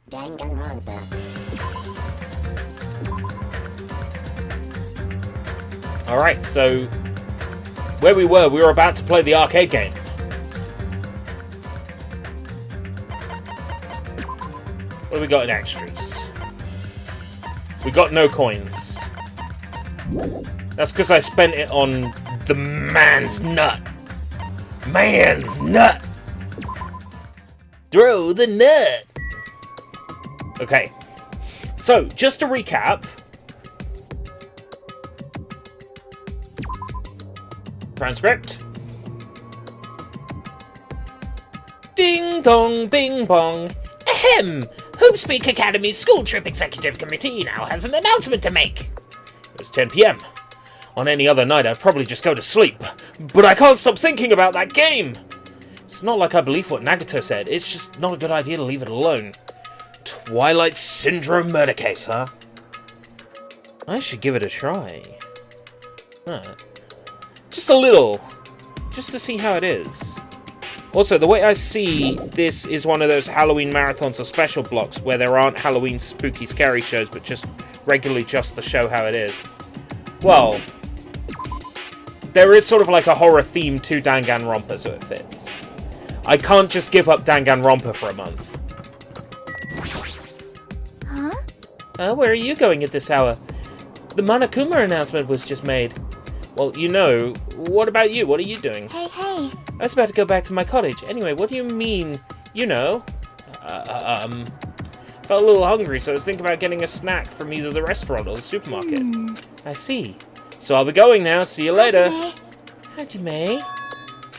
Danganronpa. Alright, so where we were about to play the arcade game. What do we got in extras? We got no coins. That's because I spent it on the man's nut. Man's nut! Throw the nut! Okay. So, just to recap. Transcript. Ding dong bing bong. Ahem! Hoopspeak Academy's School Trip Executive Committee now has an announcement to make. It's 10 PM. On any other night I'd probably just go to sleep. But I can't stop thinking about that game! It's not like I believe what Nagato said, it's just not a good idea to leave it alone. Twilight Syndrome murder case, huh? I should give it a try. Just a little. Just to see how it is. Also, the way I see this is one of those Halloween marathons or special blocks where there aren't Halloween spooky scary shows, but just regularly just to show how it is. Well, there is sort of like a horror theme to Danganronpa, so it fits. I can't just give up Danganronpa for a month. Huh? Where are you going at this hour? The Monokuma announcement was just made. Well, you know, what about you? What are you doing? Hey. I was about to go back to my cottage. Anyway, what do you mean, you know? Felt a little hungry, so I was thinking about getting a snack from either the restaurant or the supermarket. I see. So I'll be going now. See you later. Hajime.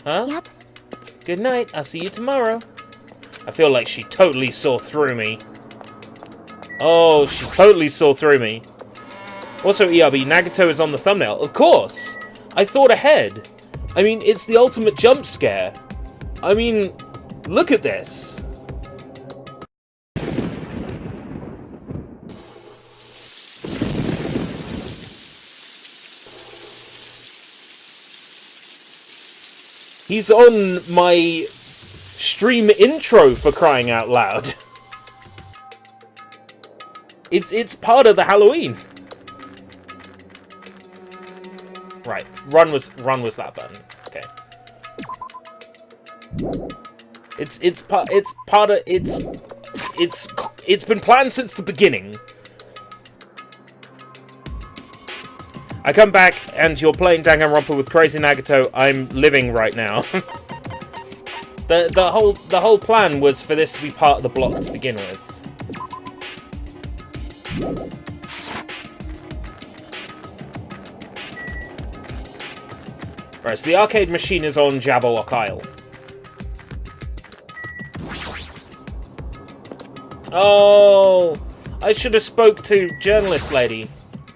Huh? Yep. Good night. I'll see you tomorrow. I feel like she totally saw through me. Oh, she totally saw through me. Also, ERB, Nagato is on the thumbnail. Of course! I thought ahead. I mean, it's the ultimate jump scare. I mean, look at this. He's on my stream intro, for crying out loud. It's part of the Halloween. Right, run was that button. Okay. It's been planned since the beginning. I come back and you're playing Danganronpa with Crazy Nagato. I'm living right now. the whole plan was for this to be part of the block to begin with. Right, so the arcade machine is on Jabberwock Isle. Oh, I should have spoke to journalist lady.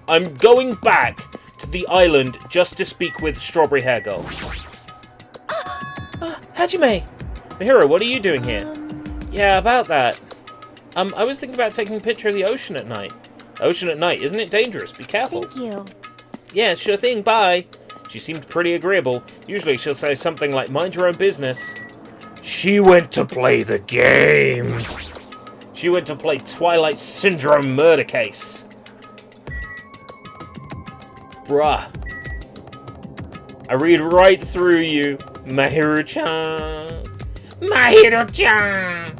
I'm going back to the island just to speak with Strawberry Hair Girl. Hajime! Mihiro, what are you doing here? Yeah, about that. I was thinking about taking a picture of the ocean at night. Ocean at night, isn't it dangerous? Be careful. Thank you. Yeah, sure thing, bye. She seemed pretty agreeable. Usually she'll say something like, mind your own business. She went to play the game. She went to play Twilight Syndrome murder case. Bruh. I read right through you, Mahiro-chan. Mahiro-chan!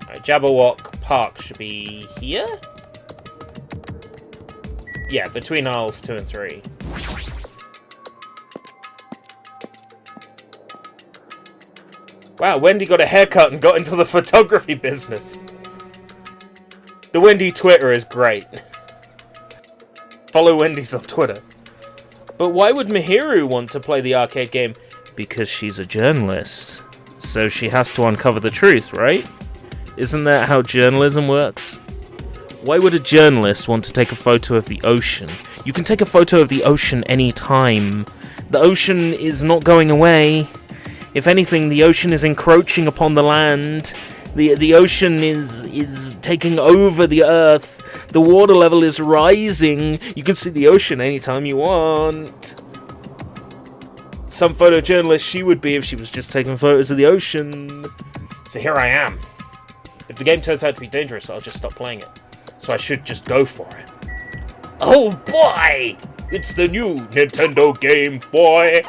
Right, Jabberwock Park should be here? Yeah, between aisles 2 and 3. Wow, Wendy got a haircut and got into the photography business. The Wendy Twitter is great. Follow Wendy's on Twitter. But why would Mihiru want to play the arcade game? Because she's a journalist. So she has to uncover the truth, right? Isn't that how journalism works? Why would a journalist want to take a photo of the ocean? You can take a photo of the ocean anytime. The ocean is not going away. If anything, the ocean is encroaching upon the land. The ocean is taking over the earth. The water level is rising. You can see the ocean anytime you want. Some photojournalist she would be if she was just taking photos of the ocean. So here I am. If the game turns out to be dangerous, I'll just stop playing it. So I should just go for it. Oh boy! It's the new Nintendo Game Boy!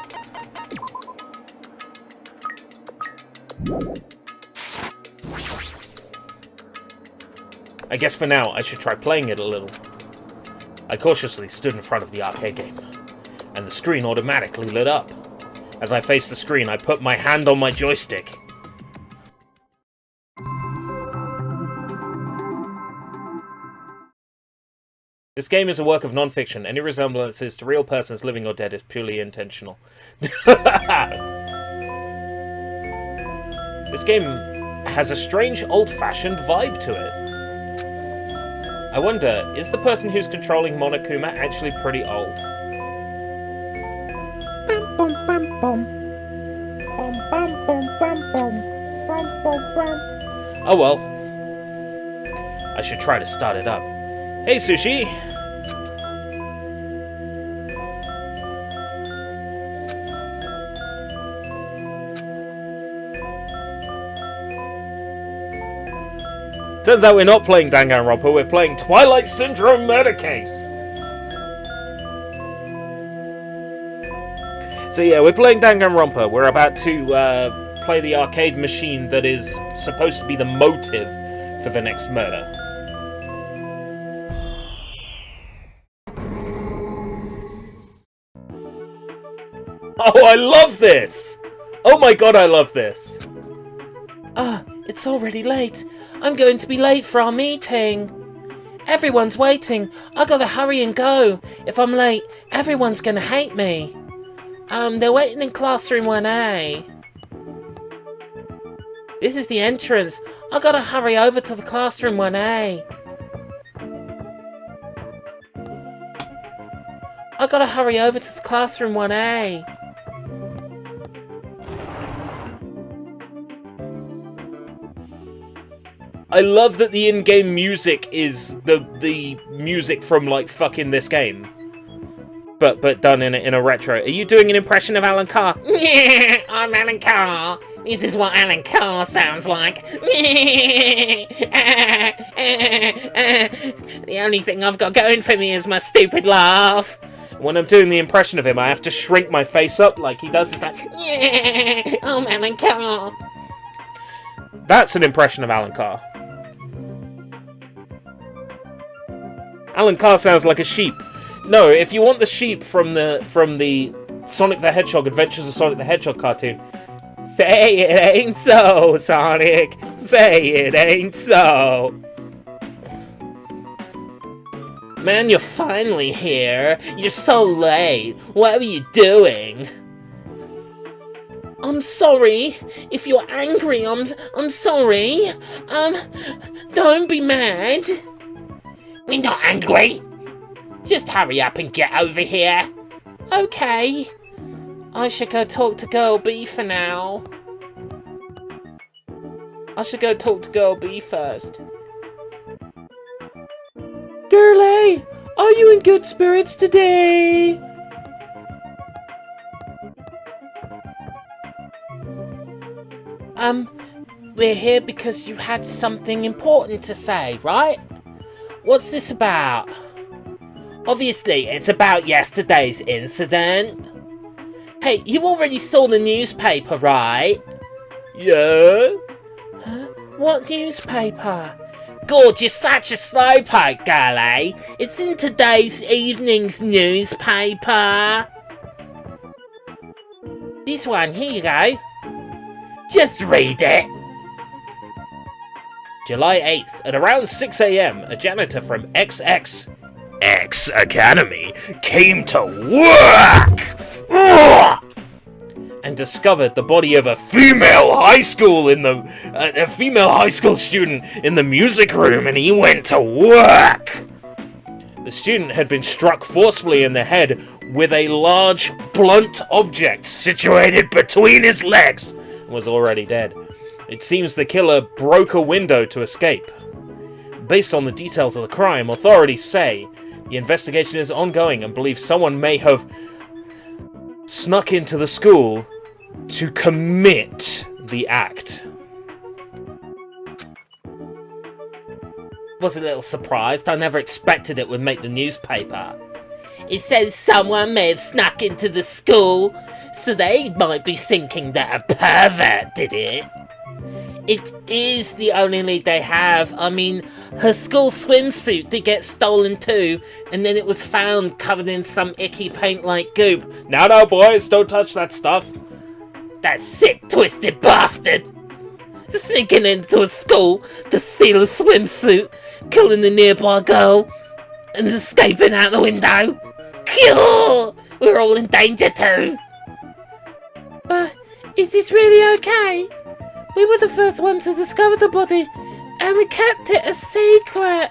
I guess for now, I should try playing it a little. I cautiously stood in front of the arcade game, and the screen automatically lit up. As I faced the screen, I put my hand on my joystick. This game is a work of non-fiction. Any resemblances to real persons living or dead is purely intentional. This game has a strange old-fashioned vibe to it. I wonder, is the person who's controlling Monokuma actually pretty old? Oh well. I should try to start it up. Hey, Sushi! Turns out we're not playing Danganronpa, we're playing Twilight Syndrome Murder Case! So yeah, we're playing Danganronpa. We're about to play the arcade machine that is supposed to be the motive for the next murder. Oh, I love this! Oh my god, I love this! Ah, it's already late. I'm going to be late for our meeting. Everyone's waiting. I gotta hurry and go. If I'm late, everyone's gonna hate me. They're waiting in classroom 1A. This is the entrance. I gotta hurry over to the classroom 1A. I gotta hurry over to the classroom 1A. I love that the in-game music is the music from like fucking this game, but done in a retro. Are you doing an impression of Alan Carr? Yeah, I'm Alan Carr. This is what Alan Carr sounds like. The only thing I've got going for me is my stupid laugh. When I'm doing the impression of him, I have to shrink my face up like he does. It's like, yeah, I'm Alan Carr. That's an impression of Alan Carr. Alan Carr sounds like a sheep. No, if you want the sheep from the Sonic the Hedgehog, Adventures of Sonic the Hedgehog cartoon, say it ain't so, Sonic. Say it ain't so. Man, you're finally here. You're so late. What were you doing? I'm sorry. If you're angry, I'm sorry. Don't be mad. We're not angry. Just hurry up and get over here. Okay. I should go talk to Girl B for now. I should go talk to Girl B first. Girlie, are you in good spirits today? We're here because you had something important to say, right? What's this about? Obviously, it's about yesterday's incident. Hey, you already saw the newspaper, right? Yeah? Huh? What newspaper? God, you're such a slowpoke, Girlie. It's in today's evening's newspaper. This one, here you go. Just read it. July 8th, at around 6 AM, a janitor from XX Academy came to work and discovered the body of a female high school student in the music room, and he went to work. The student had been struck forcefully in the head with a large, blunt object situated between his legs and was already dead. It seems the killer broke a window to escape. Based on the details of the crime, authorities say the investigation is ongoing and believe someone may have snuck into the school to commit the act. was a little surprised. I never expected it would make the newspaper. It says someone may have snuck into the school, so they might be thinking that a pervert did it. It is the only lead they have. I mean, her school swimsuit did get stolen too, and then it was found covered in some icky paint-like goop. No, boys, don't touch that stuff. That sick, twisted bastard! Sneaking into a school to steal a swimsuit, killing the nearby girl, and escaping out the window. Cool! We're all in danger too. But is this really okay? We were the first ones to discover the body, and we kept it a secret.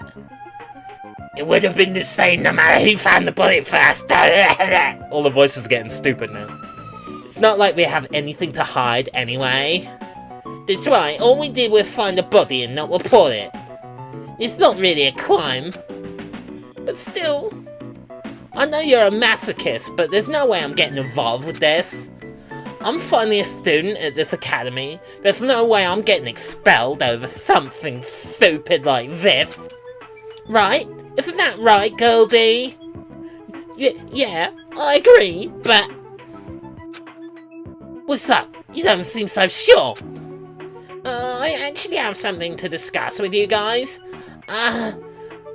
It would have been the same no matter who found the body first. All the voices are getting stupid now. It's not like we have anything to hide anyway. That's right, all we did was find a body and not report it. It's not really a crime. But still, I know you're a masochist, but there's no way I'm getting involved with this. I'm finally a student at this academy. There's no way I'm getting expelled over something stupid like this. Right? Isn't that right, Goldie? Yeah, I agree, but... What's up? You don't seem so sure. I actually have something to discuss with you guys. I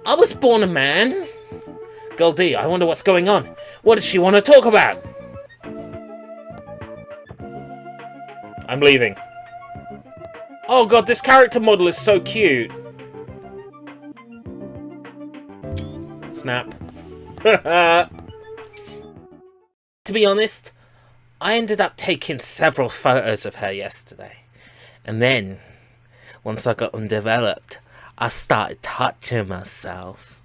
was born a man. Goldie, I wonder what's going on. What does she want to talk about? I'm leaving. Oh god, this character model is so cute. Snap. To be honest, I ended up taking several photos of her yesterday. And then, once I got them developed, I started touching myself.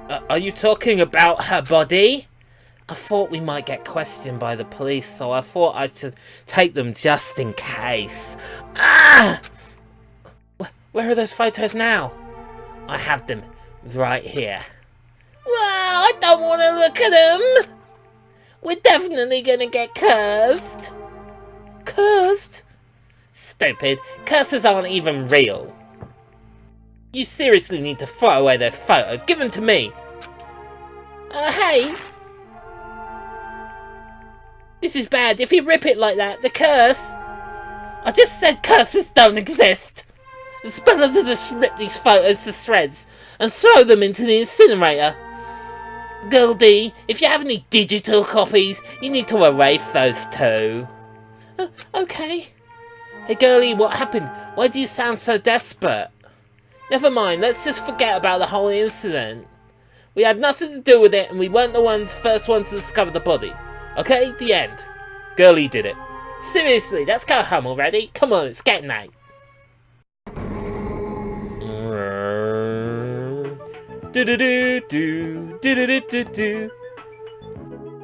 Are you talking about her body? I thought we might get questioned by the police, so I thought I should take them just in case. Ah! Where are those photos now? I have them right here. Well, I don't want to look at them. We're definitely gonna get cursed. Cursed? Stupid. Curses aren't even real. You seriously need to throw away those photos. Give them to me. Hey. This is bad. If you rip it like that, the curse... I just said curses don't exist. It's better to just rip these photos to shreds and throw them into the incinerator. Goldie, if you have any digital copies, you need to erase those too. Okay. Hey girlie, what happened? Why do you sound so desperate? Never mind, let's just forget about the whole incident. We had nothing to do with it, and we weren't the first ones to discover the body. Okay, the end. Girlie did it. Seriously, let's go home already. Come on, it's getting late.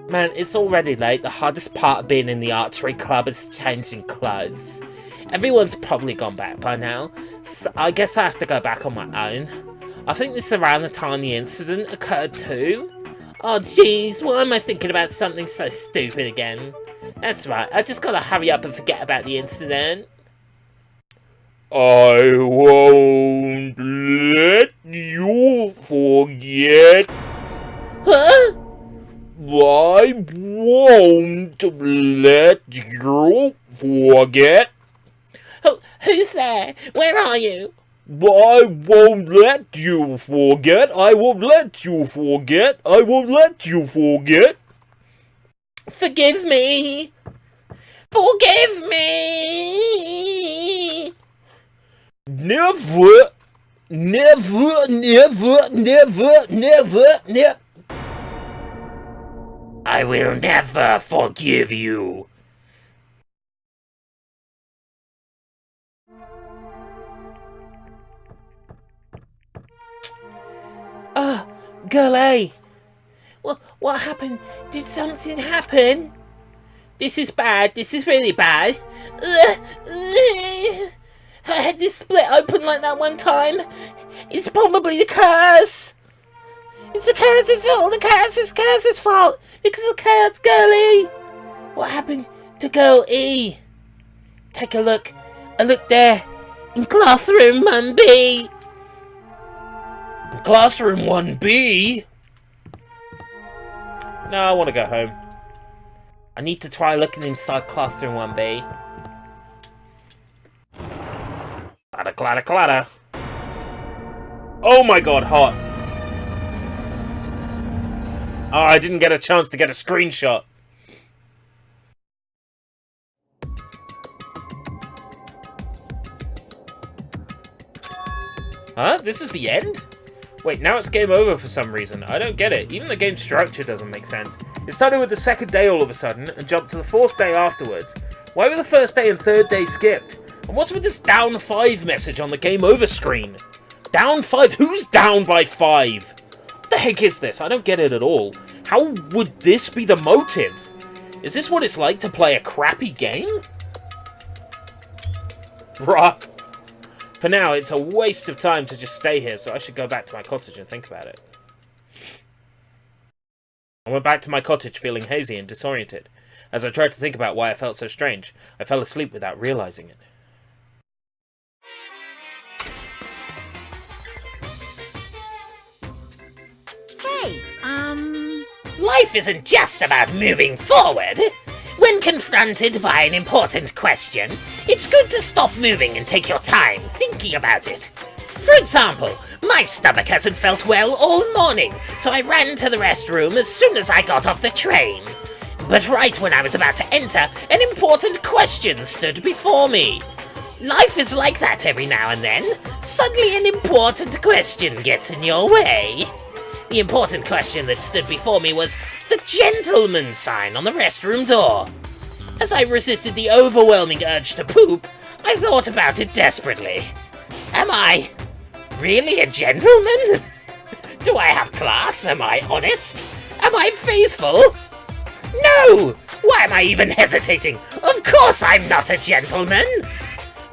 Man, it's already late. The hardest part of being in the archery club is changing clothes. Everyone's probably gone back by now, so I guess I have to go back on my own. I think this is around the time the incident occurred too. Oh jeez, why am I thinking about something so stupid again? That's right, I just gotta hurry up and forget about the incident. I won't let you forget. Huh? I won't let you forget. Who's there? Where are you? I won't let you forget. I won't let you forget. I won't let you forget. Forgive me. Forgive me. Never, never, never, never, never, never. I will never forgive you. Girl A. What happened? Did something happen? This is bad. This is really bad. Her head is split open like that one time. It's probably the curse. It's the curse. It's all the curse. It's curse's fault. Because of the curse, girlie. What happened to girl E? Take a look. A look there. In classroom, man B. Classroom 1B? No, I want to go home. I need to try looking inside Classroom 1B. Clatter, clatter, clatter. Oh my god, hot. Oh, I didn't get a chance to get a screenshot. Huh? This is the end? Wait, now it's game over for some reason. I don't get it. Even the game structure doesn't make sense. It started with the second day all of a sudden, and jumped to the fourth day afterwards. Why were the first day and third day skipped? And what's with this down 5 message on the game over screen? Down 5? Who's down by 5? What the heck is this? I don't get it at all. How would this be the motive? Is this what it's like to play a crappy game? Bruh. For now, it's a waste of time to just stay here, so I should go back to my cottage and think about it. I went back to my cottage feeling hazy and disoriented. As I tried to think about why I felt so strange, I fell asleep without realizing it. Hey, Life isn't just about moving forward. When confronted by an important question, it's good to stop moving and take your time thinking about it. For example, my stomach hasn't felt well all morning, so I ran to the restroom as soon as I got off the train. But right when I was about to enter, an important question stood before me. Life is like that every now and then. Suddenly an important question gets in your way. The important question that stood before me was the gentleman sign on the restroom door. As I resisted the overwhelming urge to poop, I thought about it desperately. Am I really a gentleman? Do I have class? Am I honest? Am I faithful? No! Why am I even hesitating? Of course I'm not a gentleman!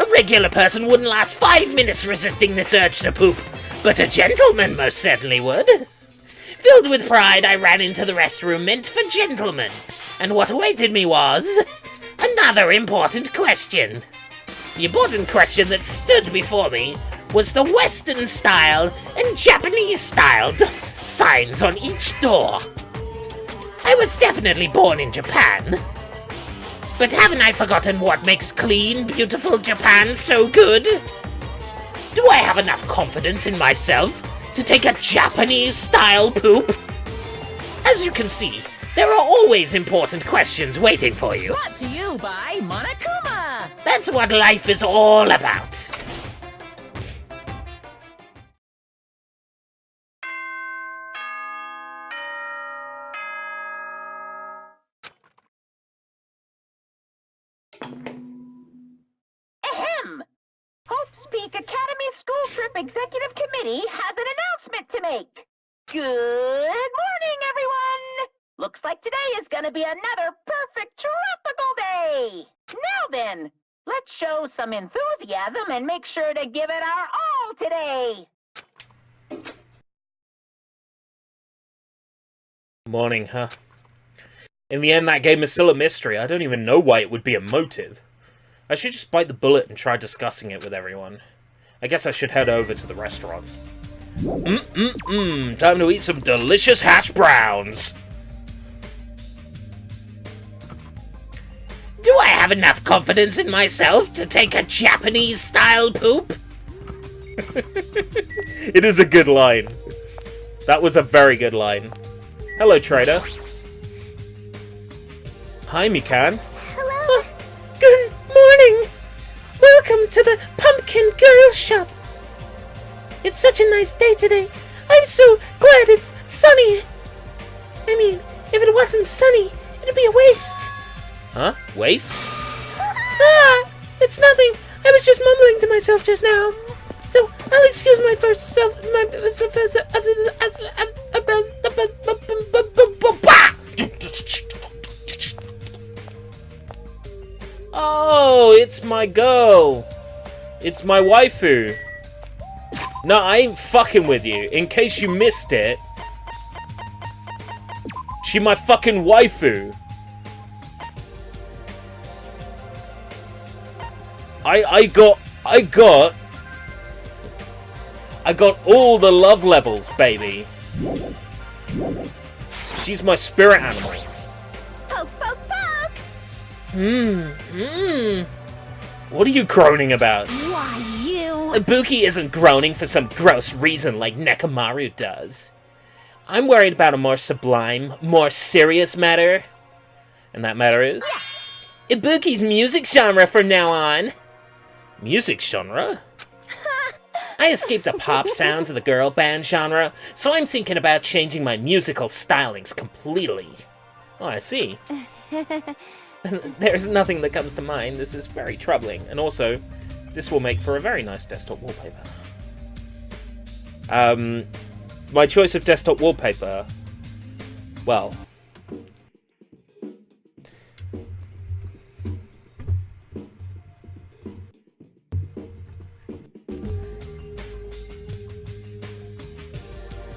A regular person wouldn't last 5 minutes resisting this urge to poop, but a gentleman most certainly would. Filled with pride, I ran into the restroom meant for gentlemen, and what awaited me was another important question. The important question that stood before me was the Western-style and Japanese-styled signs on each door. I was definitely born in Japan, but haven't I forgotten what makes clean, beautiful Japan so good? Do I have enough confidence in myself to take a Japanese-style poop? As you can see, there are always important questions waiting for you. brought to you by Monokuma. That's what life is all about. Ahem! Hope's Peak Academy School Trip Executive Committee has an announcement to make. Good morning, everyone! Looks like today is gonna be another perfect tropical day! Now then, let's show some enthusiasm and make sure to give it our all today! Morning, huh? In the end, that game is still a mystery. I don't even know why it would be a motive. I should just bite the bullet and try discussing it with everyone. I guess I should head over to the restaurant. Time to eat some delicious hash browns! Do I have enough confidence in myself to take a Japanese-style poop? It is a good line. That was a very good line. Hello, trader. Hi, Mikan. Hello. Good morning. Welcome to the Pumpkin Girls Shop. It's such a nice day today. I'm so glad it's sunny. I mean, if it wasn't sunny, it'd be a waste. Huh? Waste? Ah, it's nothing. I was just mumbling to myself just now. So I'll excuse my first self. Oh, it's my girl. It's my waifu. No, I ain't fucking with you. In case you missed it, she my fucking waifu. I I got all the love levels, baby. She's my spirit animal. Poke, poke, poke! What are you groaning about? Why, you... Ibuki isn't groaning for some gross reason like Nekomaru does. I'm worried about a more sublime, more serious matter. And that matter is? Yes! Ibuki's music genre from now on. Music genre? I escaped the pop sounds of the girl band genre, so I'm thinking about changing my musical stylings completely. Oh, I see. There's nothing that comes to mind. This is very troubling. And also, this will make for a very nice desktop wallpaper. My choice of desktop wallpaper, well,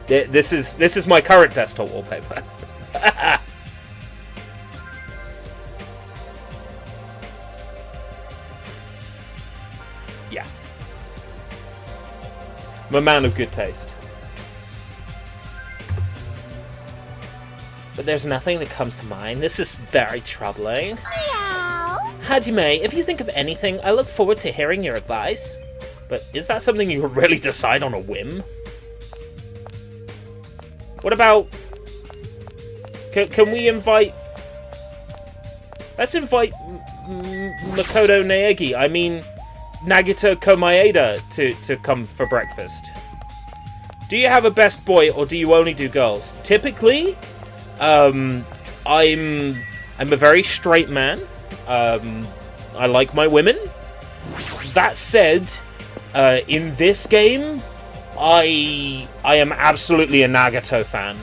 this is my current desktop wallpaper. Yeah. I'm a man of good taste. But there's nothing that comes to mind. This is very troubling. Meow! Hajime, if you think of anything, I look forward to hearing your advice. But is that something you really decide on a whim? What about... Can we invite... Let's invite Makoto Naegi, I mean Nagita Komaeda to come for breakfast. Do you have a best boy or do you only do girls? Typically, I'm a very straight man. I like my women. That said, in this game, I am absolutely a Nagato fan.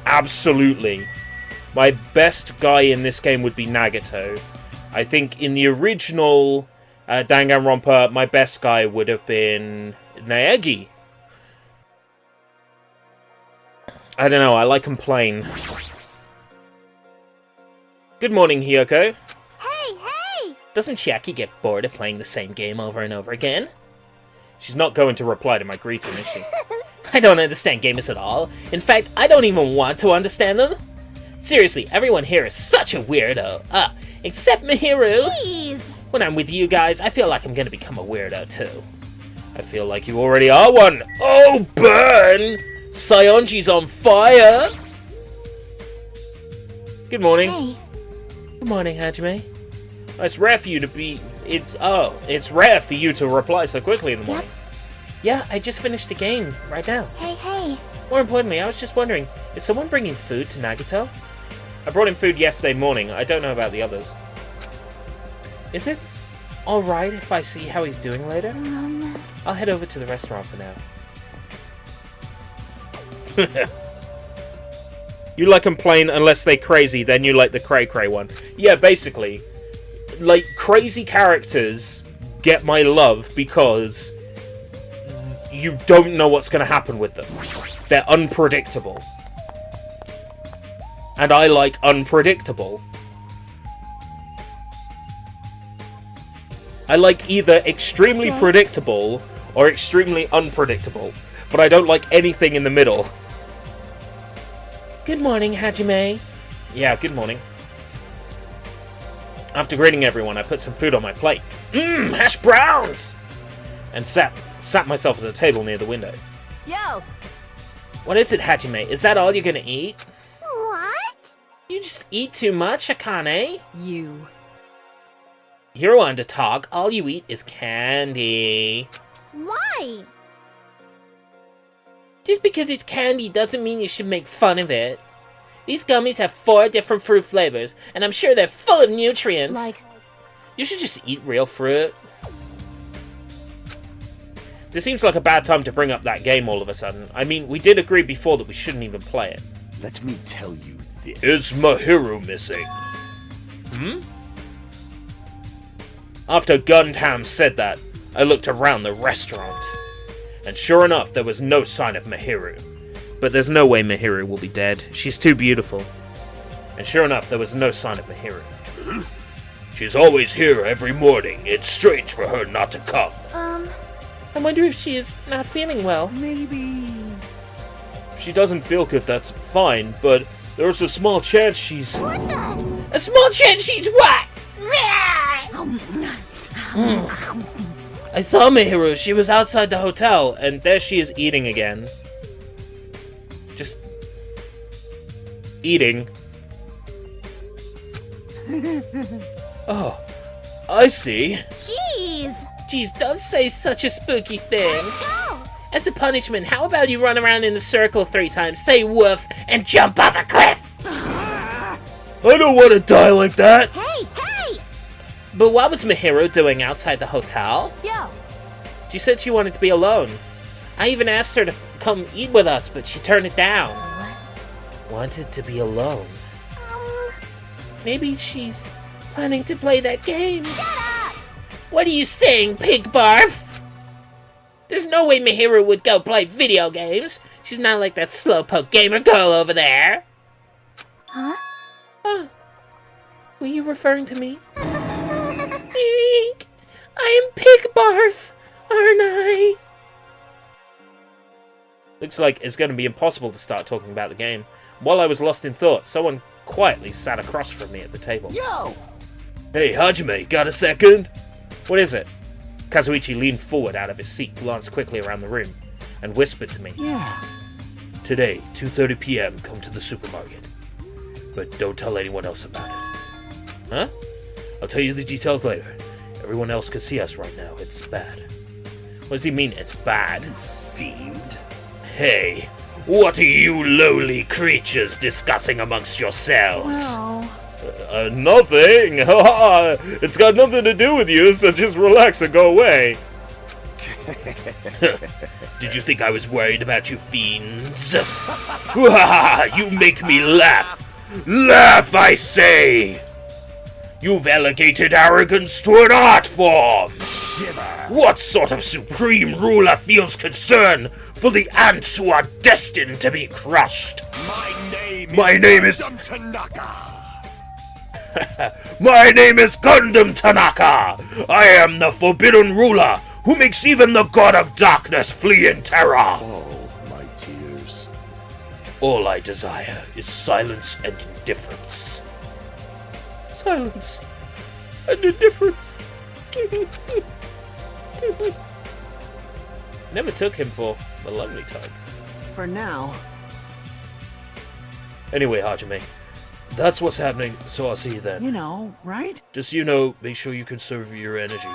Absolutely. My best guy in this game would be Nagato. I think in the original Danganronpa, my best guy would have been Naegi. I don't know, I like him plain. Good morning, Hiyoko. Hey, hey! Doesn't Chiaki get bored of playing the same game over and over again? She's not going to reply to my greeting, is she? I don't understand gamers at all. In fact, I don't even want to understand them. Seriously, everyone here is such a weirdo. Except Mihiru. Jeez! When I'm with you guys, I feel like I'm gonna become a weirdo too. I feel like you already are one. Oh, burn! Sayonji's on fire! Good morning. Hey. Good morning, Hajime. It's rare for you to be... It's rare for you to reply so quickly in the morning. Yeah, I just finished the game right now. Hey, hey! More importantly, I was just wondering, is someone bringing food to Nagito? I brought him food yesterday morning. I don't know about the others. Is it alright if I see how he's doing later? I'll head over to the restaurant for now. You like them plain unless they crazy, then you like the cray-cray one. Yeah, basically. Like, crazy characters get my love because you don't know what's going to happen with them. They're unpredictable. And I like unpredictable. I like either extremely predictable or extremely unpredictable. But I don't like anything in the middle. Good morning, Hajime. Yeah, good morning. After greeting everyone, I put some food on my plate. Hash browns! And sat myself at a table near the window. Yo! What is it, Hajime? Is that all you're gonna eat? What? You just eat too much, Akane. You. You're on to talk. All you eat is candy. Why? Just because it's candy doesn't mean you should make fun of it. These gummies have 4 different fruit flavors, and I'm sure they're full of nutrients. Like... You should just eat real fruit. This seems like a bad time to bring up that game all of a sudden. I mean, we did agree before that we shouldn't even play it. Let me tell you this. Is Mihiru missing? After Gundam said that, I looked around the restaurant. And sure enough, there was no sign of Mihiru. But there's no way Mihiru will be dead. She's too beautiful. And sure enough, there was no sign of Mihiru. She's always here every morning. It's strange for her not to come. I wonder if she is not feeling well. Maybe. If she doesn't feel good, that's fine, but there's a small chance she's... A small chance she's what? I saw Mihiru. She was outside the hotel, and there she is eating again. Just... eating. Oh, I see. Jeez! Geez, don't say such a spooky thing. Go! As a punishment, how about you run around in a circle 3 times, say woof, and jump off a cliff? I don't want to die like that. Hey, hey! But what was Mihiru doing outside the hotel? Yo! She said she wanted to be alone. I even asked her to come eat with us, but she turned it down. Wanted to be alone. Maybe she's planning to play that game. Shut up! What are you saying, pig barf? There's no way Mihiru would go play video games. She's not like that slowpoke gamer girl over there. Huh? Oh, were you referring to me? Eek, I am pig barf, aren't I? Looks like it's going to be impossible to start talking about the game. While I was lost in thought, someone quietly sat across from me at the table. Yo! Hey, Hajime, got a second? What is it? Kazuichi leaned forward out of his seat, glanced quickly around the room, and whispered to me. Yeah. Today, 2:30 p.m., come to the supermarket. But don't tell anyone else about it. Huh? I'll tell you the details later. Everyone else can see us right now. It's bad. What does he mean, it's bad? Fiend. Hey, what are you lowly creatures discussing amongst yourselves? Well... Nothing. It's got nothing to do with you, so just relax and go away. Did you think I was worried about you fiends? You make me laugh. Laugh, I say! You've elevated arrogance to an art form! Shiver. What sort of supreme ruler feels concern for the ants who are destined to be crushed? My name is Gundam Tanaka. My name is Gundam Tanaka! I am the forbidden ruler who makes even the god of darkness flee in terror! Oh, my tears. All I desire is silence and indifference. Silence and indifference. Never took him for the lovely type. For now. Anyway, Hajime, that's what's happening, so I'll see you then. You know, right? Just so you know, make sure you conserve your energy.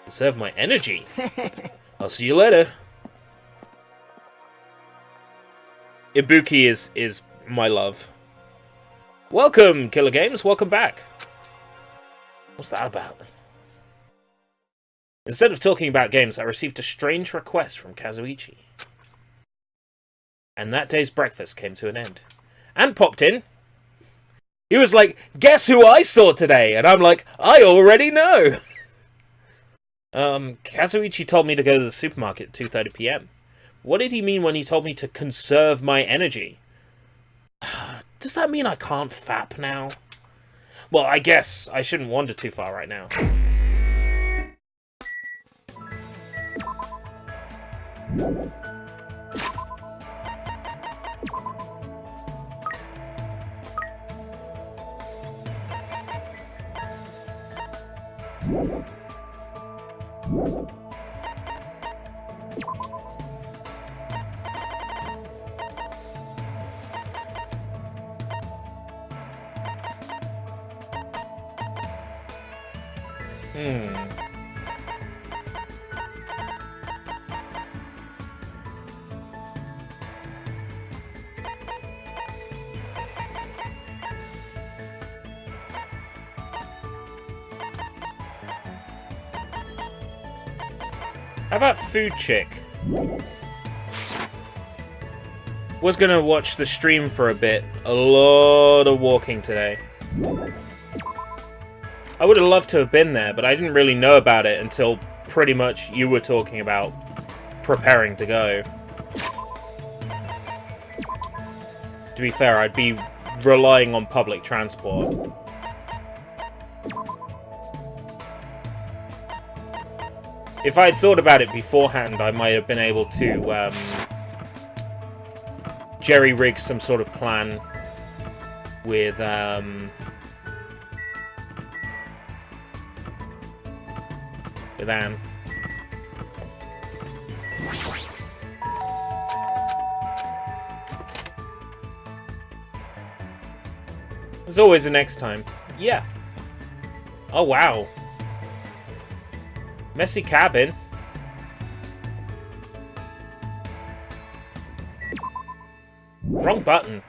Conserve my energy? I'll see you later. Ibuki is my love. Welcome, Killer Games. Welcome back. What's that about? Instead of talking about games, I received a strange request from Kazuichi. And that day's breakfast came to an end. And popped in. He was like, guess who I saw today? And I'm like, I already know. Kazuichi told me to go to the supermarket at 2:30 p.m. What did he mean when he told me to conserve my energy? Does that mean I can't fap now? Well, I guess I shouldn't wander too far right now. How about Food Chick? Was gonna watch the stream for a bit. A lot of walking today. I would have loved to have been there, but I didn't really know about it until pretty much you were talking about preparing to go. To be fair, I'd be relying on public transport. If I had thought about it beforehand, I might have been able to jerry-rig some sort of plan with Anne. There's always a next time. Yeah. Oh, wow. Messy cabin. Wrong button.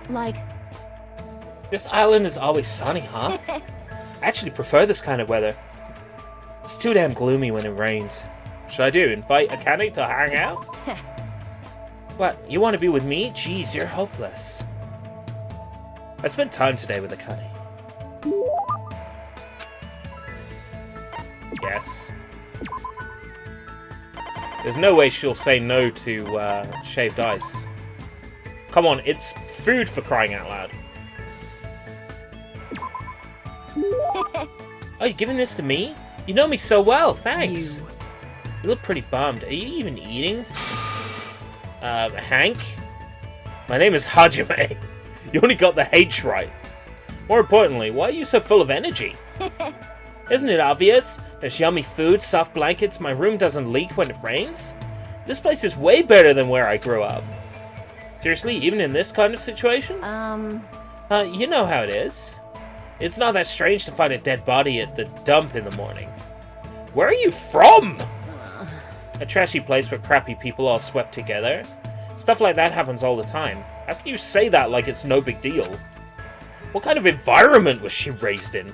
Like, This island is always sunny, huh? I actually prefer this kind of weather. It's too damn gloomy when it rains. What should I do? Invite Akane to hang out? What? You want to be with me? Jeez, you're hopeless. I spent time today with Akane. Yes. There's no way she'll say no to shaved ice. Come on, it's food for crying out loud. Oh, you're giving this to me? You know me so well, thanks. You look pretty bummed. Are you even eating? Hank? My name is Hajime. You only got the H right. More importantly, why are you so full of energy? Isn't it obvious? There's yummy food, soft blankets, my room doesn't leak when it rains. This place is way better than where I grew up. Seriously, even in this kind of situation? You know how it is. It's not that strange to find a dead body at the dump in the morning. Where are you from? A trashy place where crappy people all swept together. Stuff like that happens all the time. How can you say that like it's no big deal? What kind of environment was she raised in?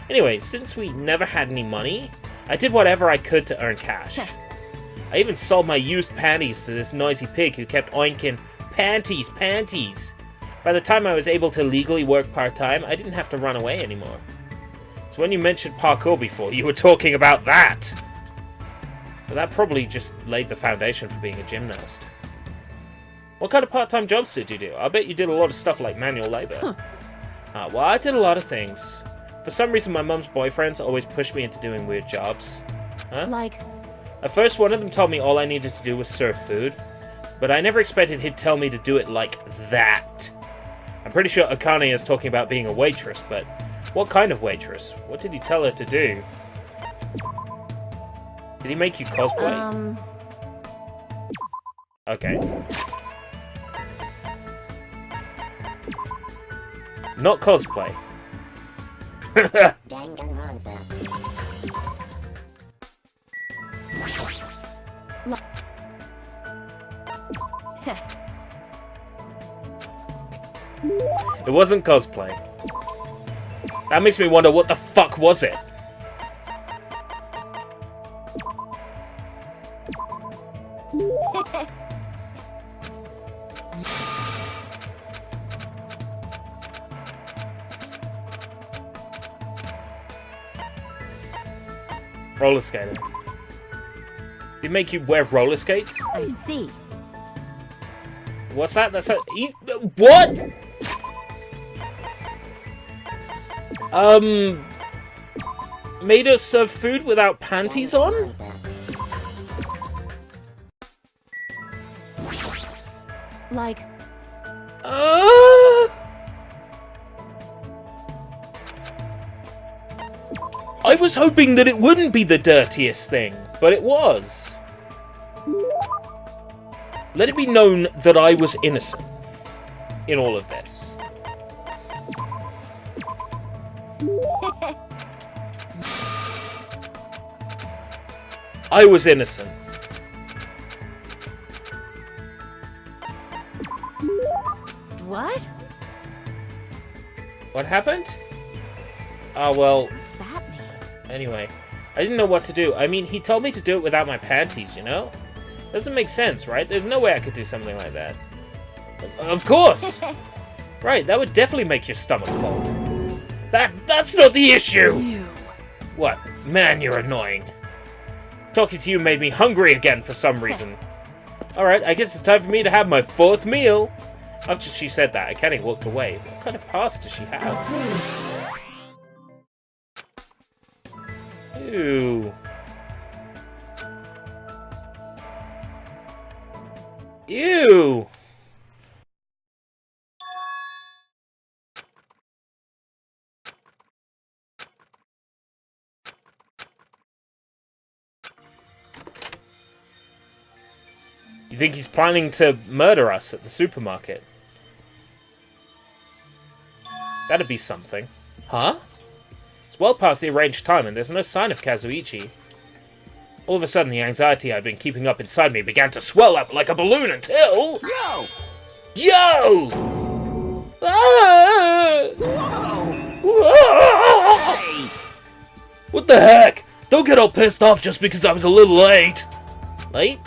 Anyway, since we never had any money, I did whatever I could to earn cash. I even sold my used panties to this noisy pig who kept oinking, "Panties, panties!" By the time I was able to legally work part-time, I didn't have to run away anymore. So when you mentioned parkour before, you were talking about that! But that probably just laid the foundation for being a gymnast. What kind of part-time jobs did you do? I bet you did a lot of stuff like manual labor. Well, I did a lot of things. For some reason, my mum's boyfriends always pushed me into doing weird jobs. Huh? like, At first, one of them told me all I needed to do was serve food, but I never expected he'd tell me to do it like that. I'm pretty sure Akane is talking about being a waitress, but what kind of waitress? What did he tell her to do? Did he make you cosplay? Okay. Not cosplay. Danganronpa. It wasn't cosplay. That makes me wonder what the fuck was it? Roller skating. They make you wear roller skates? I see. What's that? That's a... What? Made us serve food without panties on? Like, I was hoping that it wouldn't be the dirtiest thing, but it was. Let it be known that I was innocent in all of this. I was innocent. what? What happened? Ah, well, What's that mean? anyway. I didn't know what to do. I mean, he told me to do it without my panties, you know? Doesn't make sense, right? There's no way I could do something like that. Of course! Right, that would definitely make your stomach cold. That's not the issue! Ew. What? Man, you're annoying. Talking to you made me hungry again for some reason. Alright, I guess it's time for me to have my fourth meal. After she said that, Akane walked away. What kind of past does she have? Ew. Ew. You think he's planning to murder us at the supermarket? That'd be something. Huh? It's well past the arranged time and there's no sign of Kazuichi. All of a sudden, the anxiety I'd been keeping up inside me began to swell up like a balloon until... Yo! Yo! Ah! Whoa! Hey! What the heck? Don't get all pissed off just because I was a little late. Late?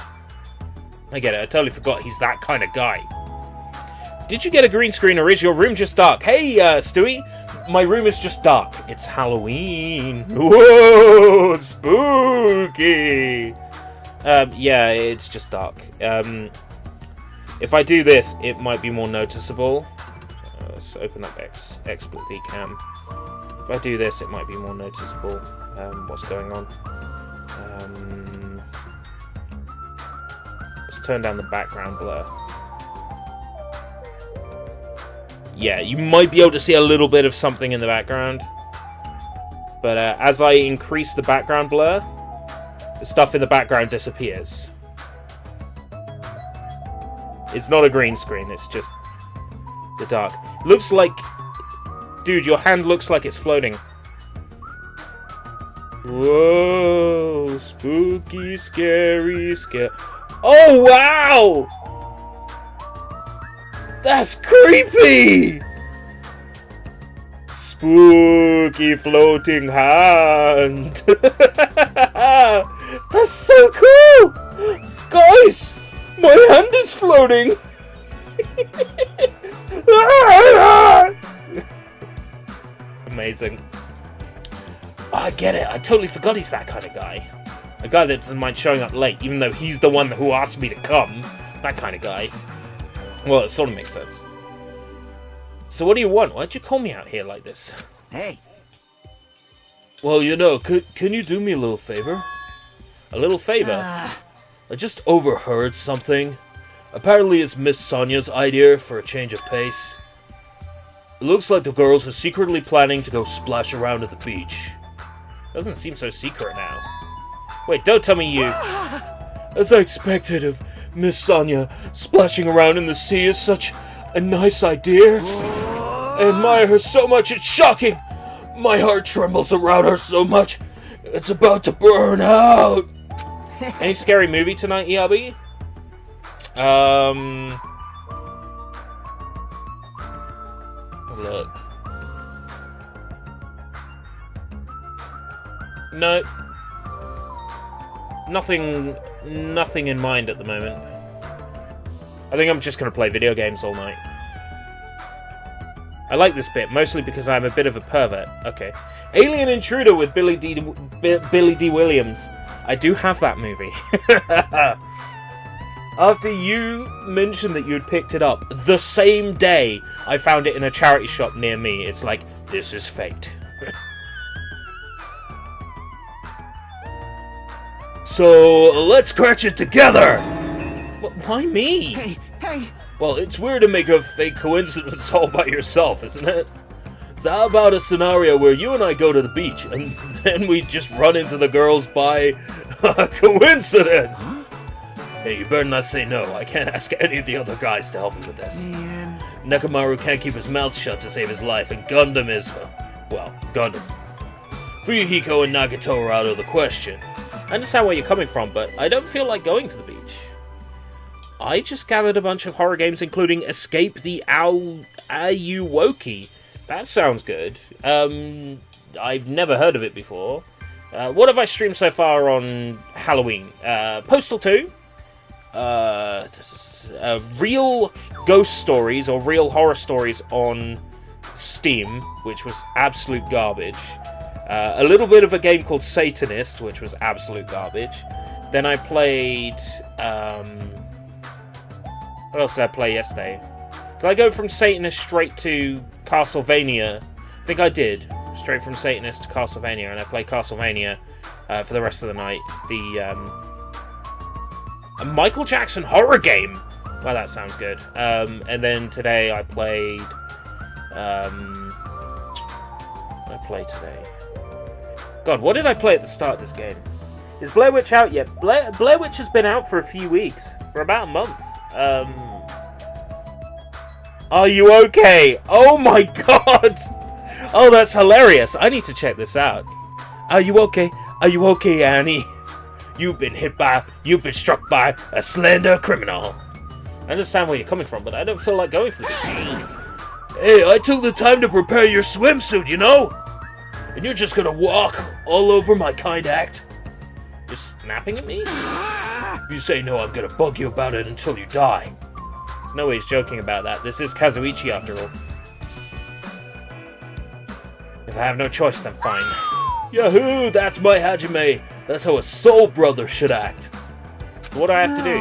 I get it, I totally forgot he's that kind of guy. Did you get a green screen or is your room just dark? Hey, Stewie, my room is just dark. It's Halloween. Whoa, spooky. Yeah, it's just dark. If I do this, it might be more noticeable. Let's open up XSplit VCam. If I do this, it might be more noticeable. What's going on? Let's turn down the background blur. Yeah, you might be able to see a little bit of something in the background. But as I increase the background blur, the stuff in the background disappears. It's not a green screen, it's just the dark. Looks like... Dude, your hand looks like it's floating. Whoa, spooky, scary, Oh, wow! That's creepy! Spooky floating hand. That's so cool! Guys, my hand is floating. Amazing. Oh, I get it. I totally forgot he's that kind of guy. A guy that doesn't mind showing up late, even though he's the one who asked me to come. That kind of guy. Well, it sort of makes sense. So what do you want? Why'd you call me out here like this? Hey. Well, you know, can you do me a little favor? A little favor? I just overheard something. Apparently it's Miss Sonia's idea for a change of pace. It looks like the girls are secretly planning to go splash around at the beach. Doesn't seem so secret now. Wait, don't tell me you... As I expected of Miss Sonia, splashing around in the sea is such a nice idea. I admire her so much, it's shocking. My heart trembles around her so much, it's about to burn out. Any scary movie tonight, ERB? Look. No. Nothing in mind at the moment. I think I'm just going to play video games all night. I like this bit, mostly because I'm a bit of a pervert. Okay. Alien Intruder with Billy D. Williams. I do have that movie. After you mentioned that you'd picked it up, the same day I found it in a charity shop near me. It's like, this is fate. So, let's scratch it together! Why me? Hey! Well, it's weird to make a fake coincidence all by yourself, isn't it? So how about a scenario where you and I go to the beach, and then we just run into the girls by a coincidence? Hey, you better not say no. I can't ask any of the other guys to help me with this. Man. Nekomaru can't keep his mouth shut to save his life, and Gundam is... well, Gundam. Fuyuhiko and Nagato are out of the question. I understand where you're coming from, but I don't feel like going to the beach. I just gathered a bunch of horror games, including Escape the Ayuwoki. That sounds good. I've never heard of it before. What have I streamed so far on Halloween? Postal 2. Real ghost stories, or real horror stories on Steam, which was absolute garbage. A little bit of a game called Satanist, which was absolute garbage. Then I played... what else did I play yesterday? Did I go from Satanist straight to Castlevania? I think I did. Straight from Satanist to Castlevania, and I played Castlevania for the rest of the night. A Michael Jackson horror game. Wow, that sounds good. And then today I played... today? God, what did I play at the start of this game? Is Blair Witch out yet? Blair Witch has been out for a few weeks. For about a month. Are you okay? Oh my god! Oh, that's hilarious. I need to check this out. Are you okay? Are you okay, Annie? You've been struck by a slender criminal. I understand where you're coming from, but I don't feel like going through this. Hey, I took the time to prepare your swimsuit, you know? And you're just gonna walk all over my kind act? You're snapping at me? If you say no, I'm gonna bug you about it until you die. There's no way he's joking about that. This is Kazuichi, after all. If I have no choice, then fine. Yahoo! That's my Hajime! That's how a soul brother should act. So what do I have to do?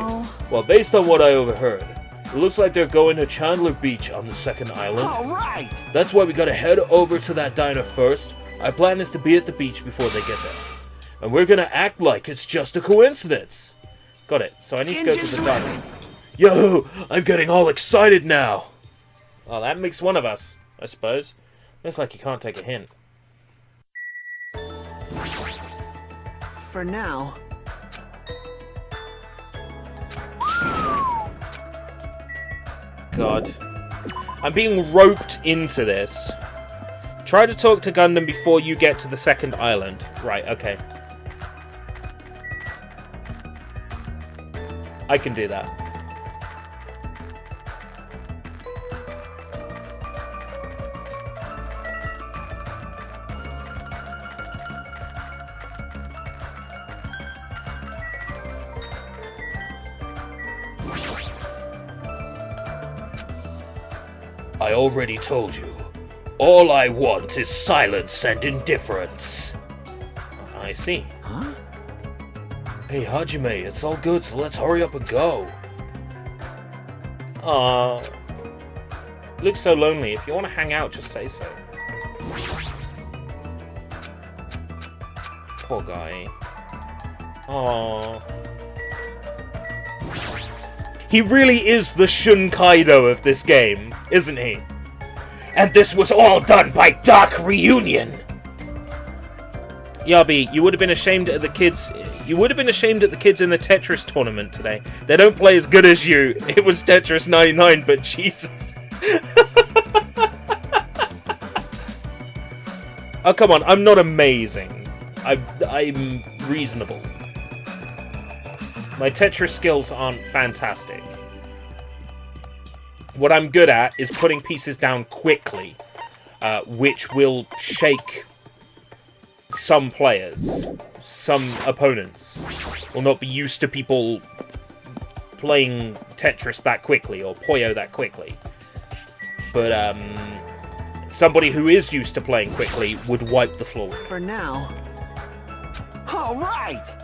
Well, based on what I overheard, it looks like they're going to Chandler Beach on the second island. Alright! That's why we gotta head over to that diner first. Our plan is to be at the beach before they get there. And we're gonna act like it's just a coincidence. Got it. So I need to go to the diner. Yo, I'm getting all excited now. Well, that makes one of us, I suppose. Looks like you can't take a hint. For now. God. I'm being roped into this. Try to talk to Gundam before you get to the second island. Right, okay. I can do that. I already told you. All I want is silence and indifference. I see. Huh? Hey, Hajime, it's all good, so let's hurry up and go. Aww. Looks so lonely. If you want to hang out, just say so. Poor guy. Aww. He really is the Shun Kaido of this game, isn't he? And this was all done by Dark Reunion. Yabi, you would have been ashamed at the kids. You would have been ashamed at the kids in the Tetris tournament today. They don't play as good as you. It was Tetris 99, but Jesus. Oh, come on. I'm not amazing. I'm reasonable. My Tetris skills aren't fantastic. What I'm good at is putting pieces down quickly, which will shake some players. Some opponents will not be used to people playing Tetris that quickly, or Puyo that quickly. But, somebody who is used to playing quickly would wipe the floor with me. For now. Alright!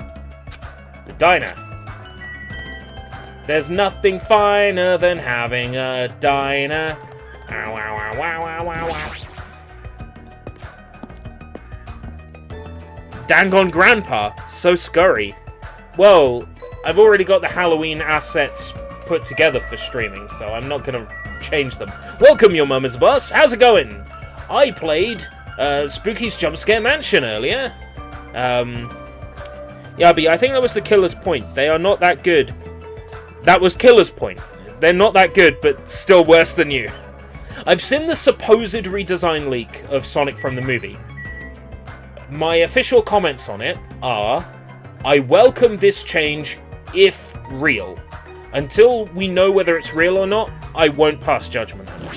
The diner. There's nothing finer than having a diner. Ow, ow, ow, ow, ow, ow, ow. Danganronpa, so scurry. Well, I've already got the Halloween assets put together for streaming, so I'm not gonna change them. Welcome, your mama's boss. How's it going? I played Spooky's Jumpscare Mansion earlier. Yeah, but I think that was the killer's point. They are not that good. That was killer's point. They're not that good, but still worse than you. I've seen the supposed redesign leak of Sonic from the movie. My official comments on it are, I welcome this change if real. Until we know whether it's real or not, I won't pass judgment on it.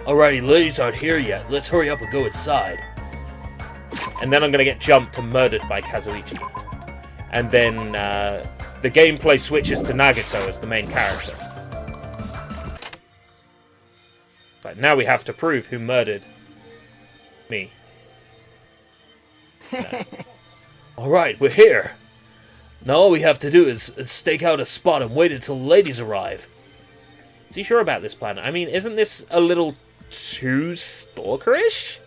Alrighty, ladies aren't here yet. Let's hurry up and go inside. And then I'm going to get jumped and murdered by Kazuichi. And then the gameplay switches to Nagato as the main character. But now we have to prove who murdered me. Alright, we're here. Now all we have to do is stake out a spot and wait until the ladies arrive. Is he sure about this plan? I mean, isn't this a little too stalkerish?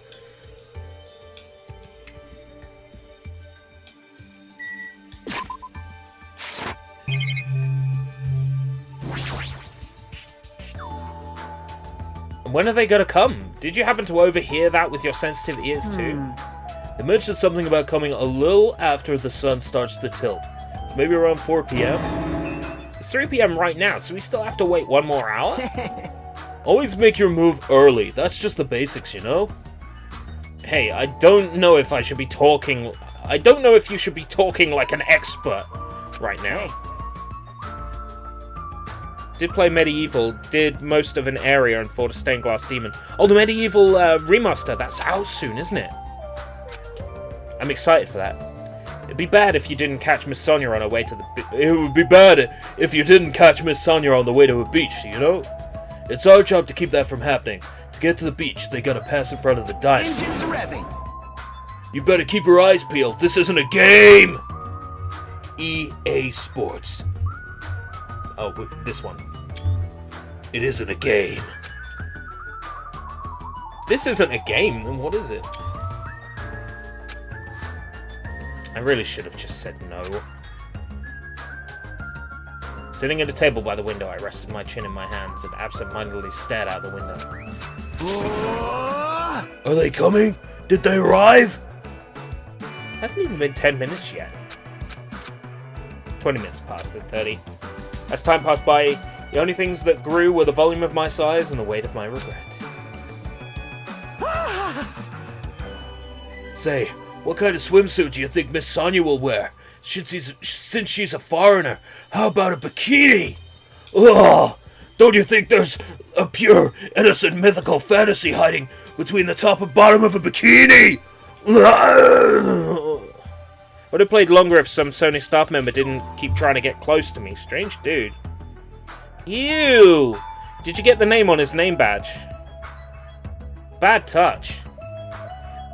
When are they gonna come? Did you happen to overhear that with your sensitive ears too? They mentioned something about coming a little after the sun starts to tilt. So maybe around 4 p.m.? It's 3 p.m. right now, so we still have to wait 1 more hour? Always make your move early. That's just the basics, you know? Hey, I don't know if I should be talking... I don't know if you should be talking like an expert right now. Hey. Did play Medieval, did most of an area and fought a stained glass demon. Oh, the Medieval remaster, that's out soon, isn't it? I'm excited for that. It'd be bad if you didn't catch Miss Sonia on her way to the It would be bad if you didn't catch Miss Sonia on the way to a beach, you know? It's our job to keep that from happening. To get to the beach, they gotta pass in front of the diner. Engines revving. You better keep your eyes peeled. This isn't a game! EA Sports. Oh, this one. It isn't a game. This isn't a game, then what is it? I really should have just said no. Sitting at a table by the window, I rested my chin in my hands and absent-mindedly stared out the window. Are they coming? Did they arrive? Hasn't even been 10 minutes yet. 20 minutes past the 30. As time passed by, the only things that grew were the volume of my sighs and the weight of my regret. Say, what kind of swimsuit do you think Miss Sonia will wear? Since she's a foreigner, how about a bikini? Ugh! Don't you think there's a pure, innocent, mythical fantasy hiding between the top and bottom of a bikini? Would have played longer if some Sony staff member didn't keep trying to get close to me. Strange dude. Ew! Did you get the name on his name badge? Bad touch.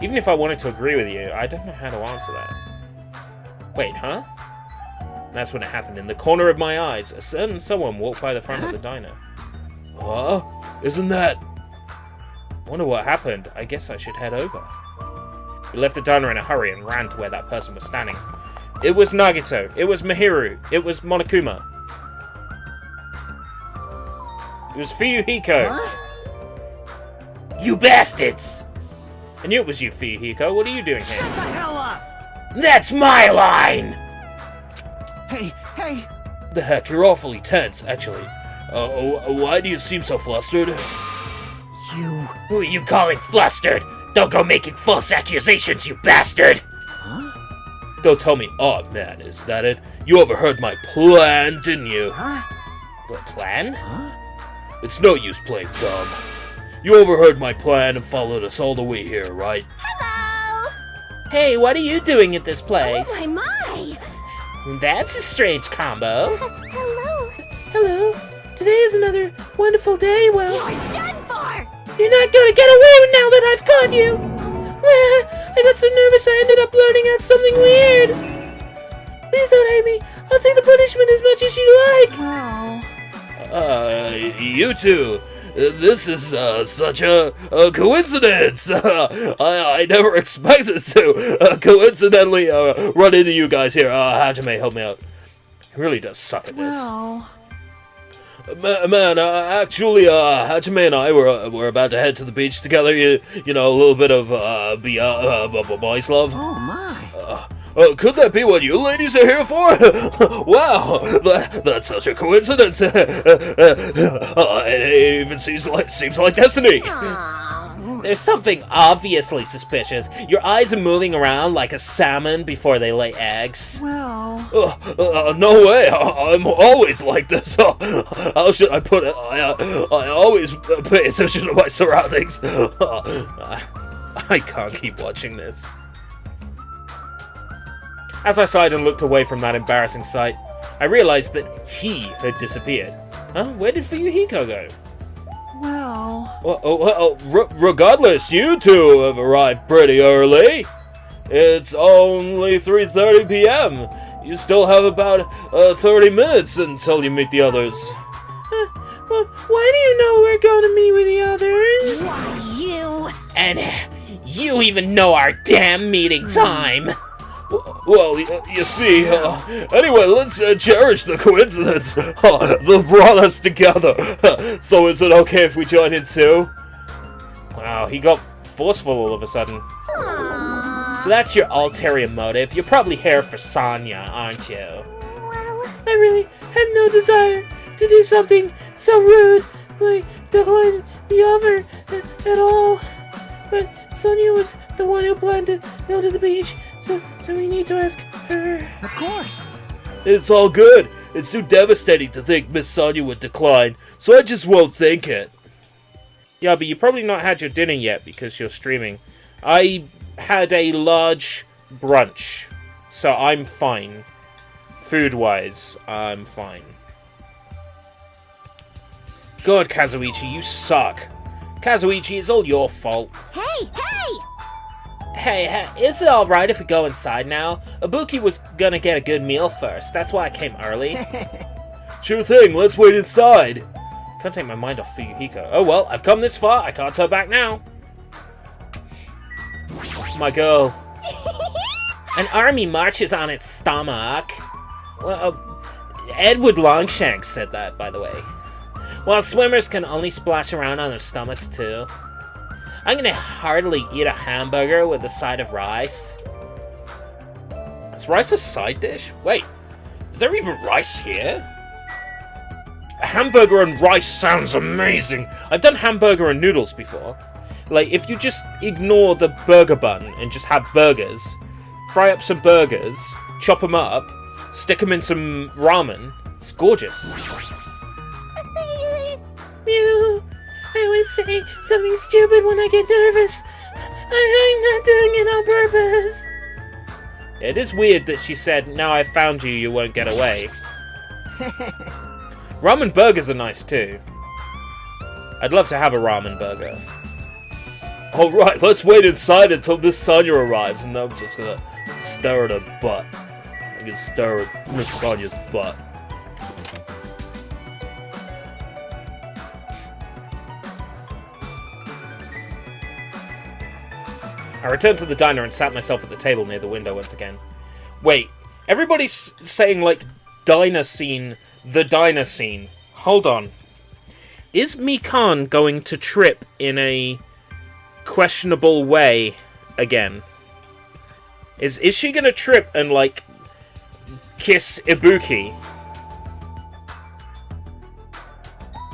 Even if I wanted to agree with you, I don't know how to answer that. Wait, huh? That's when it happened. In the corner of my eyes, a certain someone walked by the front of the diner. Huh? Isn't that... Wonder what happened. I guess I should head over. We left the diner in a hurry and ran to where that person was standing. It was Nagito. It was Mihiru. It was Monokuma. It was Fuyuhiko. Huh? You bastards! I knew it was you, Fuyuhiko. What are you doing here? Shut the hell up! That's my line! Hey, hey! The heck, you're awfully tense, actually. Why do you seem so flustered? You... Who are you calling flustered? Don't go making false accusations, you bastard! Huh? Don't tell me, oh man, is that it? You overheard my plan, didn't you? Huh? What plan? Huh? It's no use playing dumb. You overheard my plan and followed us all the way here, right? Hello! Hey, what are you doing at this place? Oh my! That's a strange combo. Hello! Hello. Today is another wonderful day, well... You're done for! You're not gonna get away now that I've caught you! I got so nervous I ended up blurting out something weird! Please don't hate me! I'll take the punishment as much as you like! Well... You two! This is such a coincidence! I never expected to coincidentally run into you guys here. Hajime, help me out. He really does suck at this. Well... Man, actually, Hajime and I were about to head to the beach together. You know, a little bit of boys love. Oh my... Could that be what you ladies are here for? Wow, that's such a coincidence. It even seems like destiny. There's something obviously suspicious. Your eyes are moving around like a salmon before they lay eggs. Well... No way. I'm always like this. How should I put it? I always pay attention to my surroundings. I can't keep watching this. As I sighed and looked away from that embarrassing sight, I realized that he had disappeared. Huh? Where did Fuyuhiko go? Well... Regardless, you two have arrived pretty early. It's only 3:30 p.m. You still have about 30 minutes until you meet the others. Well, why do you know we're going to meet with the others? Why, you? And you even know our damn meeting time. Well, you see, anyway, let's cherish the coincidence that brought us together. So is it okay if we join in too? Wow, he got forceful all of a sudden. So that's your ulterior motive. You're probably here for Sonya, aren't you? Well, I really have no desire to do something so rude, like decline the offer at all. But Sonya was the one who planned to go to the beach, so we need to ask her. Of course. It's all good. It's too devastating to think Miss Sonya would decline, so I just won't think it. Yeah, but you probably not had your dinner yet because you're streaming. I had a large brunch, so I'm fine. Food-wise, I'm fine. God, Kazuichi, you suck. Kazuichi, it's all your fault. hey! Hey, is it alright if we go inside now? Ibuki was gonna get a good meal first, that's why I came early. Sure thing, let's wait inside. Can't take my mind off Fuyuhiko. Oh well, I've come this far, I can't turn back now. My girl. An army marches on its stomach. Well, Edward Longshanks said that, by the way. While swimmers can only splash around on their stomachs too. I'm gonna heartily eat a hamburger with a side of rice. Is rice a side dish? Wait, is there even rice here? A hamburger and rice sounds amazing. I've done hamburger and noodles before. Like, if you just ignore the burger bun and just have burgers, fry up some burgers, chop them up, stick them in some ramen, it's gorgeous. Mew. I always say something stupid when I get nervous. I'm not doing it on purpose. It is weird that she said, now I've found you, you won't get away. Ramen burgers are nice too. I'd love to have a ramen burger. Alright, let's wait inside until Miss Sonya arrives, and I'm just gonna stare at her butt. I can stare at Miss Sonya's butt. I returned to the diner and sat myself at the table near the window once again. Wait, everybody's saying, like, diner scene, the diner scene. Hold on. Is Mikan going to trip in a questionable way again? Is she gonna trip and, like, kiss Ibuki?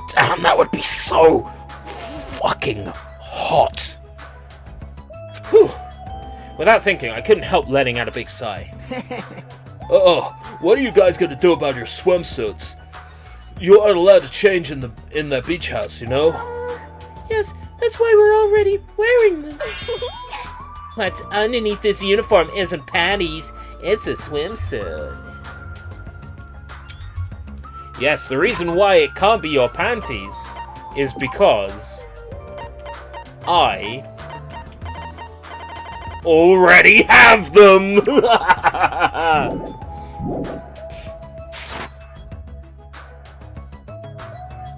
Damn, that would be so fucking hot. Whew. Without thinking, I couldn't help letting out a big sigh. Uh-oh, what are you guys gonna do about your swimsuits? You aren't allowed to change in the beach house, you know? Yes, that's why we're already wearing them. What's underneath this uniform isn't panties, it's a swimsuit. Yes, the reason why it can't be your panties is because I already have them!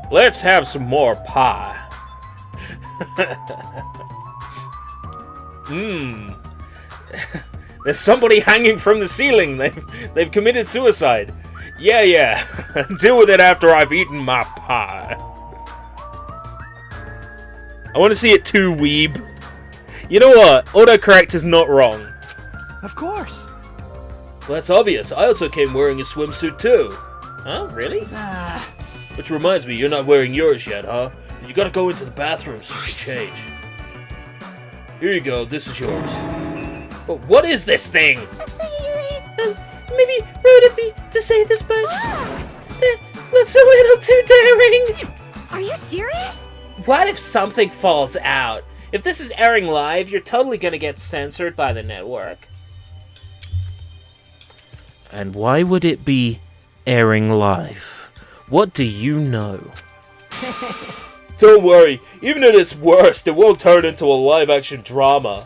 Let's have some more pie. There's somebody hanging from the ceiling. They've committed suicide. Yeah. Deal with it after I've eaten my pie. I want to see it too, weeb. You know what? Autocorrect is not wrong. Of course. Well, that's obvious. I also came wearing a swimsuit too. Huh? Really? Which reminds me, you're not wearing yours yet, huh? You gotta go into the bathroom so you can change. Here you go, this is yours. But what is this thing? Maybe rude of me to say this, but that looks a little too daring. Are you serious? What if something falls out? If this is airing live, you're totally gonna get censored by the network. And why would it be airing live? What do you know? Don't worry, even at its worst, it won't turn into a live-action drama.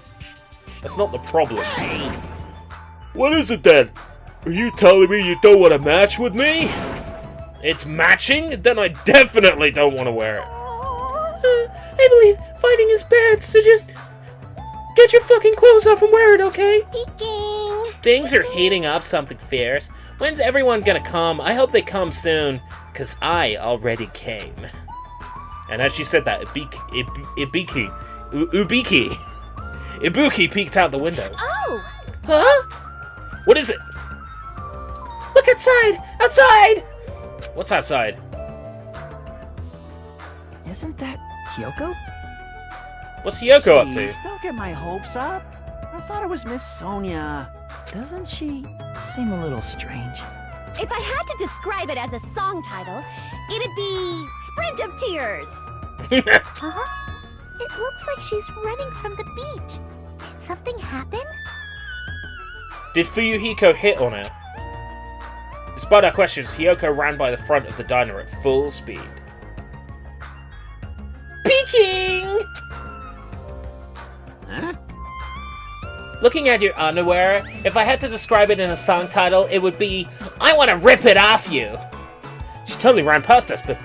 That's not the problem. What is it then? Are you telling me you don't want to match with me? It's matching? Then I definitely don't want to wear it. I believe fighting is bad, so just get your fucking clothes off and wear it, okay? Peeking. Things are heating up something fierce. When's everyone gonna come? I hope they come soon, cause I already came. And as she said that, Ibuki peeked out the window. Oh! Huh? What is it? Look outside! Outside! What's outside? Isn't that Kyoko? What's Yoko up to? Please, don't get my hopes up. I thought it was Miss Sonia. Doesn't she seem a little strange? If I had to describe it as a song title, it'd be Sprint of Tears. Huh? It looks like she's running from the beach. Did something happen? Did Fuyuhiko hit on her? Despite our questions, Hiyoko ran by the front of the diner at full speed. Peeking! Huh? Looking at your underwear, if I had to describe it in a song title, it would be, I want to rip it off you. She totally ran past us, but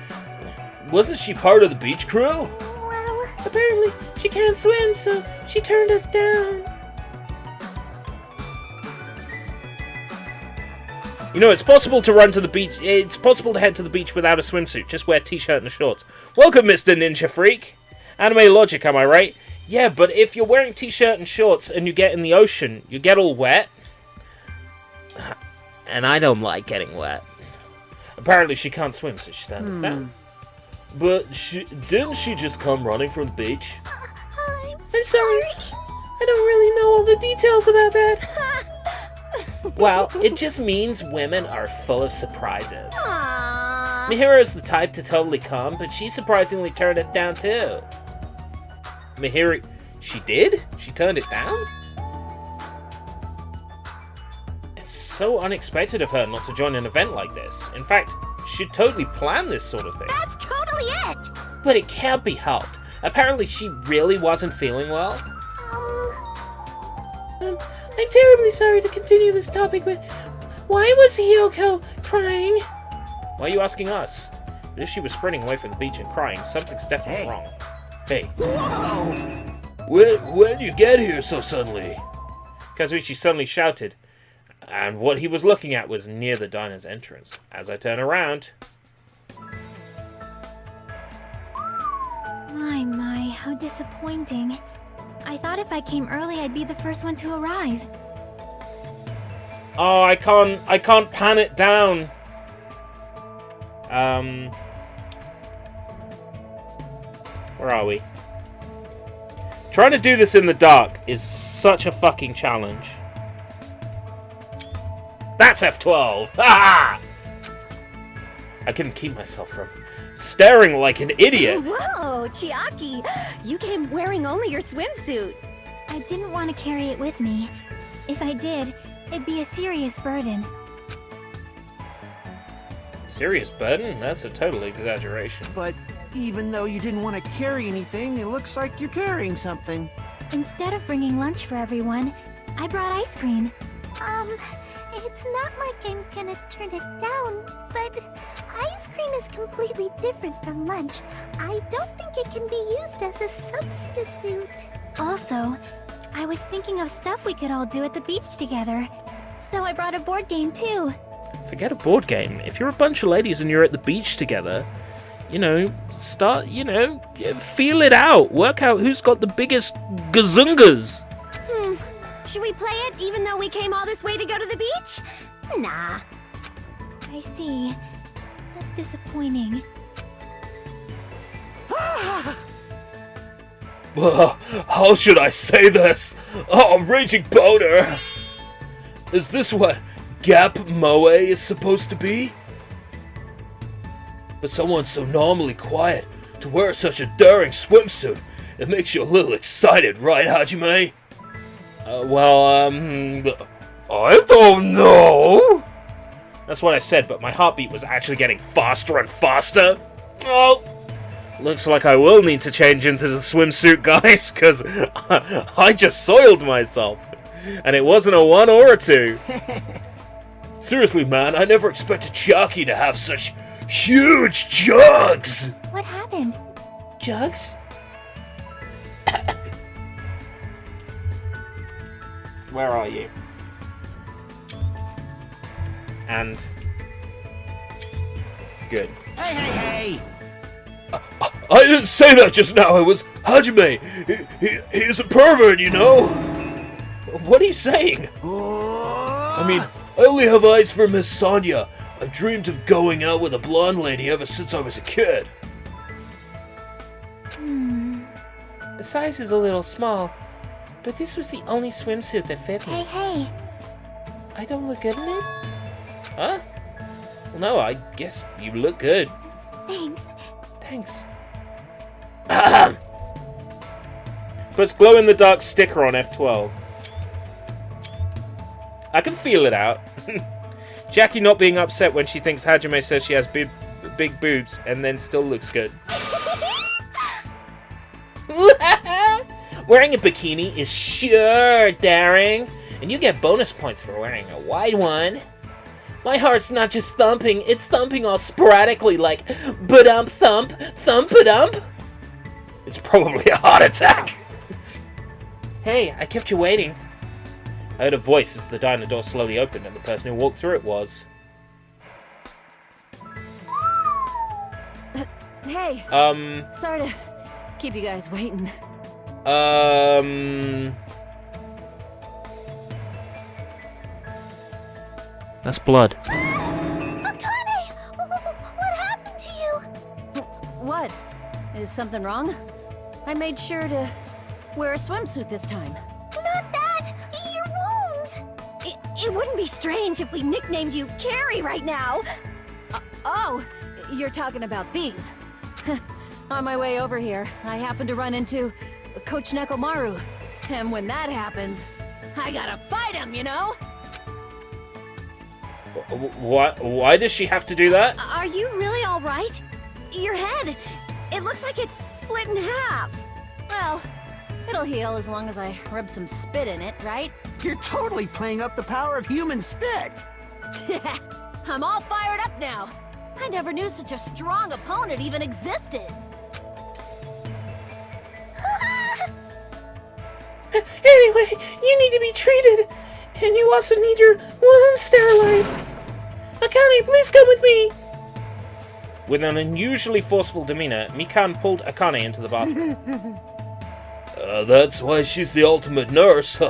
wasn't she part of the beach crew? Well, Apparently, she can't swim, so she turned us down. You know, it's possible to run to the beach. It's possible to head to the beach without a swimsuit. Just wear t-shirt and shorts. Welcome, Mr. Ninja Freak. Anime logic, am I right? Yeah, but if you're wearing t-shirt and shorts and you get in the ocean, you get all wet. And I don't like getting wet. Apparently, she can't swim, so she turned us down. But didn't she just come running from the beach? I'm sorry. I don't really know all the details about that. Well, it just means women are full of surprises. Aww. Mihiru's the type to totally come, but she surprisingly turned us down too. Mihiru... She did? She turned it down? It's so unexpected of her not to join an event like this. In fact, she'd totally plan this sort of thing. That's totally it. But it can't be helped. Apparently she really wasn't feeling well. I'm terribly sorry to continue this topic, but why was Hiyoko crying? Why are you asking us? If she was sprinting away from the beach and crying, something's definitely wrong. Hey. Whoa! When'd you get here so suddenly? Kazuichi suddenly shouted, and what he was looking at was near the diner's entrance. As I turn around... My, how disappointing. I thought if I came early, I'd be the first one to arrive. Oh, I can't pan it down. Where are we? Trying to do this in the dark is such a fucking challenge. That's F12! Ha! I couldn't keep myself from staring like an idiot. Whoa, Chiaki! You came wearing only your swimsuit. I didn't want to carry it with me. If I did, it'd be a serious burden. Serious burden? That's a total exaggeration. But even though you didn't want to carry anything, it looks like you're carrying something. Instead of bringing lunch for everyone, I brought ice cream. It's not like I'm gonna turn it down, but ice cream is completely different from lunch. I don't think it can be used as a substitute. Also, I was thinking of stuff we could all do at the beach together. So I brought a board game too. Forget a board game. If you're a bunch of ladies and you're at the beach together, you know, start, you know, feel it out. Work out who's got the biggest gazungas. Should we play it even though we came all this way to go to the beach? Nah. I see. That's disappointing. How should I say this? Oh, raging boner! Is this what Gap Moe is supposed to be? But someone so normally quiet to wear such a daring swimsuit, it makes you a little excited, right, Hajime? I don't know. That's what I said, but my heartbeat was actually getting faster and faster. Oh, looks like I will need to change into the swimsuit, guys, because I just soiled myself. And it wasn't a 1 or a 2. Seriously, man, I never expected Jackie to have such huge jugs! What happened? Jugs? Where are you? And... Good. Hey! I didn't say that just now, it was Hajime! He's a pervert, you know? What are you saying? I mean, I only have eyes for Miss Sonia. I've dreamed of going out with a blonde lady ever since I was a kid. The size is a little small, but this was the only swimsuit that fit me. Hey. I don't look good in it? Huh? Well, no, I guess you look good. Thanks. Thanks. Puts glow-in-the-dark sticker on F12. I can feel it out. Jackie not being upset when she thinks Hajime says she has big boobs and then still looks good. Wearing a bikini is sure daring, and you get bonus points for wearing a wide one. My heart's not just thumping, it's thumping all sporadically like ba-dump thump, thump ba-dump. It's probably a heart attack. Hey, I kept you waiting. I heard a voice as the diner door slowly opened and the person who walked through it was... Hey. Sorry to keep you guys waiting. That's blood. Akane! What happened to you? What? Is something wrong? I made sure to wear a swimsuit this time. Not that! Your wounds! It wouldn't be strange if we nicknamed you Carrie right now. Oh, you're talking about these. On my way over here, I happened to run into Coach Nekomaru. And when that happens, I gotta fight him, you know? Why does she have to do that? Are you really all right? Your head, it looks like it's split in half. Well, it'll heal as long as I rub some spit in it, right? You're totally playing up the power of human spit! I'm all fired up now. I never knew such a strong opponent even existed. Anyway, you need to be treated, and you also need your wounds sterilized. Akane, please come with me. With an unusually forceful demeanor, Mikan pulled Akane into the bathroom. That's why she's the ultimate nurse.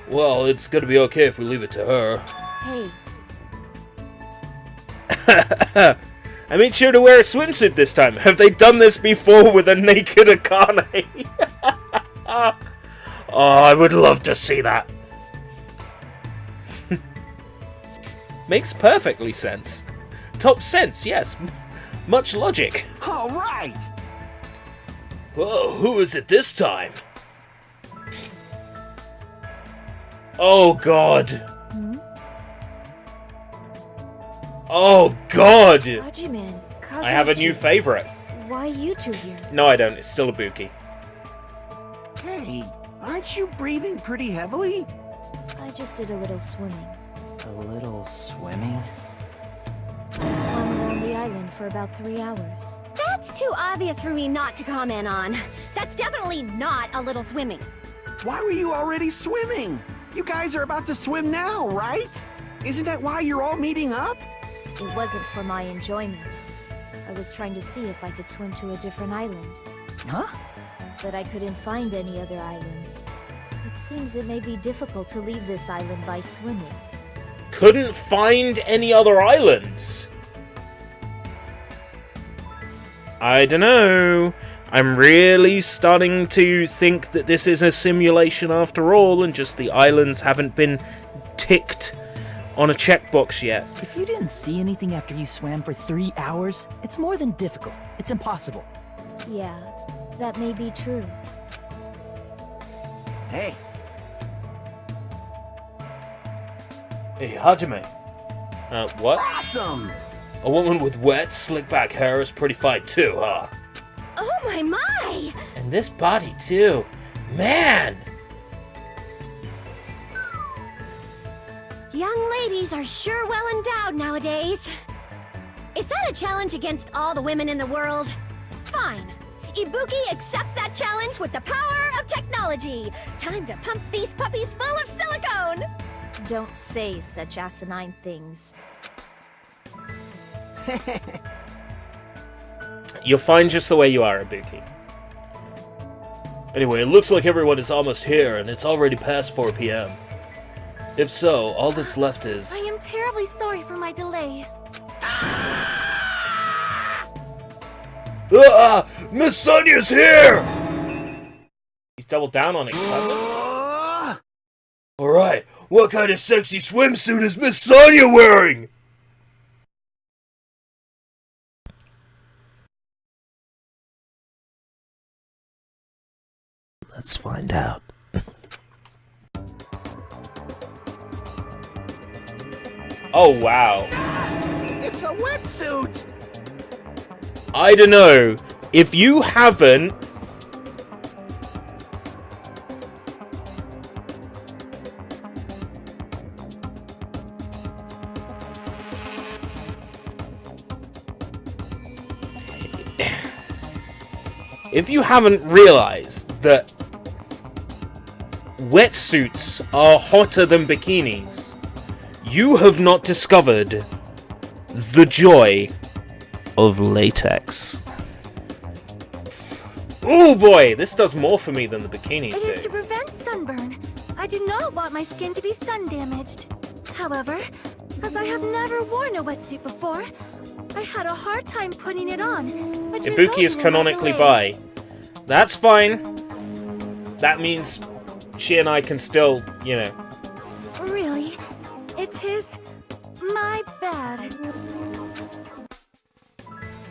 Well, it's gonna be okay if we leave it to her. Hey. I made sure to wear a swimsuit this time. Have they done this before with a naked Akane? Oh, I would love to see that. Makes perfectly sense. Top sense, yes. Much logic. All right! Whoa, who is it this time? Oh, God. Oh, God! Hajiman, I have a new favorite. Why you two here? No, I don't. It's still a Buki. Hey, aren't you breathing pretty heavily? I just did a little swimming. A little swimming? I swam around the island for about 3 hours. That's too obvious for me not to comment on. That's definitely not a little swimming. Why were you already swimming? You guys are about to swim now, right? Isn't that why you're all meeting up? It wasn't for my enjoyment. I was trying to see if I could swim to a different island. Huh? But I couldn't find any other islands. It seems it may be difficult to leave this island by swimming. Couldn't find any other islands? I don't know. I'm really starting to think that this is a simulation after all, and just the islands haven't been ticked on a checkbox yet. If you didn't see anything after you swam for 3 hours, it's more than difficult. It's impossible. Yeah, that may be true. Hey, Hey, Hajime. What? awesome! A woman with wet, slick-back hair is pretty fine too, huh? Oh my! And this body too. Man! Young ladies are sure well endowed nowadays. Is that a challenge against all the women in the world? Fine. Ibuki accepts that challenge with the power of technology. Time to pump these puppies full of silicone. Don't say such asinine things. You're fine just the way you are, Ibuki. Anyway, it looks like everyone is almost here, and it's already past 4 p.m. If so, all that's left is... I am terribly sorry for my delay. Ah! Miss Sonia's here! He's doubled down on excitement. Alright, what kind of sexy swimsuit is Miss Sonia wearing? Let's find out. Oh, wow. It's a wetsuit! I don't know. If you haven't... If you haven't realized that wetsuits are hotter than bikinis, you have not discovered the joy of latex. Oh boy, this does more for me than the bikinis It is to do. prevent sunburn. I do not want my skin to be sun damaged. However, as I have never worn a wetsuit before, I had a hard time putting it on, which Ibuki is resulted in my canonically delay. bi. That's fine. That means she and I can still, you know. Really? It is my bad.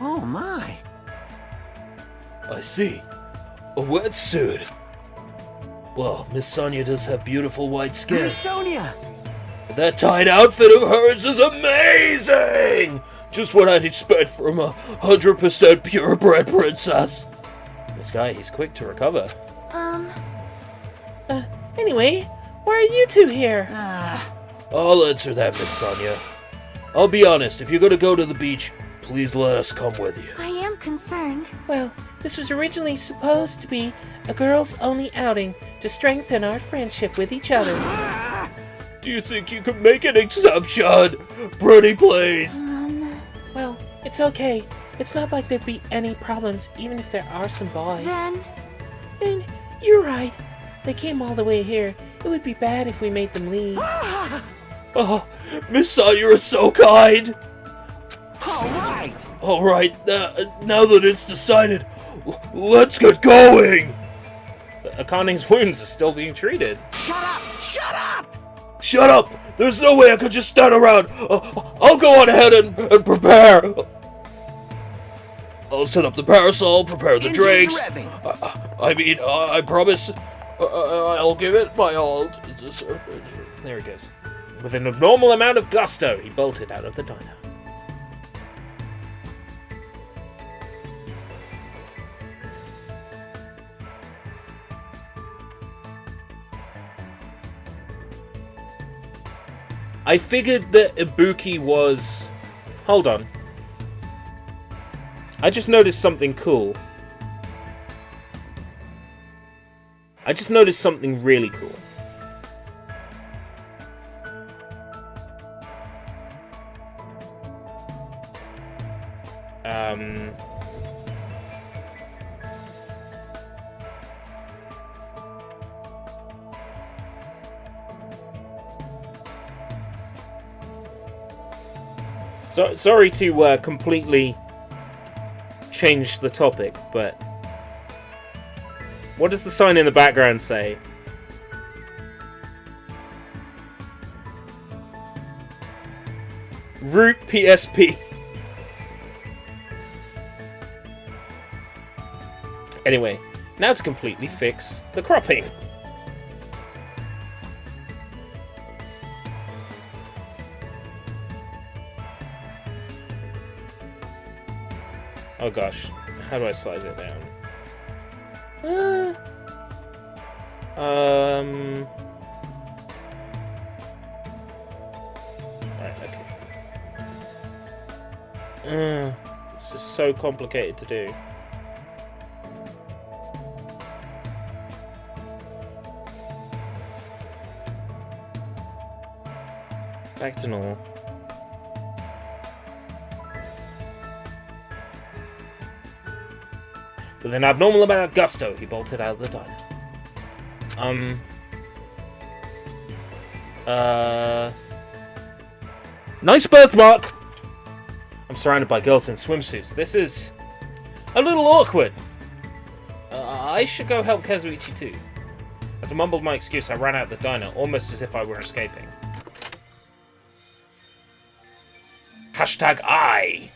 Oh my. I see. A wetsuit. Well, Miss Sonia does have beautiful white skin. Miss Sonia! That tight outfit of hers is amazing! Just what I'd expect from a 100% purebred princess. This guy, he's quick to recover. Anyway, why are you two here? I'll answer that, Miss Sonia. I'll be honest, if you're gonna go to the beach, please let us come with you. I am concerned. Well, this was originally supposed to be a girls-only outing to strengthen our friendship with each other. Do you think you could make an exception? Pretty please. Well, it's okay. It's not like there'd be any problems, even if there are some boys. Then, And you're right. They came all the way here. It would be bad if we made them leave. Oh, Miss Sonia is so kind. Alright! Alright, now that it's decided, let's get going. Akane's wounds are still being treated. Shut up! Shut up! Shut up! There's no way I could just stand around. I'll go on ahead and prepare. I'll set up the parasol, prepare the Engines drinks. revving. I promise I'll give it my all. There he goes. With an abnormal amount of gusto, he bolted out of the diner. I figured that Ibuki was... Hold on. I just noticed something cool. I just noticed something really cool. Sorry to completely change the topic, but what does the sign in the background say? Root PSP. Anyway, now to completely fix the cropping. Oh gosh, how do I size it down? Right, okay. This is so complicated to do. Back to normal. With an abnormal amount of gusto, he bolted out of the diner. Nice birthmark! I'm surrounded by girls in swimsuits. This is a little awkward. I should go help Kazuichi too. As I mumbled my excuse, I ran out of the diner, almost as if I were escaping. Hashtag I.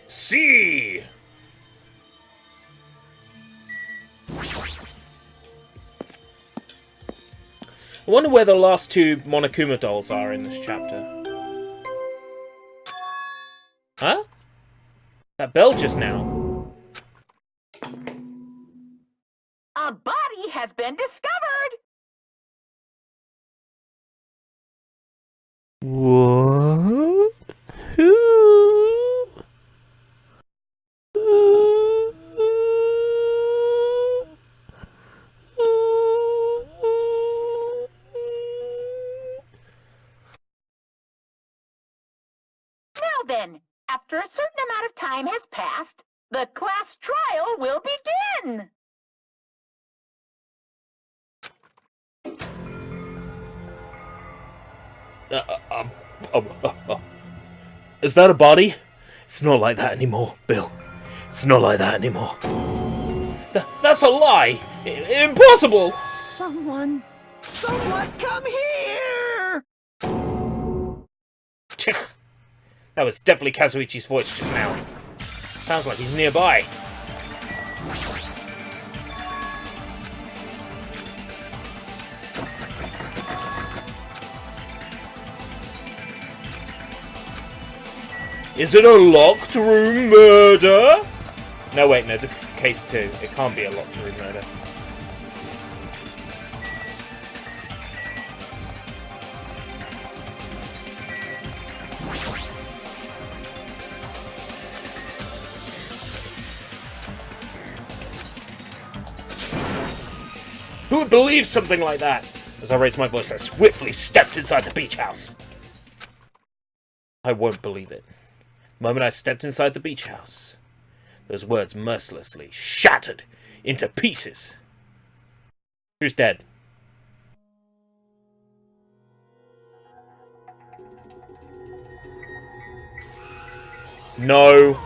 See. I wonder where the last two Monokuma dolls are in this chapter. Huh? That bell just now. A body has been discovered! What? Who? Now then, after a certain amount of time has passed, the class trial will begin! Is that a body? It's not like that anymore, Bill. It's not like that anymore. That's a lie! Impossible! Someone come here! That was definitely Kazuichi's voice just now. Sounds like he's nearby. Is it a locked room murder? No, wait, no, this is case 2. It can't be a locked room murder. Who would believe something like that? As I raised my voice, I swiftly stepped inside the beach house. I won't believe it. The moment I stepped inside the beach house, those words mercilessly shattered into pieces. Who's dead? No.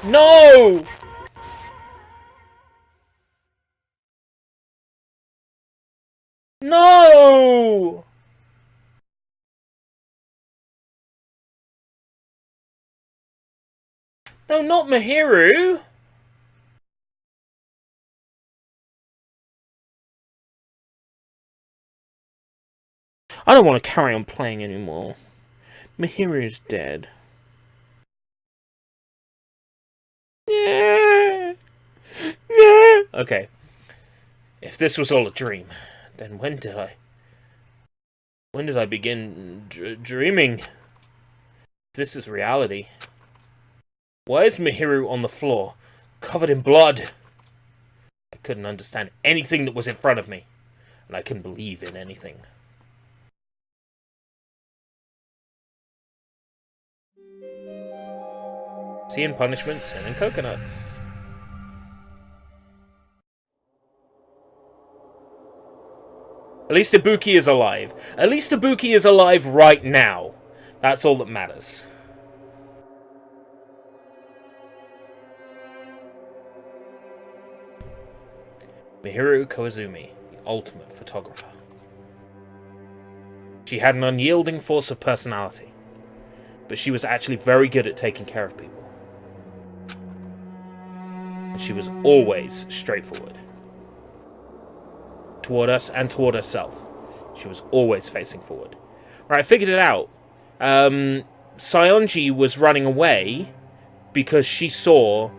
No! No! No, not Mihiru! I don't want to carry on playing anymore. Mihiru's dead. Yeah. Yeah. Okay. If this was all a dream, then when did I begin dreaming? This is reality. Why is Mihiru on the floor, covered in blood? I couldn't understand anything that was in front of me, and I couldn't believe in anything. Tea and punishment, sin and coconuts. At least Ibuki is alive. At least Ibuki is alive right now. That's all that matters. Mihiru Koizumi, the ultimate photographer. She had an unyielding force of personality, but she was actually very good at taking care of people. And she was always straightforward. Toward us and toward herself. She was always facing forward. Right, I figured it out. Sayonji was running away because she saw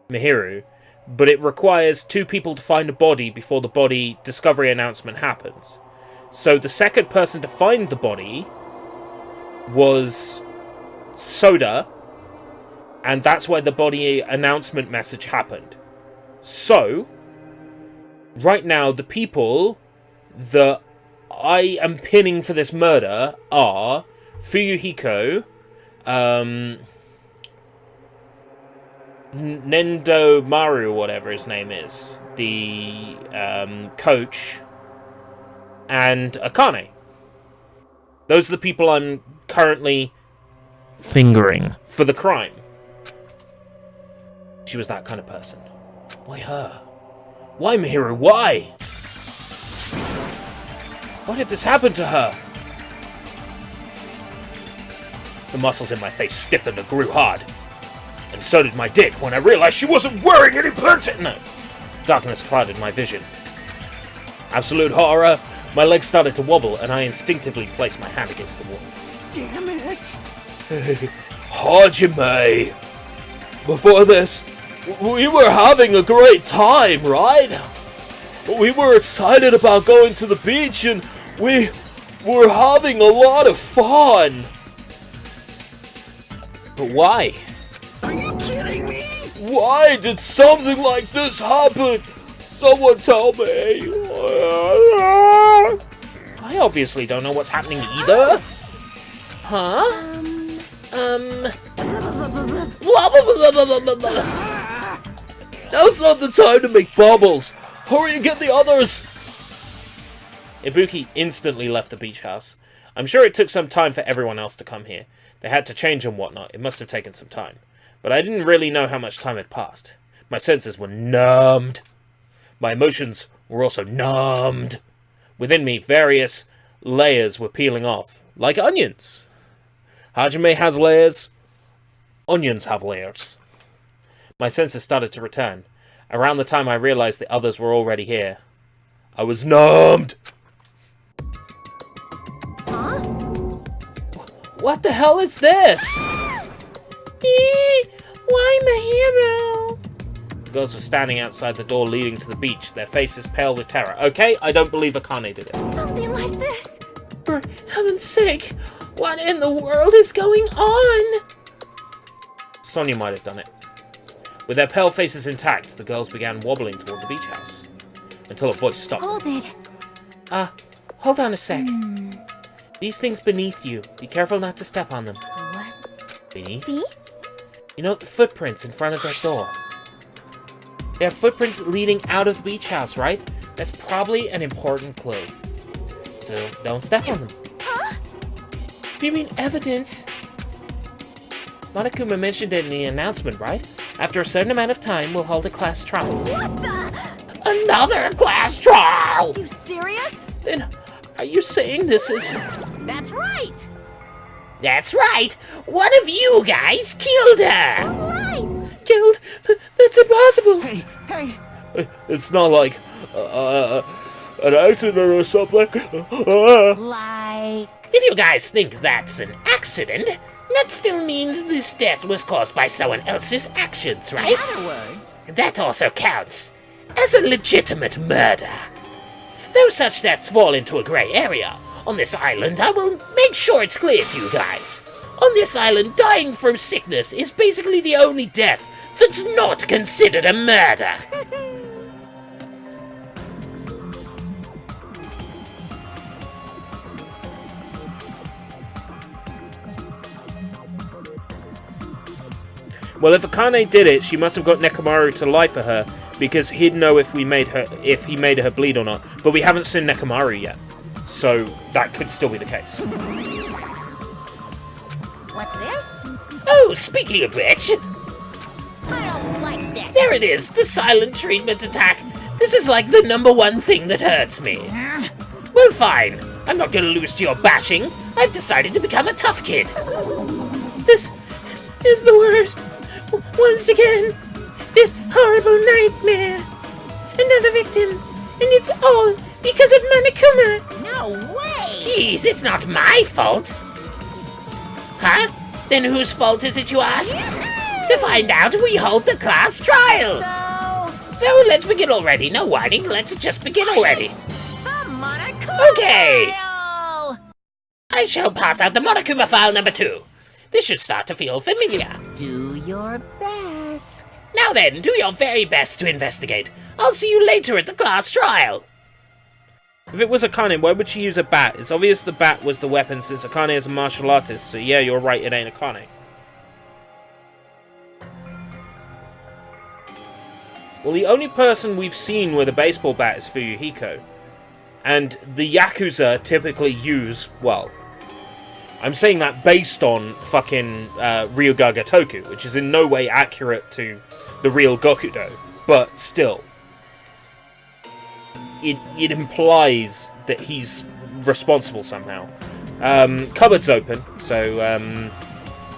Mihiru, but it requires 2 people to find a body before the body discovery announcement happens. So the second person to find the body was Soda, and that's why the body announcement message happened. So, right now, the people that I am pinning for this murder are Fuyuhiko, Nendo Maru, whatever his name is, the coach, and Akane. Those are the people I'm currently fingering for the crime. She was that kind of person. Why her? Why Mihiru? Why? Why did this happen to her? The muscles in my face stiffened and grew hard. And so did my dick when I realized she wasn't wearing any pants. No. Darkness clouded my vision. Absolute horror. My legs started to wobble, and I instinctively placed my hand against the wall. Damn it! Hajime! Before this, we were having a great time, right? We were excited about going to the beach, and we were having a lot of fun. But why? Are you kidding me? Why did something like this happen? Someone tell me. I obviously don't know what's happening either. Huh? Now's not the time to make bubbles. Hurry and get the others. Ibuki instantly left the beach house. I'm sure it took some time for everyone else to come here. They had to change and whatnot. It must have taken some time. But I didn't really know how much time had passed. My senses were numbed. My emotions were also numbed. Within me, various layers were peeling off, like onions. Hajime has layers. Onions have layers. My senses started to return. Around the time I realized the others were already here, I was numbed. Huh? What the hell is this? Why Mihiru? Girls were standing outside the door leading to the beach, their faces pale with terror. Okay, I don't believe Akane did it. Something like this. For heaven's sake, what in the world is going on? Sonia might have done it. With their pale faces intact, the girls began wobbling toward the beach house. Until a voice stopped. Hold it. Hold on a sec. These things beneath you. Be careful not to step on them. What? Beneath? See? You know the footprints in front of that door? They are footprints leading out of the beach house, right? That's probably an important clue. So don't step on them. Huh? Do you mean evidence? Monokuma mentioned it in the announcement, right? After a certain amount of time, we'll hold a class trial. What the? Another class trial! You serious? Then, are you saying this is... That's right! That's right! One of you guys killed her! Lies! Killed? That's impossible! Hey! It's not like an accident or something. Like... If you guys think that's an accident, that still means this death was caused by someone else's actions, right? In other words... That also counts as a legitimate murder. Though such deaths fall into a grey area, on this island I will make sure it's clear to you guys. On this island, dying from sickness is basically the only death that's not considered a murder. Well, if Akane did it, she must have got Nekomaru to lie for her, because he'd know if he made her bleed or not. But we haven't seen Nekomaru yet, so that could still be the case. What's this? Oh, speaking of which, I don't like this. there it is, the silent treatment attack. This is like the #1 thing that hurts me. Well, fine. I'm not gonna lose to your bashing. I've decided to become a tough kid. This is the worst. Once again, this horrible nightmare. Another victim, and it's all because of Monokuma. No way! Jeez, it's not my fault. Huh? Then whose fault is it, you ask? To find out, we hold the class trial. So let's begin already. No whining. Let's just begin already. The Monokuma Okay! I shall pass out the Monokuma file number 2. This should start to feel familiar. Do your best. Now then, do your very best to investigate. I'll see you later at the class trial. If it was Akane, why would she use a bat? It's obvious the bat was the weapon since Akane is a martial artist, so yeah, you're right, it ain't Akane. Well, the only person we've seen with a baseball bat is Fuyuhiko. And the Yakuza typically use, well, I'm saying that based on fucking Ryuga Gotoku, which is in no way accurate to the real Gokudo, but still. It implies that he's responsible somehow. Cupboard's open, so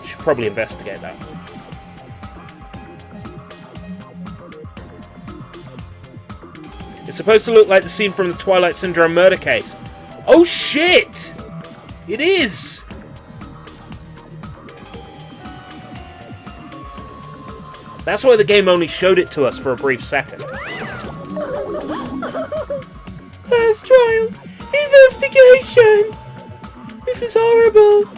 should probably investigate that. It's supposed to look like the scene from the Twilight Syndrome murder case. Oh shit! It is! That's why the game only showed it to us for a brief second. Class trial! Investigation! This is horrible!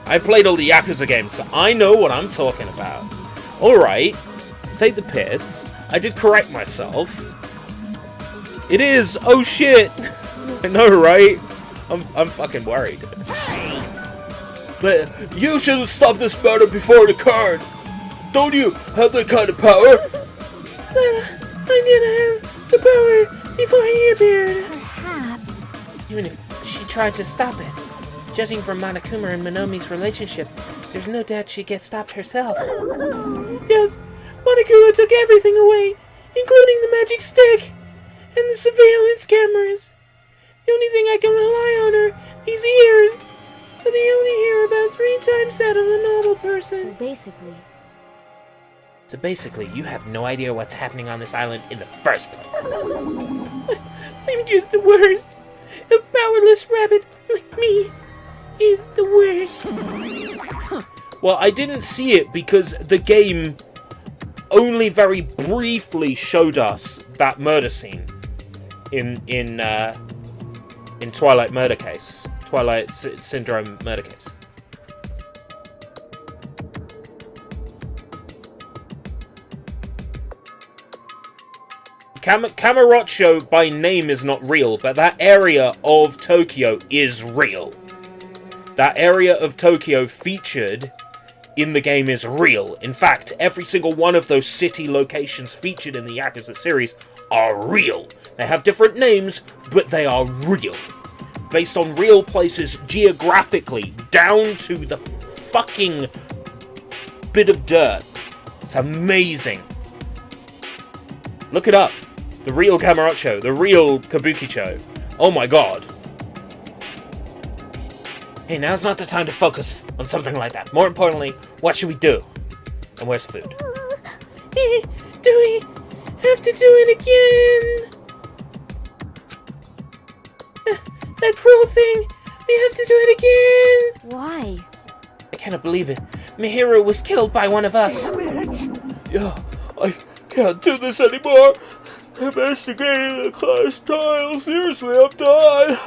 I played all the Yakuza games, so I know what I'm talking about. Alright, take the piss. I did correct myself. It is! Oh shit! I know, right? I'm fucking worried. Man, you should have stopped this murder before it occurred. Don't you have that kind of power? I didn't have the power before he appeared. Perhaps. Even if she tried to stop it, judging from Monokuma and Monomi's relationship, there's no doubt she'd get stopped herself. Yes, Monokuma took everything away, including the magic stick and the surveillance cameras. The only thing I can rely on are these ears, but they only hear about 3 times that of the normal person. So basically, you have no idea what's happening on this island in the first place. I'm just the worst. A powerless rabbit like me is the worst. Well, I didn't see it because the game only very briefly showed us that murder scene in Twilight Murder Case. Twilight Syndrome Murder Case. Kamurocho by name is not real, but that area of Tokyo is real. That area of Tokyo featured in the game is real. In fact, every single one of those city locations featured in the Yakuza series are real. They have different names, but they are real. Based on real places geographically, down to the fucking bit of dirt. It's amazing. Look it up. The real Kamurocho, the real Kabukicho. Oh my god. Hey, now's not the time to focus on something like that. More importantly, what should we do? And where's food? Do we have to do it again? That cruel thing! We have to do it again! Why? I cannot believe it. Mihiru was killed by one of us. Damn it! Yeah, I can't do this anymore. Investigating the class trial. Seriously, I'm done.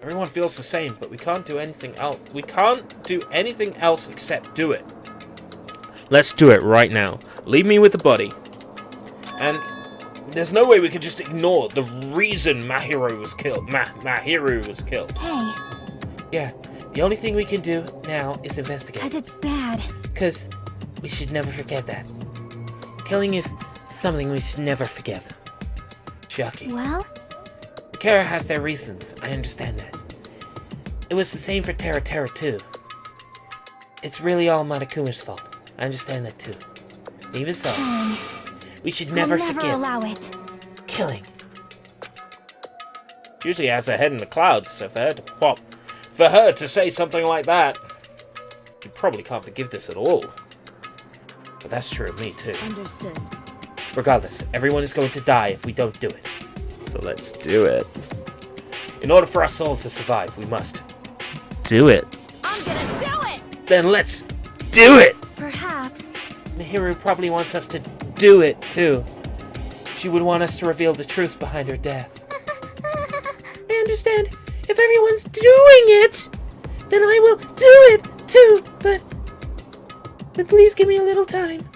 Everyone feels the same, but we can't do anything else. We can't do anything else except do it. Let's do it right now. Leave me with the body. And there's no way we can just ignore the reason Mahiru was killed. Mahiru was killed. Hey. Yeah, the only thing we can do now is investigate. 'Cause it's bad. Because we should never forget that. Killing is something we should never forget. Shocking. Well? Kara has their reasons, I understand that. It was the same for Terra Terra too. It's really all Monokuma's fault. I understand that too. Even so, we should never I'll never forgive allow it. killing. She usually has her head in the clouds, so for her to say something like that, she probably can't forgive this at all. But that's true of me too. Understood. Regardless, everyone is going to die if we don't do it. So let's do it. In order for us all to survive, we must do it. I'm gonna do it! Then let's do it! Perhaps. Mihiru probably wants us to do it too. She would want us to reveal the truth behind her death. I understand. If everyone's doing it, then I will do it too, but please give me a little time.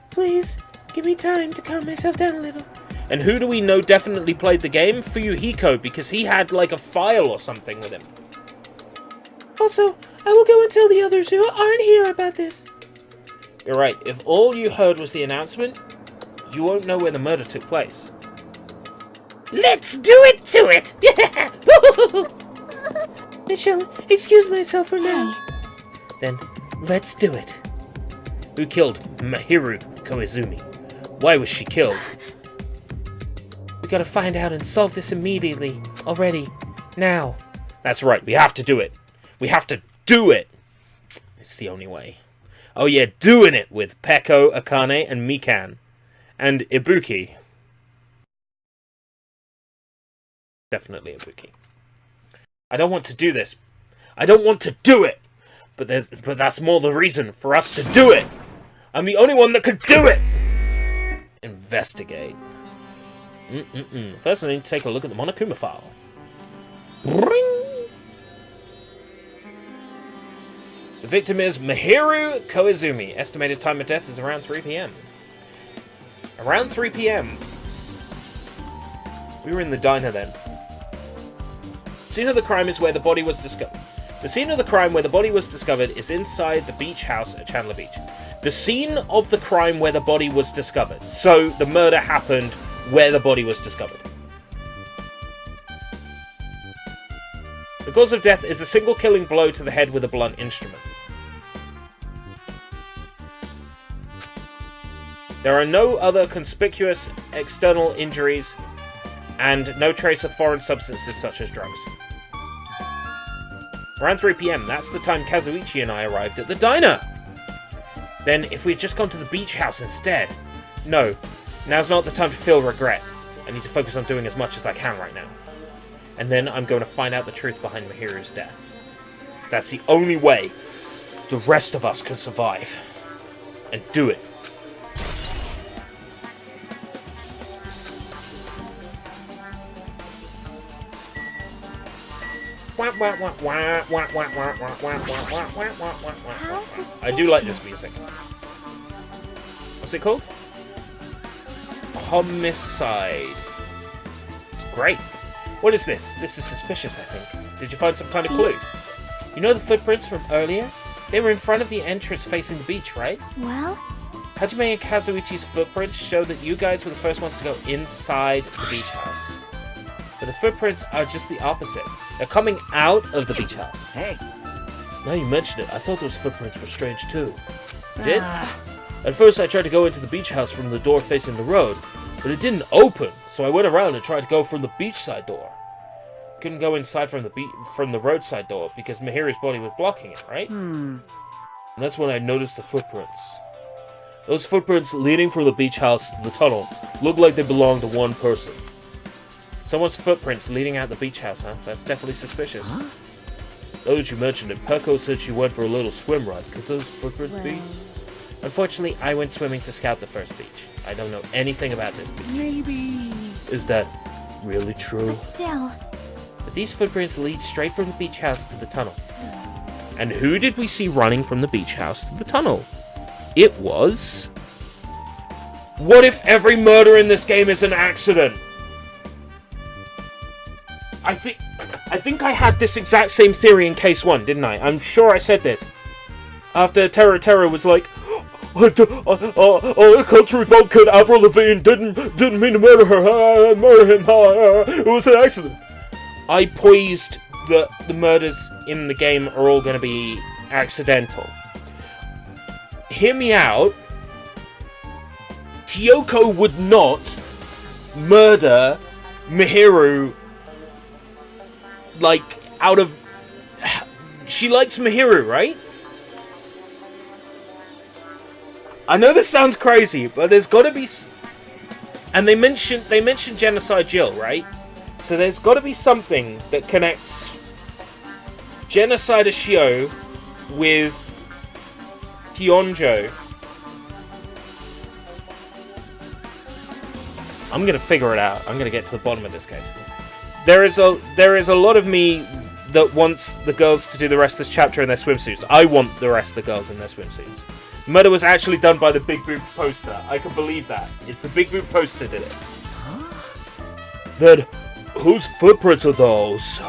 Please, give me time to calm myself down a little. And who do we know definitely played the game? Fuyuhiko, because he had like a file or something with him. Also, I will go and tell the others who aren't here about this. You're right, if all you heard was the announcement, you won't know where the murder took place. Let's do it to it! I shall excuse myself for now. Then, let's do it. Who killed Mahiru Koizumi? Why was she killed? We gotta find out and solve this immediately. Already. Now. That's right, we have to do it. We have to do it! It's the only way. Oh yeah, doing it with Peko, Akane, and Mikan. And Ibuki. Definitely Ibuki. I don't want to do this. I don't want to do it! But that's more the reason for us to do it! I'm the only one that could do it! Investigate. First I need to take a look at the Monokuma file. Ring! The victim is Mahiru Koizumi. Estimated time of death is around 3 p.m. Around 3 p.m. We were in the diner then. Scene of the crime is where the body was discovered. The scene of the crime where the body was discovered is inside the beach house at Chandler Beach. The scene of the crime where the body was discovered. So the murder happened where the body was discovered. The cause of death is a single killing blow to the head with a blunt instrument. There are no other conspicuous external injuries and no trace of foreign substances such as drugs. Around 3 p.m, that's the time Kazuichi and I arrived at the diner! Then, if we had just gone to the beach house instead... No, now's not the time to feel regret. I need to focus on doing as much as I can right now. And then I'm going to find out the truth behind Mahiru's death. That's the only way the rest of us can survive. And do it. I do like this music. What's it called? Homicide. It's great. What is this? This is suspicious, I think. Did you find some kind of clue? You know the footprints from earlier? They were in front of the entrance facing the beach, right? Well? Hajime and Kazuichi's footprints show that you guys were the first ones to go inside the beach house. But the footprints are just the opposite. They're coming out of the beach house. Hey. Now you mention it, I thought those footprints were strange too. You did? At first I tried to go into the beach house from the door facing the road, but it didn't open, so I went around and tried to go from the beachside door. Couldn't go inside from the roadside door because Mahiru's body was blocking it, right? And that's when I noticed the footprints. Those footprints leading from the beach house to the tunnel looked like they belonged to one person. Someone's footprints leading out the beach house, huh? That's definitely suspicious. Huh? Now that you mentioned it, Peko said she went for a little swim ride. Could those footprints be? Unfortunately, I went swimming to scout the first beach. I don't know anything about this beach. Maybe. Is that really true? But still. But these footprints lead straight from the beach house to the tunnel. And who did we see running from the beach house to the tunnel? It was... What if every murder in this game is an accident? I think I had this exact same theory in case 1, didn't I? I'm sure I said this. After Terra was like, I country bumpkin Avril Lavigne didn't mean to murder her. Murder him. It was an accident. I poised that the murders in the game are all going to be accidental. Hear me out. Kyoko would not murder Mahiru, like, out of... She likes Mahiru, right? I know this sounds crazy, but there's got to be... And they mentioned Genocide Jill, right? So there's got to be something that connects Genocide Ashio with Hyunjo I'm gonna figure it out. I'm gonna get to the bottom of this case. There is a lot of me that wants the girls to do the rest of this chapter in their swimsuits. I want the rest of the girls in their swimsuits. Murder was actually done by the Big Boob poster. I can believe that. It's the Big Boob poster did it. Then, whose footprints are those?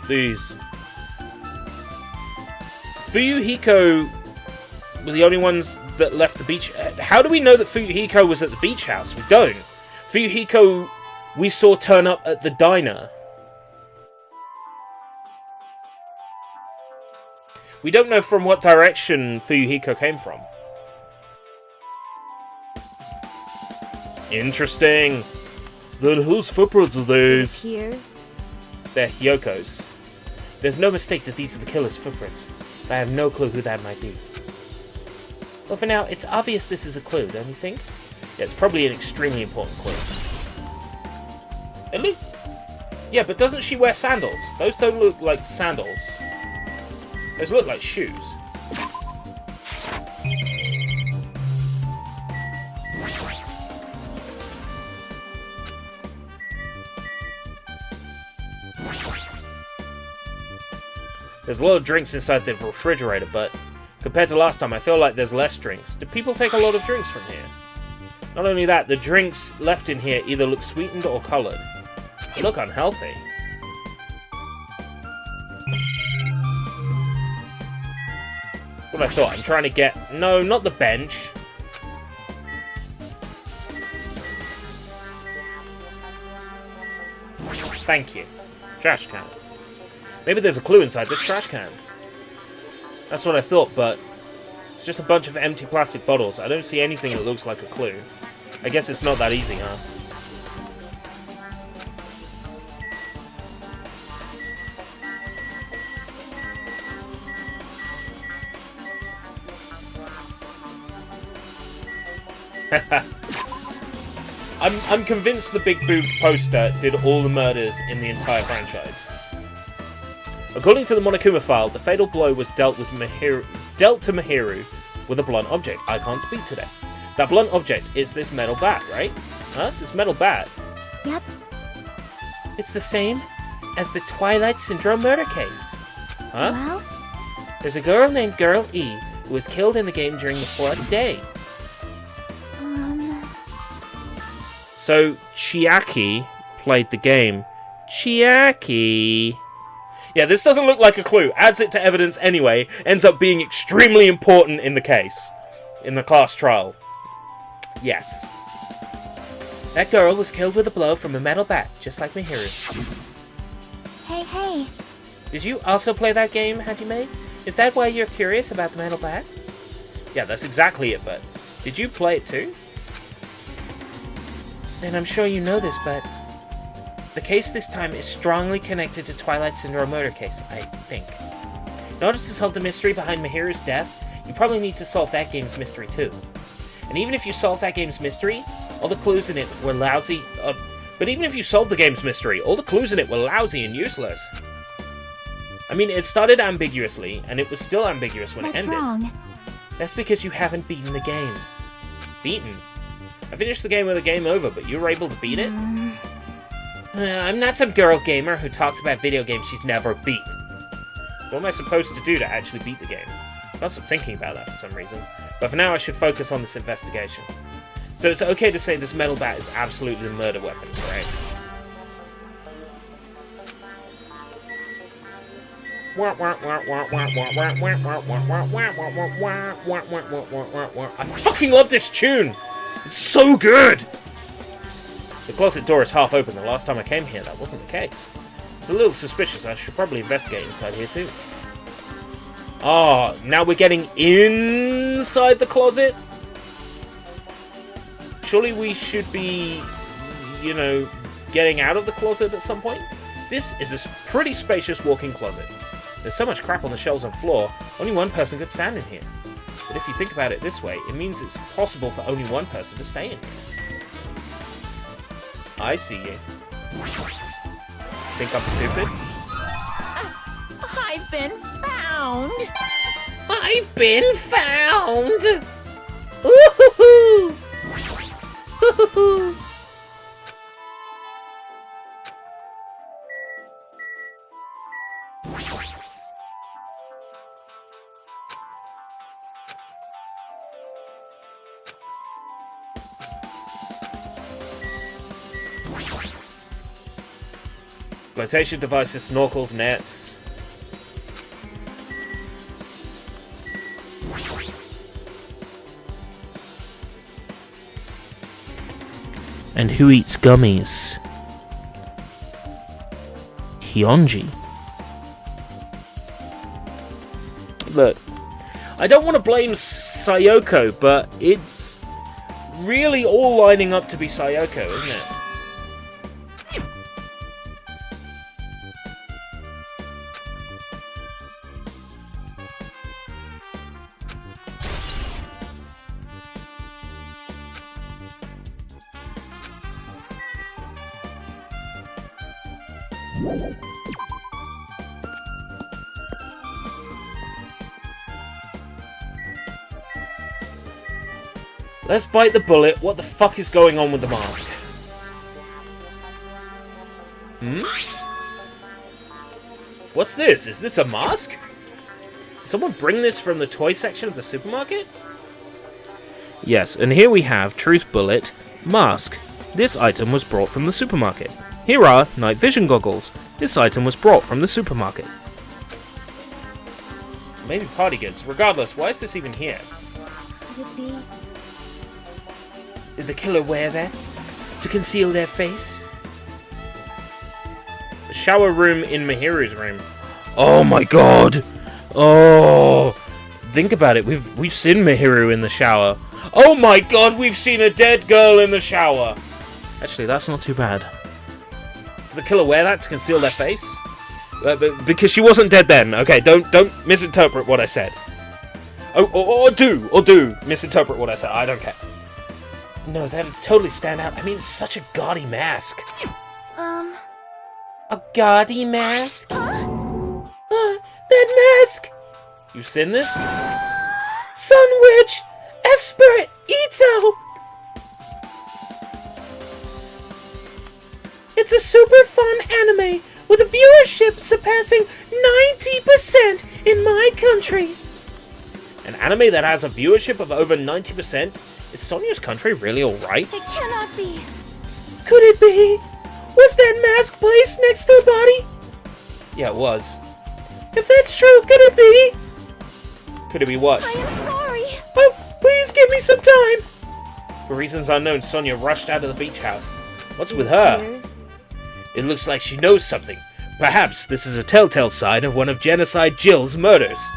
These. Fuyuhiko were the only ones that left the beach. How do we know that Fuyuhiko was at the beach house? We don't. Fuyuhiko we saw turn up at the diner. We don't know from what direction Fuyuhiko came from. Interesting. Then whose footprints are these? Here's. They're Hyoko's. There's no mistake that these are the killer's footprints. But I have no clue who that might be. Well, for now, it's obvious this is a clue, don't you think? Yeah, it's probably an extremely important clue. At least... Yeah, but doesn't she wear sandals? Those don't look like sandals. Those look like shoes. There's a lot of drinks inside the refrigerator, but compared to last time, I feel like there's less drinks. Do people take a lot of drinks from here? Not only that, the drinks left in here either look sweetened or coloured. They look unhealthy. What I thought, I'm trying to get... No, not the bench. Thank you. Trash can. Maybe there's a clue inside this trash can. That's what I thought, but it's just a bunch of empty plastic bottles. I don't see anything that looks like a clue. I guess it's not that easy, huh? I'm convinced the Big Boob poster did all the murders in the entire franchise. According to the Monokuma file, the fatal blow was dealt to Mihiru with a blunt object. I can't speak today. That blunt object is this metal bat, right? Huh? This metal bat. Yep. It's the same as the Twilight Syndrome murder case. Huh? Well, There's a girl named Girl E who was killed in the game during the 4th day. So, Chiaki played the game. Chiaki. Yeah, this doesn't look like a clue. Adds it to evidence anyway. Ends up being extremely important in the case. In the class trial. Yes. That girl was killed with a blow from a metal bat, just like Mihiru. hey. Did you also play that game, Hajime? Is that why you're curious about the metal bat? Yeah, that's exactly it, but... Did you play it too? And I'm sure you know this, but... The case this time is strongly connected to Twilight Syndrome murder case, I think. In order to solve the mystery behind Mihiru's death, you probably need to solve that game's mystery too. And even if you solve that game's mystery, all the clues in it were lousy... but even if you solved the game's mystery, all the clues in it were lousy and useless. I mean, it started ambiguously, and it was still ambiguous when it ended. What's wrong? That's because you haven't beaten the game. Beaten? I finished the game with a game over, but you were able to beat it? I'm not some girl gamer who talks about video games she's never beaten. What am I supposed to do to actually beat the game? I must have thinking about that for some reason. But for now, I should focus on this investigation. So it's okay to say this metal bat is absolutely the murder weapon, correct? I fucking love this tune! It's so good! The closet door is half open. The last time I came here, that wasn't the case. It's a little suspicious. I should probably investigate inside here too. Oh, now we're getting inside the closet? Surely we should be, you know, getting out of the closet at some point? This is a pretty spacious walk-in closet. There's so much crap on the shelves and floor, only one person could stand in here. But if you think about it this way, it means it's possible for only one person to stay in here. I see you. Think I'm stupid? I've been found! I've been found! Ooh-hoo-hoo! Ooh-hoo-hoo! Flotation devices, snorkels, nets. And who eats gummies? Hyunji. Look, I don't want to blame Sayoko, but it's really all lining up to be Sayoko, isn't it? Let's bite the bullet. What the fuck is going on with the mask? Hmm? What's this? Is this a mask? Did someone bring this from the toy section of the supermarket? Yes, and here we have Truth Bullet Mask. This item was brought from the supermarket. Here are night vision goggles. This item was brought from the supermarket. Maybe party goods. Regardless, why is this even here? Could it be? Did the killer wear that to conceal their face? The shower room in Mihiru's room. Oh my god! Oh! Think about it, we've seen Mihiru in the shower. Oh my god, we've seen a dead girl in the shower! Actually, that's not too bad. Did the killer wear that to conceal their face? Because she wasn't dead then. Okay, don't misinterpret what I said. Or do misinterpret what I said. I don't care. No, that'd totally stand out. I mean, it's such a gaudy mask. A gaudy mask? That mask! You've seen this? Sunwitch! Esper Ito! It's a super fun anime with a viewership surpassing 90% in my country. An anime that has a viewership of over 90%? Is Sonia's country really alright? It cannot be. Could it be? Was that mask placed next to a body? Yeah, it was. If that's true, could it be? Could it be what? I am sorry. Oh, please give me some time. For reasons unknown, Sonia rushed out of the beach house. What's with her? Tears? It looks like she knows something. Perhaps this is a telltale sign of one of Genocide Jill's murders.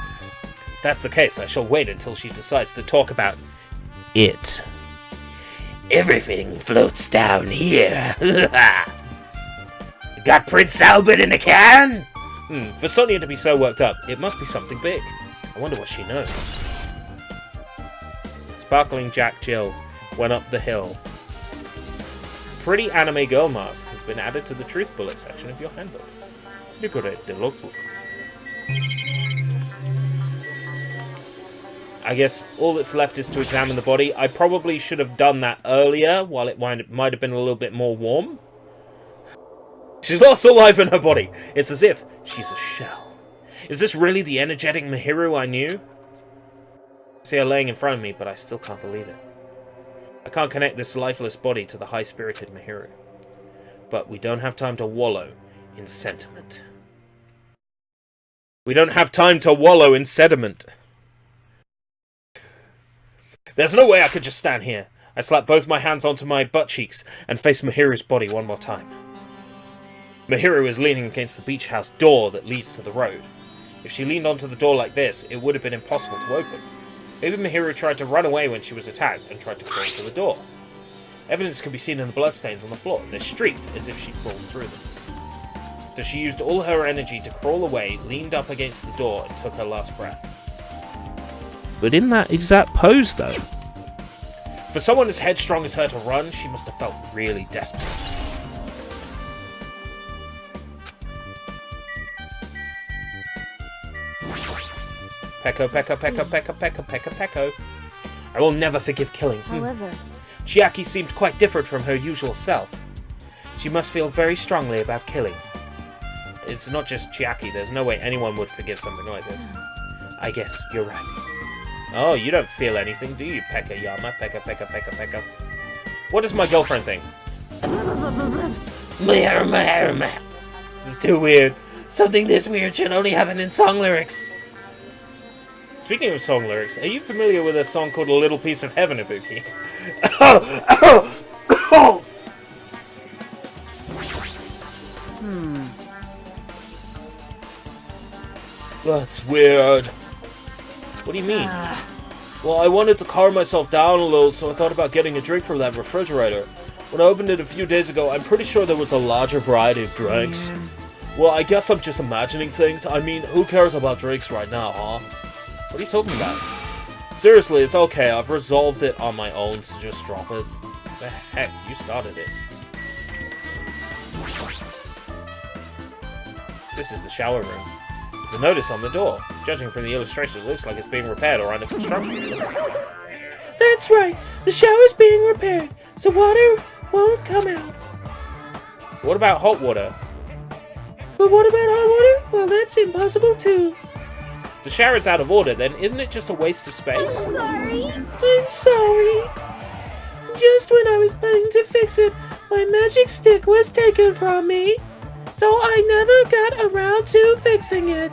If that's the case, I shall wait until she decides to talk about it. Everything floats down here. Got Prince Albert in a can? For Sonia to be so worked up, it must be something big. I wonder what she knows. Sparkling Jack Jill went up the hill. Pretty anime girl mask has been added to the Truth Bullet section of your handbook. Look at it, the logbook. I guess all that's left is to examine the body. I probably should have done that earlier, while it might have been a little bit more warm. She's lost all life in her body. It's as if she's a shell. Is this really the energetic Mihiru I knew? I see her laying in front of me, but I still can't believe it. I can't connect this lifeless body to the high-spirited Mihiru. But we don't have time to wallow in sentiment. We don't have time to wallow in sediment. There's no way I could just stand here. I slapped both my hands onto my butt cheeks and faced Mihiru's body one more time. Mihiru is leaning against the beach house door that leads to the road. If she leaned onto the door like this, it would have been impossible to open. Maybe Mihiru tried to run away when she was attacked and tried to crawl to the door. Evidence can be seen in the bloodstains on the floor. They're streaked as if she crawled through them. So she used all her energy to crawl away, leaned up against the door, and took her last breath. But in that exact pose, though. For someone as headstrong as her to run, she must have felt really desperate. Pecco, pecco, pecco, pecco, pecco, pecco, pecco. I will never forgive killing. However, Chiaki seemed quite different from her usual self. She must feel very strongly about killing. It's not just Chiaki, there's no way anyone would forgive something like this. I guess you're right. Oh, you don't feel anything, do you, Pekka Yama? Pekka, Pekka, Pekka, Pekka. What does my girlfriend think? This is too weird. Something this weird should only happen in song lyrics. Speaking of song lyrics, are you familiar with a song called A Little Piece of Heaven, Ibuki? That's weird. What do you mean? Well, I wanted to calm myself down a little, so I thought about getting a drink from that refrigerator. When I opened it a few days ago, I'm pretty sure there was a larger variety of drinks. Well, I guess I'm just imagining things. I mean, who cares about drinks right now, huh? What are you talking about? Seriously, it's okay. I've resolved it on my own, so just drop it. The heck? You started it. This is the shower room. There's a notice on the door. Judging from the illustration, it looks like it's being repaired or under construction. That's right. The shower's being repaired, so water won't come out. What about hot water? But what about hot water? Well, that's impossible too. If the shower's out of order, then isn't it just a waste of space? I'm sorry. Just when I was planning to fix it, my magic stick was taken from me. So I never got around to fixing it.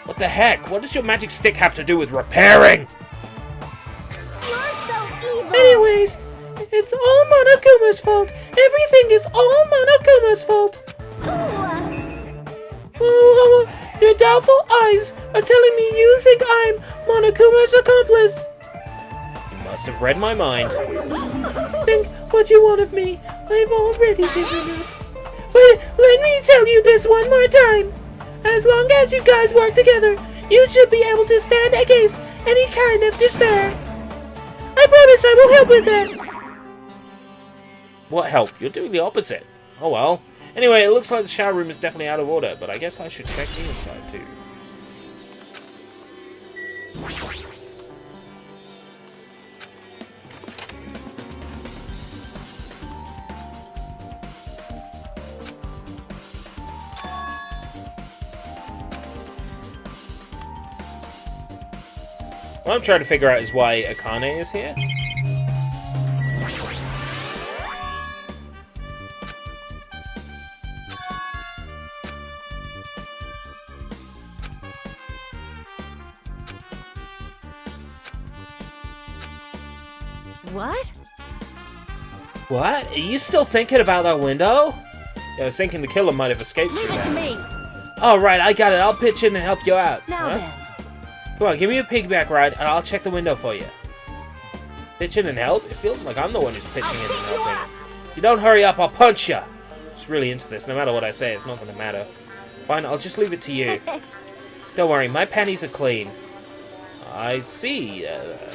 What the heck? What does your magic stick have to do with repairing? You're so evil. Anyways, it's all Monokuma's fault. Everything is all Monokuma's fault. Oh, your doubtful eyes are telling me you think I'm Monokuma's accomplice. You must have read my mind. Think what you want of me. I've already given up. But let me tell you this one more time. As long as you guys work together, you should be able to stand against any kind of despair. I promise I will help with that. What help? You're doing the opposite. Oh well. Anyway, it looks like the shower room is definitely out of order, but I guess I should check the inside too. What I'm trying to figure out is why Akane is here. What? What? Are you still thinking about that window? Yeah, I was thinking the killer might have escaped Leave through it to that. me. Alright, I got it. I'll pitch in and help you out. Now Huh? then. Come on, give me a piggyback ride, and I'll check the window for you. Pitch in and help? It feels like I'm the one who's pitching in and helping. If you don't hurry up, I'll punch you. Just really into this. No matter what I say, it's not going to matter. Fine, I'll just leave it to you. Don't worry, my panties are clean. I see.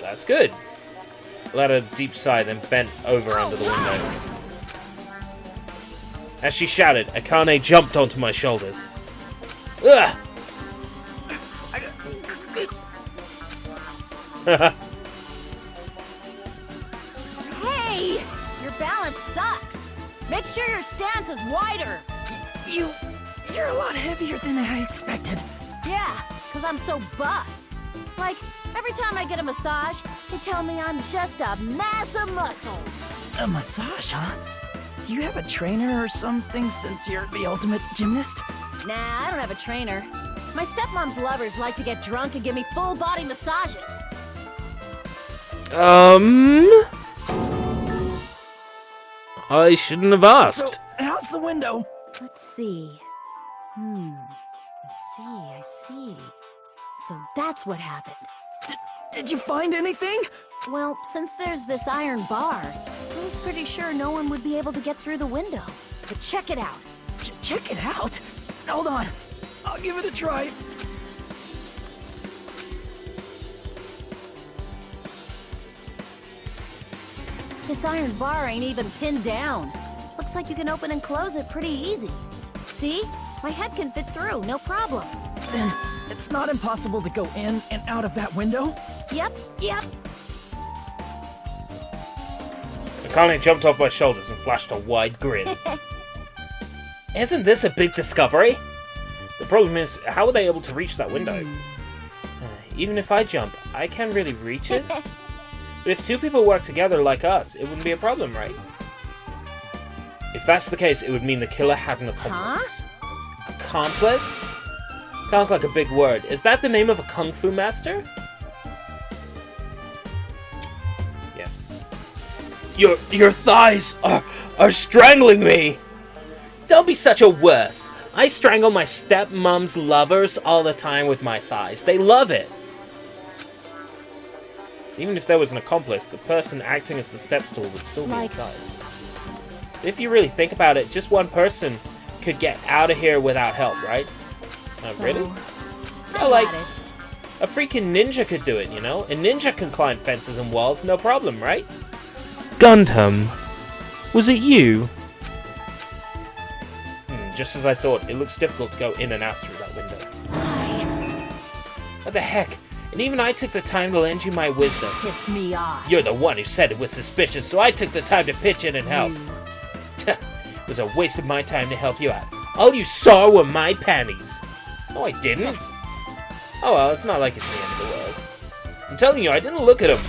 That's good. Let a deep sigh, then bent over under the window. As she shouted, Akane jumped onto my shoulders. Ugh! Hey! Your balance sucks. Make sure your stance is wider. You're a lot heavier than I expected. Yeah, because I'm so buff. Like, every time I get a massage, they tell me I'm just a mass of muscles. A massage, huh? Do you have a trainer or something since you're the ultimate gymnast? Nah, I don't have a trainer. My stepmom's lovers like to get drunk and give me full body massages. I shouldn't have asked. So, how's the window? Let's see. I see. So that's what happened. Did you find anything? Well, since there's this iron bar, I was pretty sure no one would be able to get through the window. But check it out. Check it out? Hold on. I'll give it a try. This iron bar ain't even pinned down. Looks like you can open and close it pretty easy. See? My head can fit through, no problem. Then it's not impossible to go in and out of that window? Yep. Akane jumped off my shoulders and flashed a wide grin. Isn't this a big discovery? The problem is, how are they able to reach that window? Even if I jump, I can't really reach it. But if two people work together like us, it wouldn't be a problem, right? If that's the case, it would mean the killer had an accomplice. Accomplice? Sounds like a big word. Is that the name of a kung fu master? Yes. Your thighs are strangling me! Don't be such a wuss. I strangle my stepmom's lovers all the time with my thighs. They love it. Even if there was an accomplice, the person acting as the step stool would still be inside. If you really think about it, just one person could get out of here without help, right? Really? Yeah, like, a freaking ninja could do it, you know? A ninja can climb fences and walls, no problem, right? Gundam, was it you? Just as I thought, it looks difficult to go in and out through that window. What the heck? And even I took the time to lend you my wisdom. Piss me off. You're the one who said it was suspicious, so I took the time to pitch in and help. It was a waste of my time to help you out. All you saw were my panties. No, I didn't. Oh well, it's not like it's the end of the world. I'm telling you, I didn't look at them.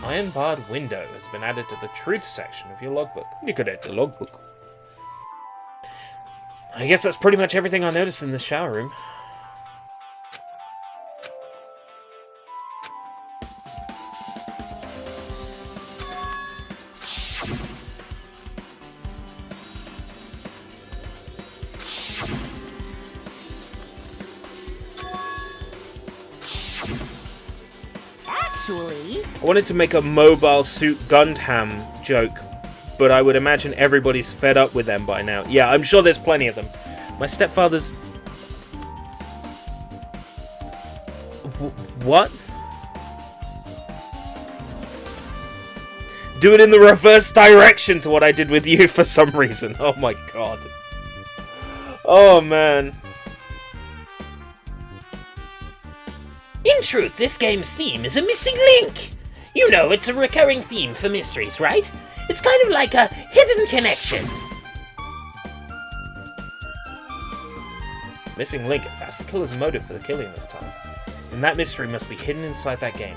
Iron barred window has been added to the truth section of your logbook. You could add the logbook. I guess that's pretty much everything I noticed in this shower room. I wanted to make a Mobile Suit Gundam joke, but I would imagine everybody's fed up with them by now. Yeah, I'm sure there's plenty of them. My stepfather's... What? Do it in the reverse direction to what I did with you for some reason. Oh my god. Oh man. In truth, this game's theme is a missing link. You know, it's a recurring theme for mysteries, right? It's kind of like a hidden connection. Missing link, if that's the killer's motive for the killing this time. And that mystery must be hidden inside that game.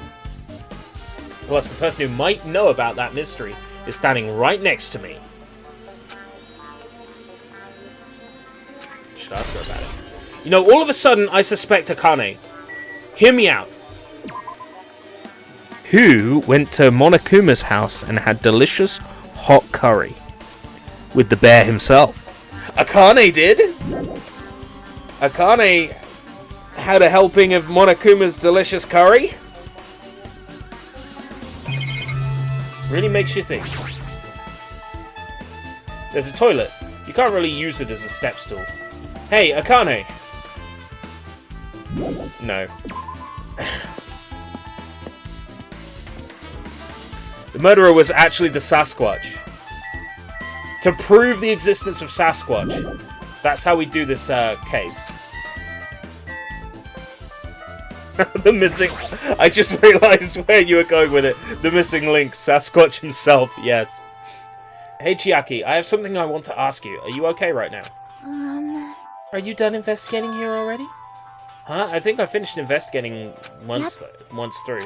Plus, the person who might know about that mystery is standing right next to me. Should ask her about it. You know, all of a sudden, I suspect Akane. Hear me out. Who went to Monokuma's house and had delicious hot curry? With the bear himself. Akane did? Akane had a helping of Monokuma's delicious curry? Really makes you think. There's a toilet. You can't really use it as a step stool. Hey, Akane! No. The murderer was actually the Sasquatch. To prove the existence of Sasquatch. That's how we do this case. The missing... I just realized where you were going with it. The missing link, Sasquatch himself, yes. Hey Chiaki, I have something I want to ask you. Are you okay right now? Are you done investigating here already? Huh? I think I finished investigating once through.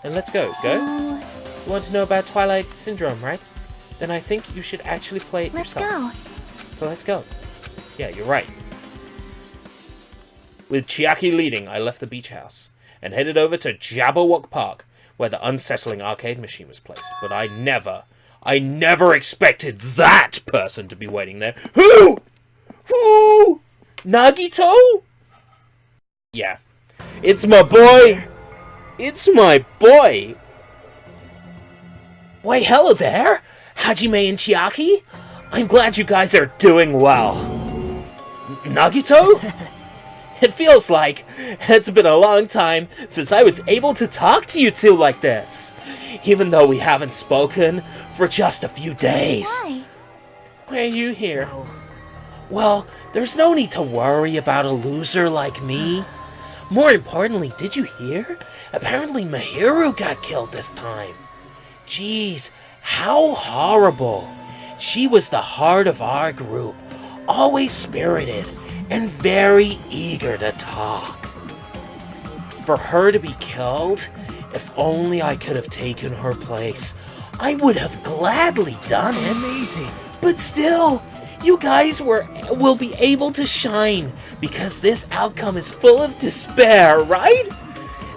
Then let's go. Go? You want to know about Twilight Syndrome, right? Then I think you should actually play it yourself. Let's go. So let's go. Yeah, you're right. With Chiaki leading, I left the beach house and headed over to Jabberwock Park, where the unsettling arcade machine was placed. But I never expected that person to be waiting there. Who? Who? Nagito? Yeah. It's my boy. It's my boy. Why, hello there, Hajime and Chiaki. I'm glad you guys are doing well. Nagito? It feels like it's been a long time since I was able to talk to you two like this, even though we haven't spoken for just a few days. Why? Why are you here? Well, there's no need to worry about a loser like me. More importantly, did you hear? Apparently Mihiru got killed this time. Jeez, how horrible. She was the heart of our group, always spirited and very eager to talk. For her to be killed, if only I could have taken her place, I would have gladly done it. Amazing. But still, you guys will be able to shine because this outcome is full of despair, right?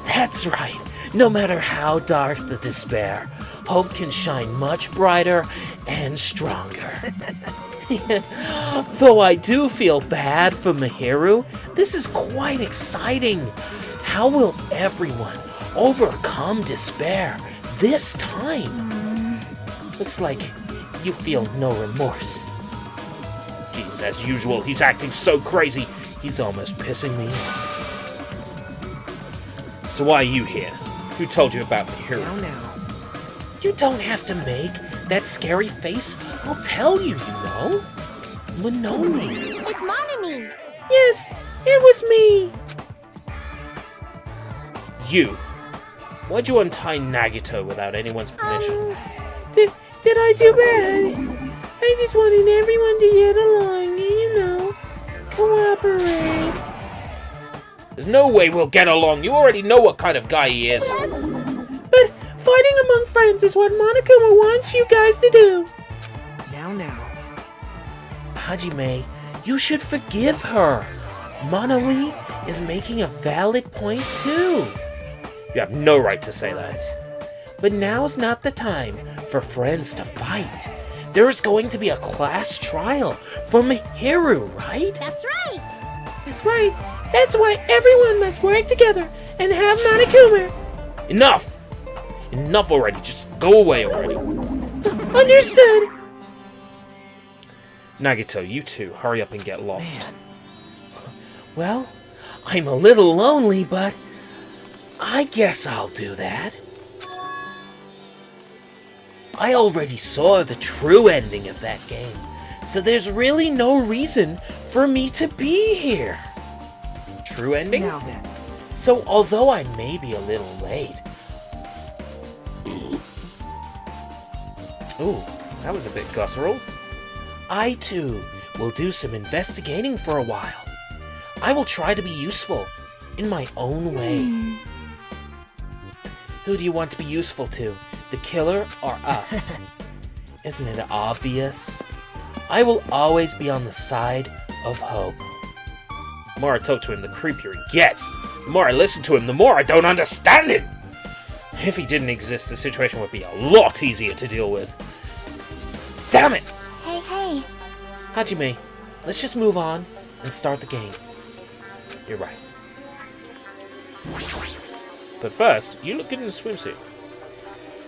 That's right. No matter how dark the despair, hope can shine much brighter and stronger. Though I do feel bad for Mihiru, this is quite exciting. How will everyone overcome despair this time? Looks like you feel no remorse. Jeez, as usual, he's acting so crazy, he's almost pissing me off. So why are you here? Who told you about Mihiru? Now. You don't have to make that scary face. I'll tell you, you know. Monomi. It's Monomi. Yes, it was me. You. Why'd you untie Nagito without anyone's permission? Did I do bad? I just wanted everyone to get along, you know. Cooperate. There's no way we'll get along. You already know what kind of guy he is. But fighting among friends is what Monokuma wants you guys to do. Now. Hajime, you should forgive her. Monomi is making a valid point too. You have no right to say that. But now's not the time for friends to fight. There is going to be a class trial for Mihiru, right? That's right. That's right. That's why everyone must work together and have Monokuma. Enough! Enough already. Just go away already. Understood. Nagito, you two, hurry up and get lost. Man. Well, I'm a little lonely, but I guess I'll do that. I already saw the true ending of that game, so there's really no reason for me to be here. True ending? Now then. So although I may be a little late... Ooh, that was a bit guttural. I too will do some investigating for a while. I will try to be useful in my own way. Who do you want to be useful to? The killer or us? Isn't it obvious? I will always be on the side of hope. The more I talk to him, the creepier he gets. The more I listen to him, the more I don't understand him. If he didn't exist, the situation would be a lot easier to deal with. Damn it! Hey. Hajime, let's just move on and start the game. You're right. But first, you look good in a swimsuit.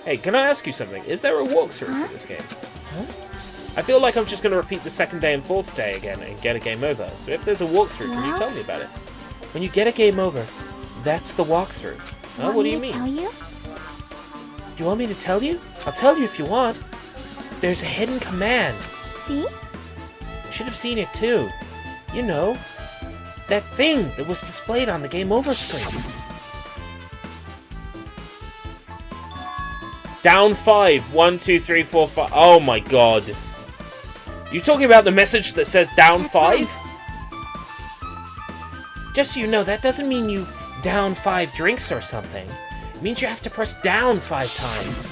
Hey, can I ask you something? Is there a walkthrough for this game? I feel like I'm just going to repeat the second day and fourth day again and get a game over. So if there's a walkthrough, can you tell me about it? When you get a game over, that's the walkthrough. Oh, what do you mean? Tell you? Do you want me to tell you? I'll tell you if you want. There's a hidden command. See? You should have seen it too. You know, that thing that was displayed on the game over screen. Down 5. 1, 2, 3, 4, 5. Oh my god. You talking about the message that says down 5? Just so you know, that doesn't mean you down 5 drinks or something. It means you have to press down 5 times.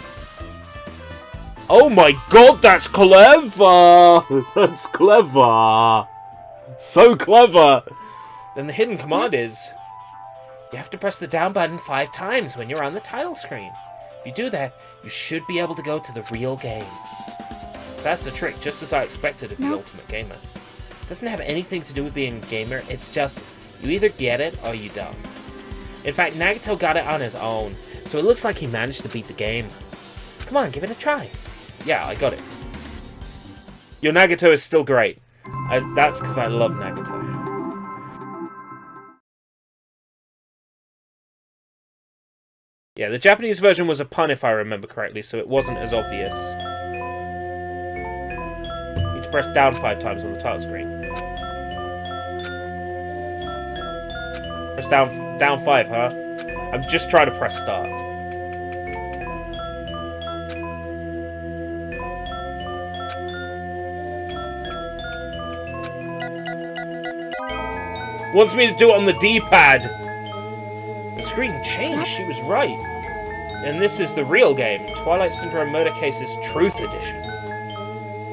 Oh my god, that's clever! That's clever. So clever. Then the hidden command is, you have to press the down button 5 times when you're on the title screen. If you do that, you should be able to go to the real game. That's the trick, just as I expected of the Ultimate Gamer. It doesn't have anything to do with being a gamer, it's just, you either get it or you don't. In fact, Nagito got it on his own, so it looks like he managed to beat the game. Come on, give it a try. Yeah, I got it. Your Nagito is still great. That's because I love Nagito. Yeah, the Japanese version was a pun if I remember correctly, so it wasn't as obvious. You need to press down 5 times on the title screen. Press down 5, huh? I'm just trying to press start. Wants me to do it on the D-pad. The screen changed, she was right. And this is the real game, Twilight Syndrome Murder Cases Truth Edition.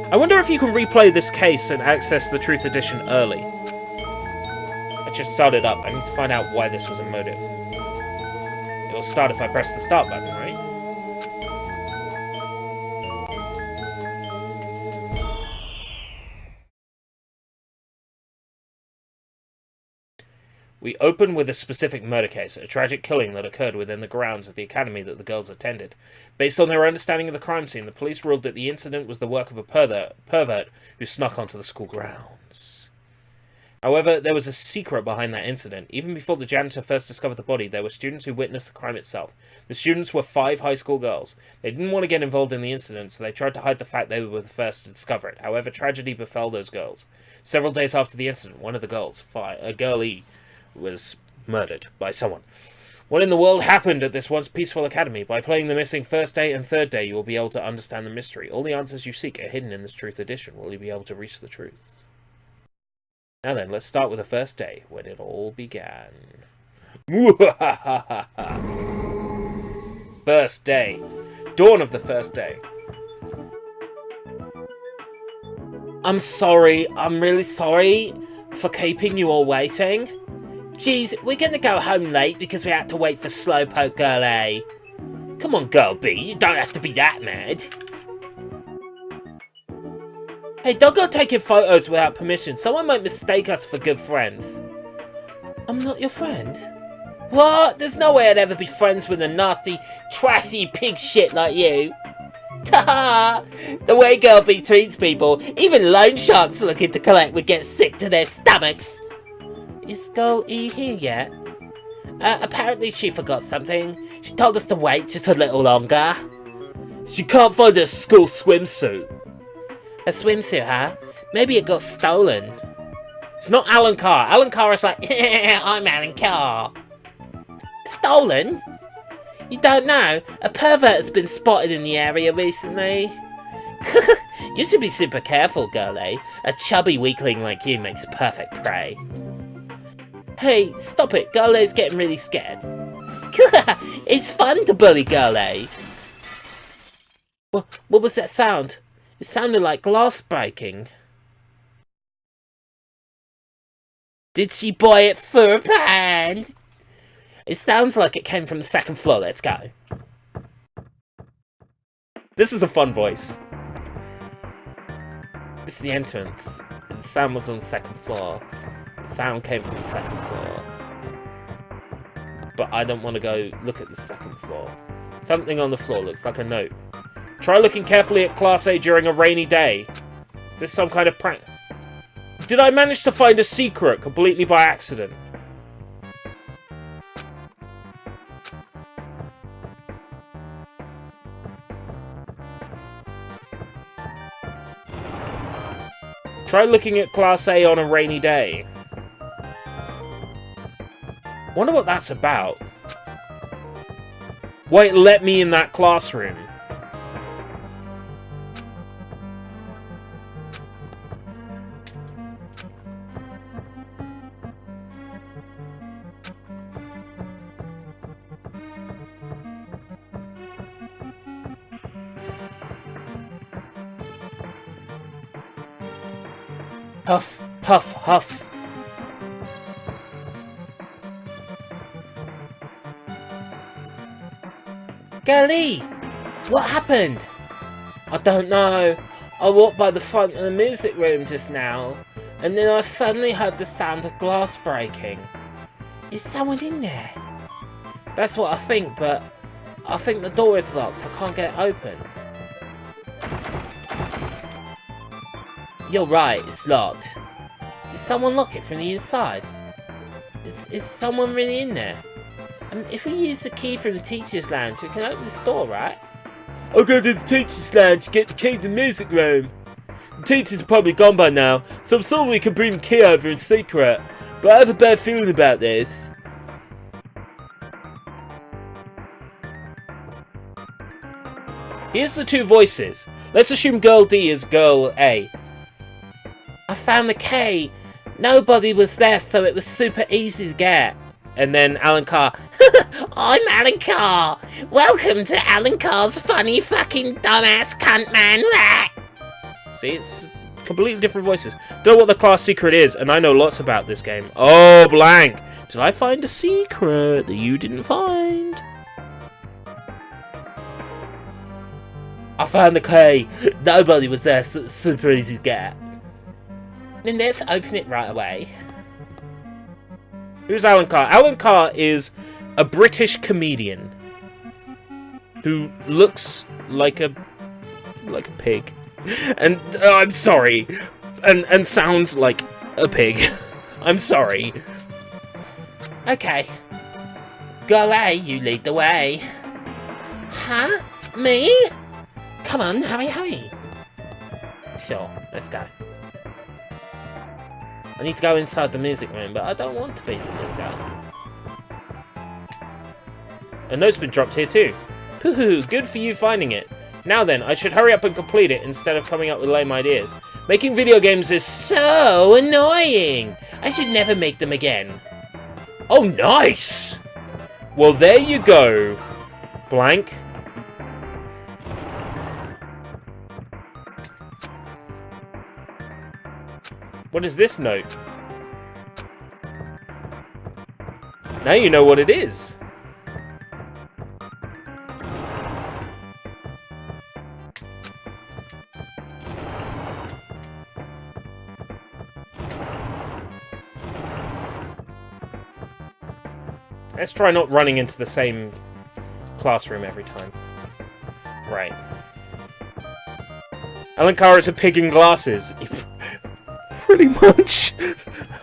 I wonder if you can replay this case and access the Truth Edition early. I just started up. I need to find out why this was a motive. It'll start if I press the start button, right? We open with a specific murder case, a tragic killing that occurred within the grounds of the academy that the girls attended. Based on their understanding of the crime scene, the police ruled that the incident was the work of a pervert who snuck onto the school grounds. However, there was a secret behind that incident. Even before the janitor first discovered the body, there were students who witnessed the crime itself. The students were 5 high school girls. They didn't want to get involved in the incident, so they tried to hide the fact they were the first to discover it. However, tragedy befell those girls. Several days after the incident, one of the girls, a girl E, was murdered by someone. What in the world happened at this once peaceful academy? By playing the missing first day and third day, you will be able to understand the mystery. All the answers you seek are hidden in this Truth Edition. Will you be able to reach the truth? Now then, let's start with the first day, when it all began. First day. Dawn of the first day. I'm sorry, I'm really sorry for keeping you all waiting. Geez, we're gonna go home late because we had to wait for Slowpoke Girl A. Come on, Girl B, you don't have to be that mad. Hey, don't go taking photos without permission. Someone might mistake us for good friends. I'm not your friend? What? There's no way I'd ever be friends with a nasty, trashy pig shit like you. Ta! The way Girl B treats people, even loan sharks looking to collect would get sick to their stomachs. Is Girl E here yet? Apparently she forgot something. She told us to wait just a little longer. She can't find her school swimsuit. A swimsuit, huh? Maybe it got stolen. It's not Alan Carr. Alan Carr is like, I'm Alan Carr. Stolen? You don't know? A pervert has been spotted in the area recently. You should be super careful, girl, eh? A chubby weakling like you makes perfect prey. Hey, stop it. Girl A's getting really scared. It's fun to bully Girl A. What was that sound? It sounded like glass breaking. Did she buy it first-hand? It sounds like it came from the second floor. Let's go. This is a fun voice. This is the entrance. The sound was on the second floor. The sound came from the second floor. But I don't want to go look at the second floor. Something on the floor looks like a note. Try looking carefully at Class A during a rainy day. Is this some kind of prank? Did I manage to find a secret completely by accident? Try looking at Class A on a rainy day. Wonder what that's about. Wait, let me in that classroom. Huff, puff, huff. Girlie! What happened? I don't know. I walked by the front of the music room just now, and then I suddenly heard the sound of glass breaking. Is someone in there? That's what I think, but I think the door is locked. I can't get it open. You're right, it's locked. Did someone lock it from the inside? Is someone really in there? If we use the key from the teacher's lounge, we can open this door, right? I'll go to the teacher's lounge to get the key to the music room. The teachers are probably gone by now, so I'm sure we can bring the key over in secret. But I have a bad feeling about this. Here's the two voices. Let's assume Girl D is Girl A. I found the key. Nobody was there, so it was super easy to get. And then Alan Carr. I'm Alan Carr. Welcome to Alan Carr's funny fucking dumbass cunt man. See, it's completely different voices. Don't know what the class secret is, and I know lots about this game. Oh, blank. Did I find a secret that you didn't find? I found the key. Nobody was there. Super easy to get. Then let's open it right away. Who's Alan Carr? Alan Carr is a British comedian who looks like a pig, and I'm sorry, and sounds like a pig. I'm sorry. Okay. Go away, you lead the way. Huh? Me? Come on, hurry. Sure, let's go. I need to go inside the music room, but I don't want to be the leader. A note's been dropped here too. Pooh, good for you finding it. Now then, I should hurry up and complete it instead of coming up with lame ideas. Making video games is so annoying. I should never make them again. Oh, nice! Well, there you go. Blank. What is this note? Now you know what it is. Let's try not running into the same classroom every time. Right. Alan Carr is a pig in glasses. Pretty much.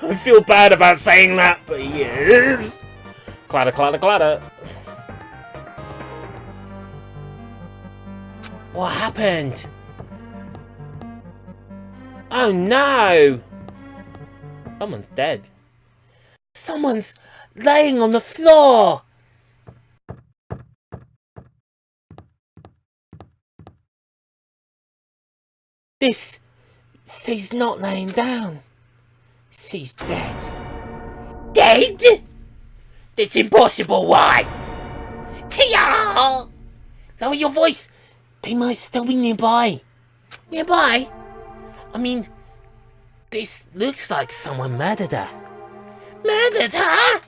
I feel bad about saying that, but he is. Clatter, clatter, clatter. What happened? Oh no! Someone's dead. Someone's laying on the floor! She's not laying down. She's dead. Dead? That's impossible, why? Kia! Lower your voice. They might still be nearby. Nearby? I mean, this looks like someone murdered her. Murdered her?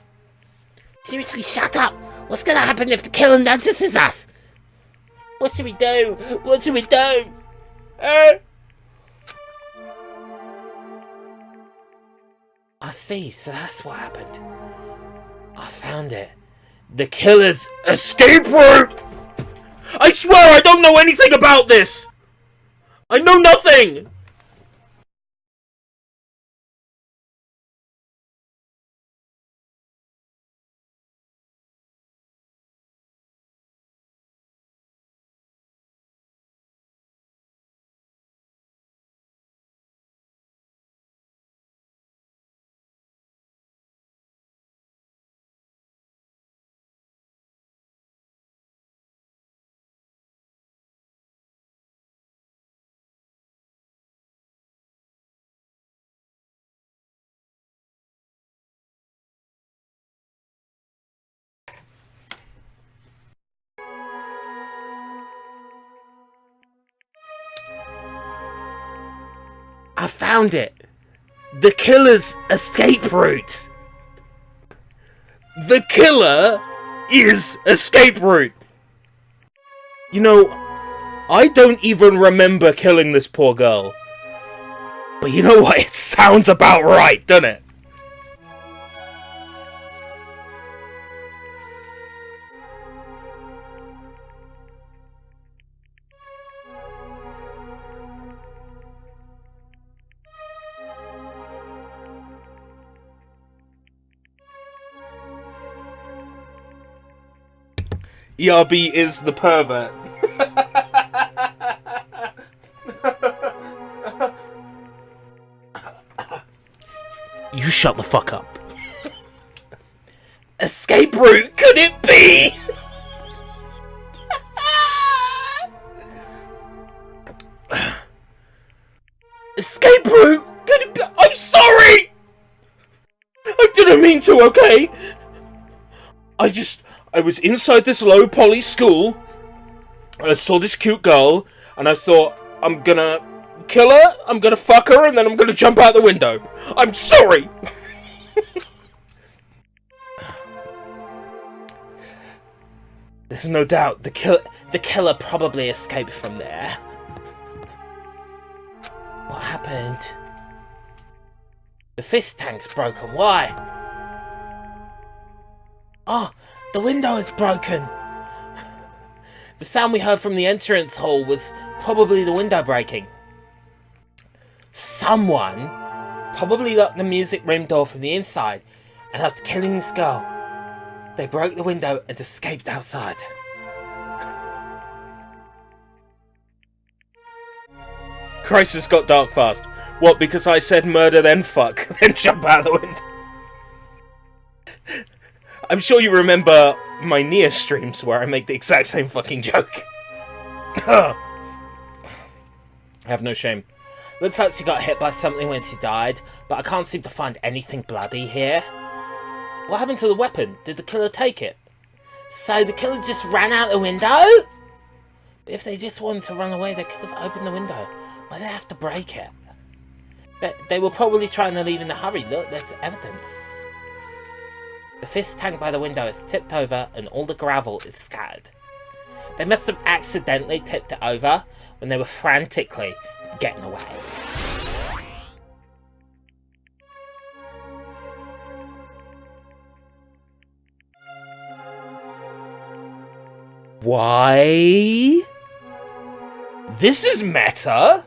Seriously, shut up. What's gonna happen if the killer notices us? What should we do? What should we do? I see, so that's what happened. I found it. The killer's escape route! I swear I don't know anything about this! I know nothing! I found it! The killer's escape route! The killer is escape route! You know, I don't even remember killing this poor girl. But you know what? It sounds about right, doesn't it? ERB is the pervert. You shut the fuck up. Escape route, could it be? Escape route, could it be? I'm sorry! I didn't mean to, okay? I was inside this low poly school. I saw this cute girl, and I thought, I'm gonna kill her, I'm gonna fuck her, and then I'm gonna jump out the window. I'm sorry! There's no doubt the killer probably escaped from there. What happened? The fist tank's broken. Why? Oh, the window is broken. The sound we heard from the entrance hall was probably the window breaking. Someone probably locked the music room door from the inside, and after killing this girl, they broke the window and escaped outside. Crisis got dark fast. What, because I said murder then fuck, then jump out the window? I'm sure you remember my Nia streams where I make the exact same fucking joke. I have no shame. Looks like she got hit by something when she died, but I can't seem to find anything bloody here. What happened to the weapon? Did the killer take it? So the killer just ran out the window? But if they just wanted to run away, they could have opened the window. Why'd they have to break it? But they were probably trying to leave in a hurry. Look, there's evidence. The fist tank by the window is tipped over and all the gravel is scattered. They must have accidentally tipped it over when they were frantically getting away. Why? This is meta.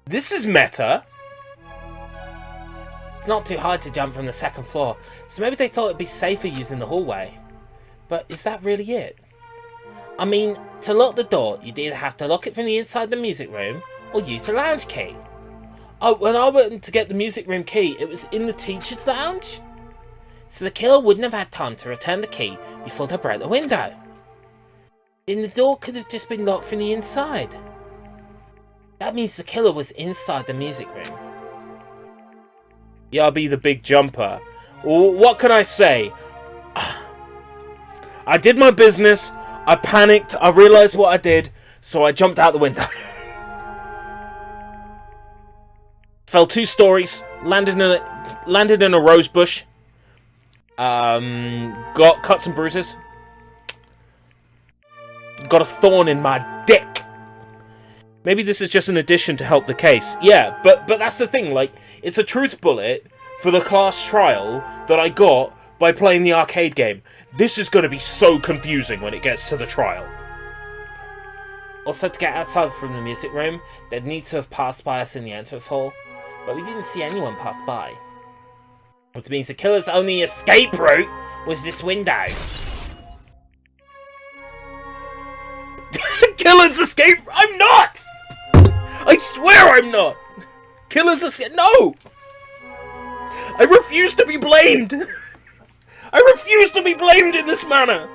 This is meta. It's not too hard to jump from the second floor, so maybe they thought it'd be safer using the hallway. But is that really it? I mean, to lock the door, you'd either have to lock it from the inside the music room, or use the lounge key. Oh, when I went to get the music room key, it was in the teacher's lounge? So the killer wouldn't have had time to return the key before they broke the window. Then the door could have just been locked from the inside. That means the killer was inside the music room. Yeah, I'll be the big jumper. What can I say? I did my business, I panicked, I realised what I did, so I jumped out the window. Fell 2 stories, landed in a rose bush, got cuts and bruises, got a thorn in my dick. Maybe this is just an addition to help the case. Yeah, but that's the thing, like, it's a truth bullet for the class trial that I got by playing the arcade game. This is going to be so confusing when it gets to the trial. Also, to get outside from the music room, they'd need to have passed by us in the entrance hall, but we didn't see anyone pass by. Which means the killer's only escape route was this window. Killer's escape? I'm not! I swear I'm not! Killer's escape? No! I refuse to be blamed! I refuse to be blamed in this manner!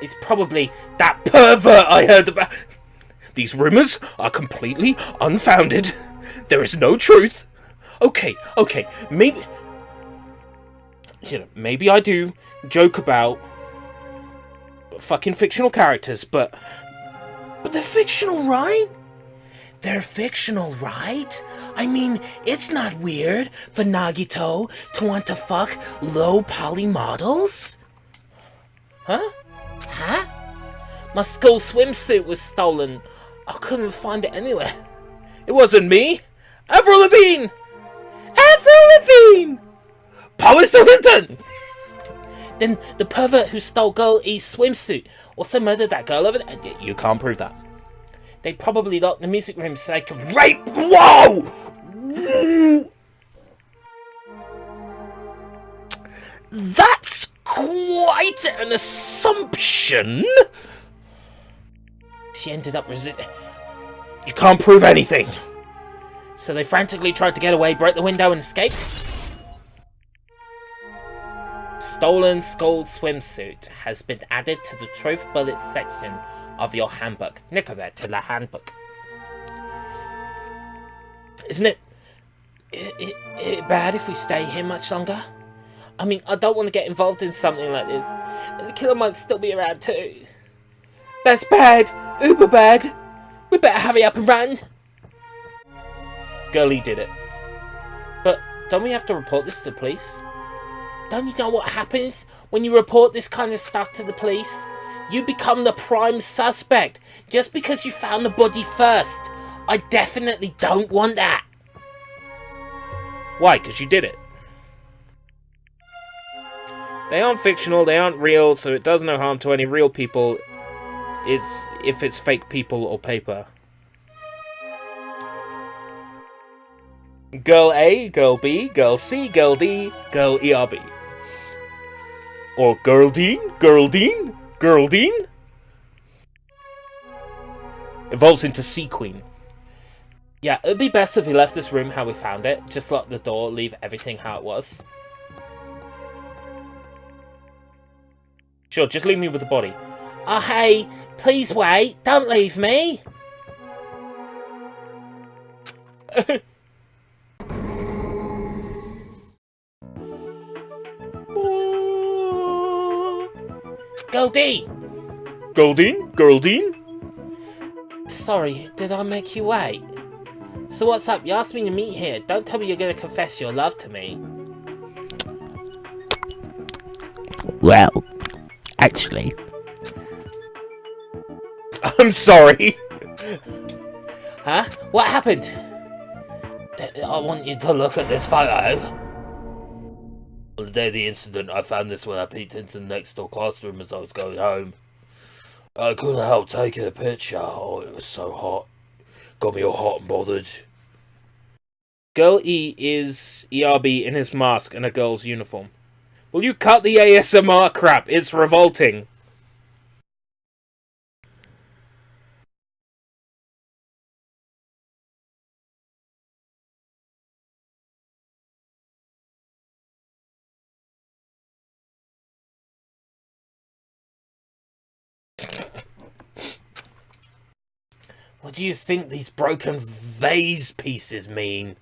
It's probably that pervert I heard about. These rumors are completely unfounded. There is no truth. Okay, maybe... You know, maybe I do joke about fucking fictional characters, but they're fictional, right? They're fictional, right? I mean, it's not weird for Nagito to want to fuck low-poly models? Huh? My school swimsuit was stolen. I couldn't find it anywhere. It wasn't me. Avril Lavigne! Avril Lavigne! Paris Hilton! Then the pervert who stole Girl E's swimsuit also murdered that girl over there. You can't prove that. They probably locked the music room so they could rape. Whoa! That's quite an assumption. She ended up You can't prove anything. So they frantically tried to get away, broke the window, and escaped. Stolen school swimsuit has been added to the truth bullet section of your handbook. Nick of that to the handbook. Isn't it bad if we stay here much longer? I mean, I don't want to get involved in something like this, and the killer might still be around too. That's bad! Uber bad! We better hurry up and run! Girlie did it. But don't we have to report this to the police? Don't you know what happens when you report this kind of stuff to the police? You become the prime suspect just because you found the body first. I definitely don't want that. Why? Because you did it. They aren't fictional, they aren't real, so it does no harm to any real people. It's if it's fake people or paper. Girl A, Girl B, Girl C, Girl D, Girl ERB. Or Girl Dean, Girl Dean, Girl Dean. Evolves into Sea Queen. Yeah, it'd be best if we left this room how we found it. Just lock the door, leave everything how it was. Sure, just leave me with the body. Oh, hey, please wait. Don't leave me. Goldie! Goldine? Girldine? Sorry, did I make you wait? So what's up? You asked me to meet here. Don't tell me you're going to confess your love to me. Well, actually, I'm sorry. Huh? What happened? I want you to look at this photo. On the day of the incident, I found this when I peeked into the next door classroom as I was going home. I couldn't help taking a picture. Oh, it was so hot. Got me all hot and bothered. Girl E is ERB in his mask and a girl's uniform. Will you cut the ASMR crap? It's revolting. What do you think these broken vase pieces mean?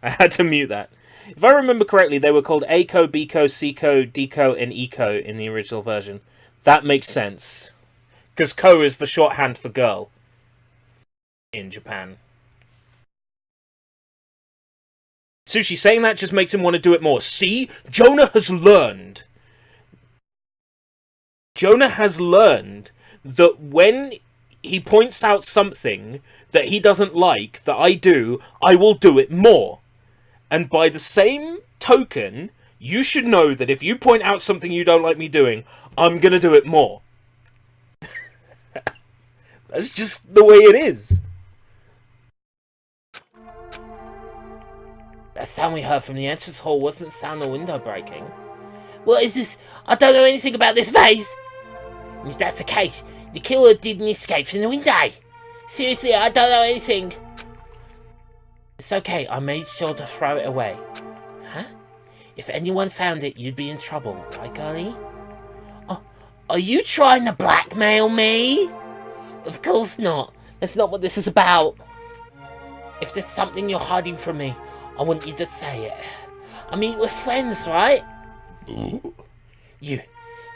I had to mute that. If I remember correctly, they were called A-ko, B-ko, C-ko, D-ko, and E-ko in the original version. That makes sense. Because ko is the shorthand for girl in Japan. Sushi, saying that just makes him want to do it more. See? Jonah has learned. Jonah has learned that when he points out something that he doesn't like, that I do, I will do it more. And by the same token, you should know that if you point out something you don't like me doing, I'm gonna do it more. That's just the way it is. That sound we heard from the entrance hall wasn't sound of window breaking. What is this? I don't know anything about this vase! If that's the case, the killer didn't escape from the window. Seriously, I don't know anything. It's okay, I made sure to throw it away. Huh? If anyone found it, you'd be in trouble, right, girlie? Oh, are you trying to blackmail me? Of course not. That's not what this is about. If there's something you're hiding from me, I want you to say it. I mean, we're friends, right? You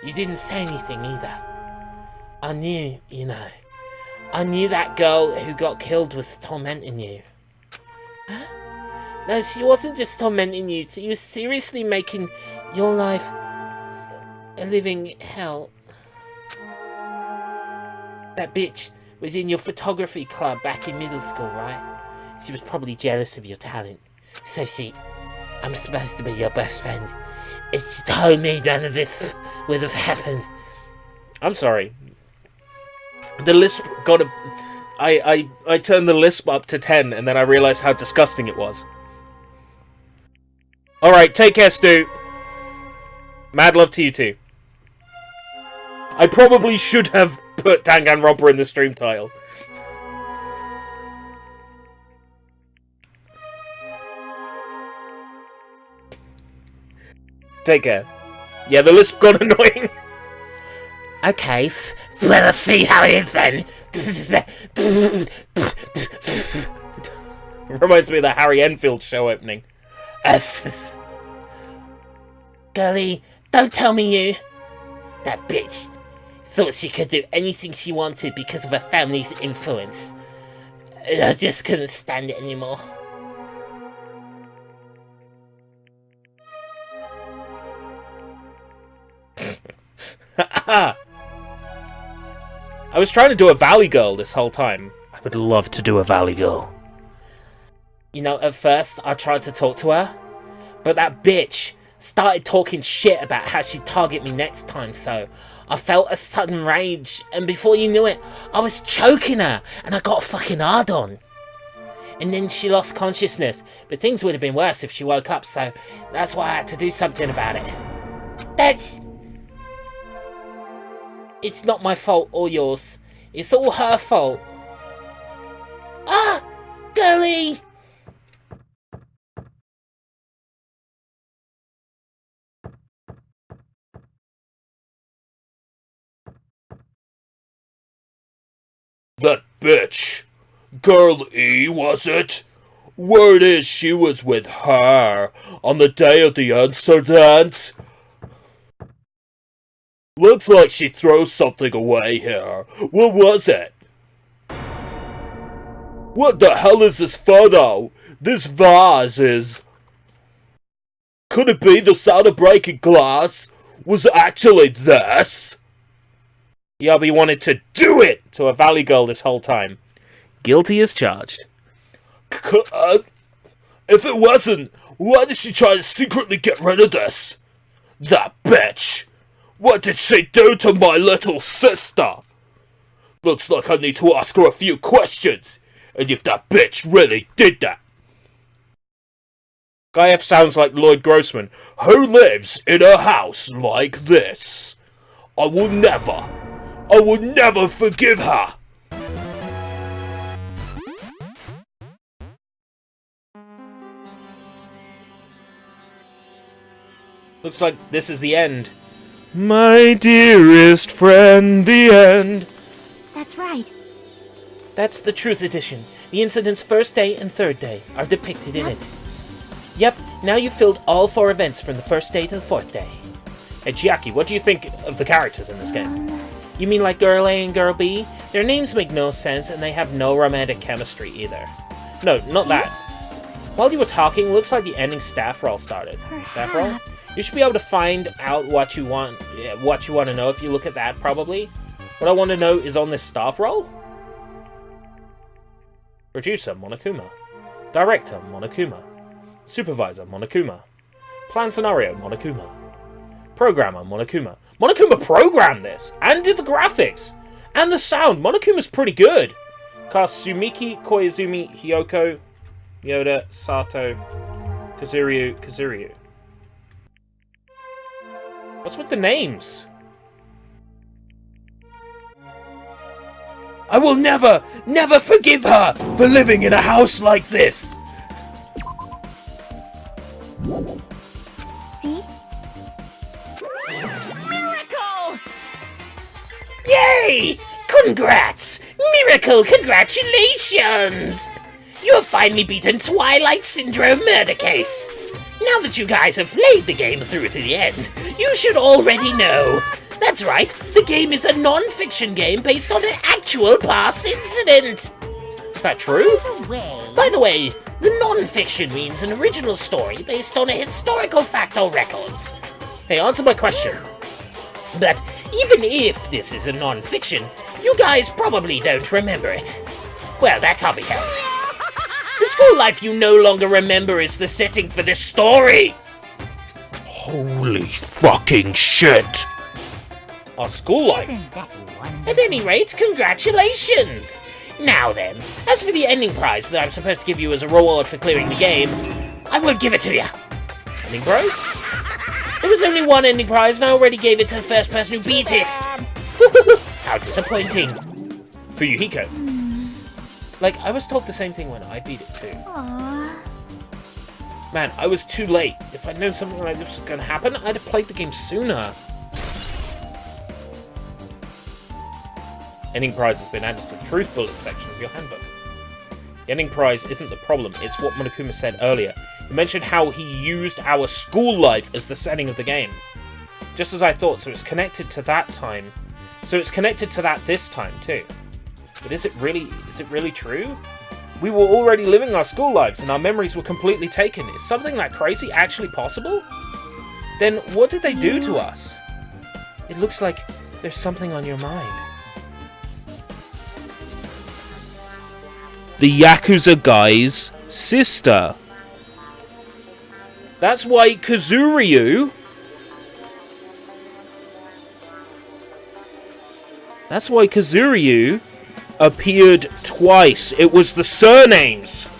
didn't say anything either. I knew, you know. I knew that girl who got killed was tormenting you. Huh? No, she wasn't just tormenting you. She was seriously making your life a living hell. That bitch was in your photography club back in middle school, right? She was probably jealous of your talent. So I'm supposed to be your best friend. If she told me none of this would have happened. I'm sorry. The lisp got a... I turned the lisp up to 10 and then I realized how disgusting it was. Alright, take care, Stu. Mad love to you too. I probably should have put Danganronpa in the stream title. Take care. Yeah, the lisp got annoying. Okay, let's see how it is then. Reminds me of the Harry Enfield show opening. Girlie, don't tell me you... That bitch thought she could do anything she wanted because of her family's influence. I just couldn't stand it anymore. I was trying to do a Valley Girl this whole time. I would love to do a Valley Girl. You know, at first I tried to talk to her, but that bitch started talking shit about how she'd target me next time, so I felt a sudden rage, and before you knew it, I was choking her, and I got a fucking hard on. And then she lost consciousness, but things would have been worse if she woke up, so that's why I had to do something about it. It's not my fault or yours. It's all her fault. Ah! Girlie! That bitch. Girl E, was it? Word is she was with her on the day of the answer dance. Looks like she throws something away here. What was it? What the hell is this photo? This vase is... Could it be the sound of breaking glass was actually this? Yubby wanted to do it to a Valley Girl this whole time. Guilty as charged. If it wasn't, why did she try to secretly get rid of this? That bitch! What did she do to my little sister? Looks like I need to ask her a few questions, and if that bitch really did that. Guy F sounds like Lloyd Grossman. Who lives in a house like this? I will never forgive her! Looks like this is the end. My dearest friend, the end. That's right. That's the Truth Edition. The incident's first day and third day are depicted in it. Yep, now you've filled all 4 events from the first day to the 4th day. Hey, Chiaki, what do you think of the characters in this game? You mean like Girl A and Girl B? Their names make no sense and they have no romantic chemistry either. No, not that. While you were talking, looks like the ending staff roll started. Staff roll? You should be able to find out what you want to know if you look at that, probably. What I want to know is on this staff roll. Producer, Monokuma. Director, Monokuma. Supervisor, Monokuma. Plan scenario, Monokuma. Programmer, Monokuma. Monokuma programmed this! And did the graphics! And the sound! Monokuma's pretty good! Cast Sumiki, Koizumi, Hyoko, Yoda, Sato, Kazuryu. What's with the names? I will never forgive her for living in a house like this! See? Miracle! Yay! Congrats! Miracle congratulations! You have finally beaten Twilight Syndrome murder case. Now that you guys have played the game through to the end, you should already know. That's right, the game is a non-fiction game based on an actual past incident. Is that true? By the way, the non-fiction means an original story based on a historical fact or records. Hey, answer my question. But even if this is a non-fiction, you guys probably don't remember it. Well, that can't be helped. The school life you no longer remember is the setting for this story! Holy fucking shit! Our school life? At any rate, congratulations! Now then, as for the ending prize that I'm supposed to give you as a reward for clearing the game, I won't give it to you. Ending prize? There was only one ending prize and I already gave it to the first person who beat it! How disappointing. For Yuhiko. Like, I was told the same thing when I beat it too. Aww. Man, I was too late. If I'd known something like this was going to happen, I'd have played the game sooner. Ending prize has been added to the Truth Bullet section of your handbook. Getting prize isn't the problem, it's what Monokuma said earlier. He mentioned how he used our school life as the setting of the game. Just as I thought, so it's connected to that time. So it's connected to that this time, too. But is it really true? We were already living our school lives, and our memories were completely taken. Is something that crazy actually possible? Then what did they do to us? It looks like there's something on your mind. The Yakuza guy's sister. That's why Kazuryu... That's why Kazuryu appeared twice. It was the surnames.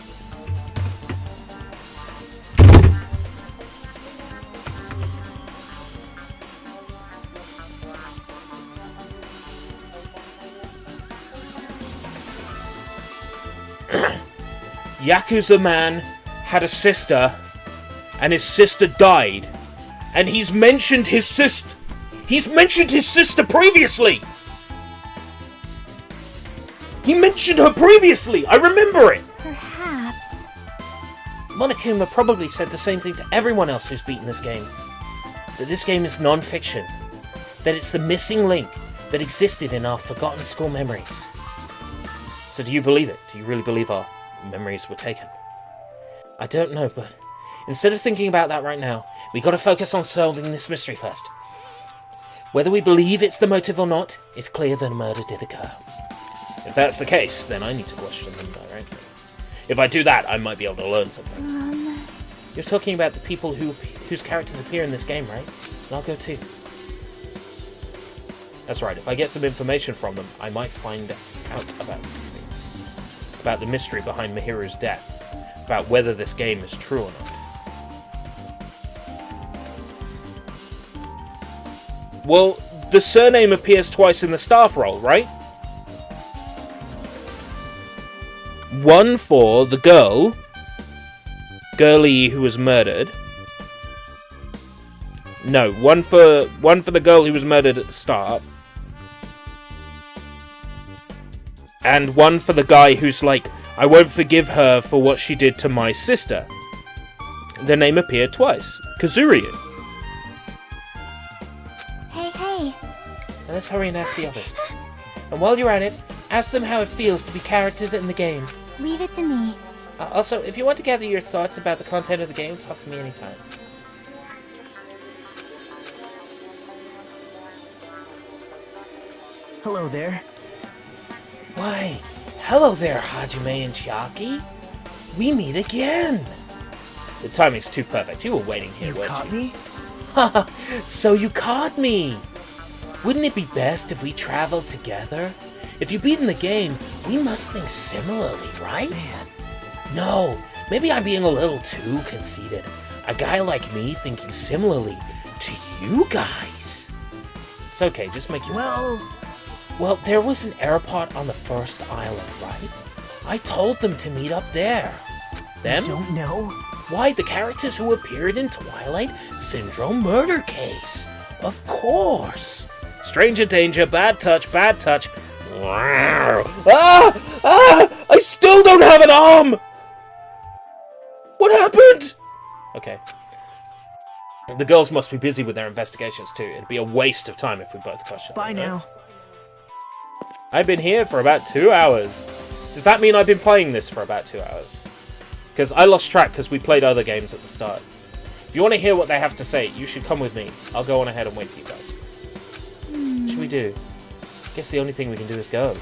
Yakuza man had a sister, and his sister died. And he's mentioned his sister. He's mentioned his sister previously. He mentioned her previously! I remember it! Perhaps. Monokuma probably said the same thing to everyone else who's beaten this game. That this game is non-fiction. That it's the missing link that existed in our forgotten school memories. So do you believe it? Do you really believe our memories were taken? I don't know, but instead of thinking about that right now, we gotta focus on solving this mystery first. Whether we believe it's the motive or not, it's clear that a murder did occur. If that's the case, then I need to question them directly. If I do that, I might be able to learn something. You're talking about the people whose characters appear in this game, right? And I'll go too. That's right, if I get some information from them, I might find out about something. About the mystery behind Mihiru's death. About whether this game is true or not. Well, the surname appears twice in the staff roll, right? One for the girlie who was murdered. No, one for the girl who was murdered at the start. And one for the guy who's like, I won't forgive her for what she did to my sister. Their name appeared twice. Kazuryu. Hey. Now let's hurry and ask the others. And while you're at it, ask them how it feels to be characters in the game. Leave it to me. Also, if you want to gather your thoughts about the content of the game, talk to me anytime. Hello there. Why, hello there, Hajime and Chiaki. We meet again. The timing's too perfect. You were waiting here, You weren't caught you? me? Haha, so you caught me. Wouldn't it be best if we traveled together? If you beat in the game, we must think similarly, right? Man. No, maybe I'm being a little too conceited. A guy like me thinking similarly to you guys. It's okay, just make your... Well, there was an airport on the first island, right? I told them to meet up there. Them? Don't know. Why, the characters who appeared in Twilight Syndrome Murder Case. Of course. Stranger danger, bad touch, bad touch. I still don't have an arm! What happened? Okay. The girls must be busy with their investigations too. It'd be a waste of time if we both questioned them. Bye now. I've been here for about 2 hours. Does that mean I've been playing this for about 2 hours? Because I lost track because we played other games at the start. If you want to hear what they have to say, you should come with me. I'll go on ahead and wait for you guys. What should we do? Guess the only thing we can do is go.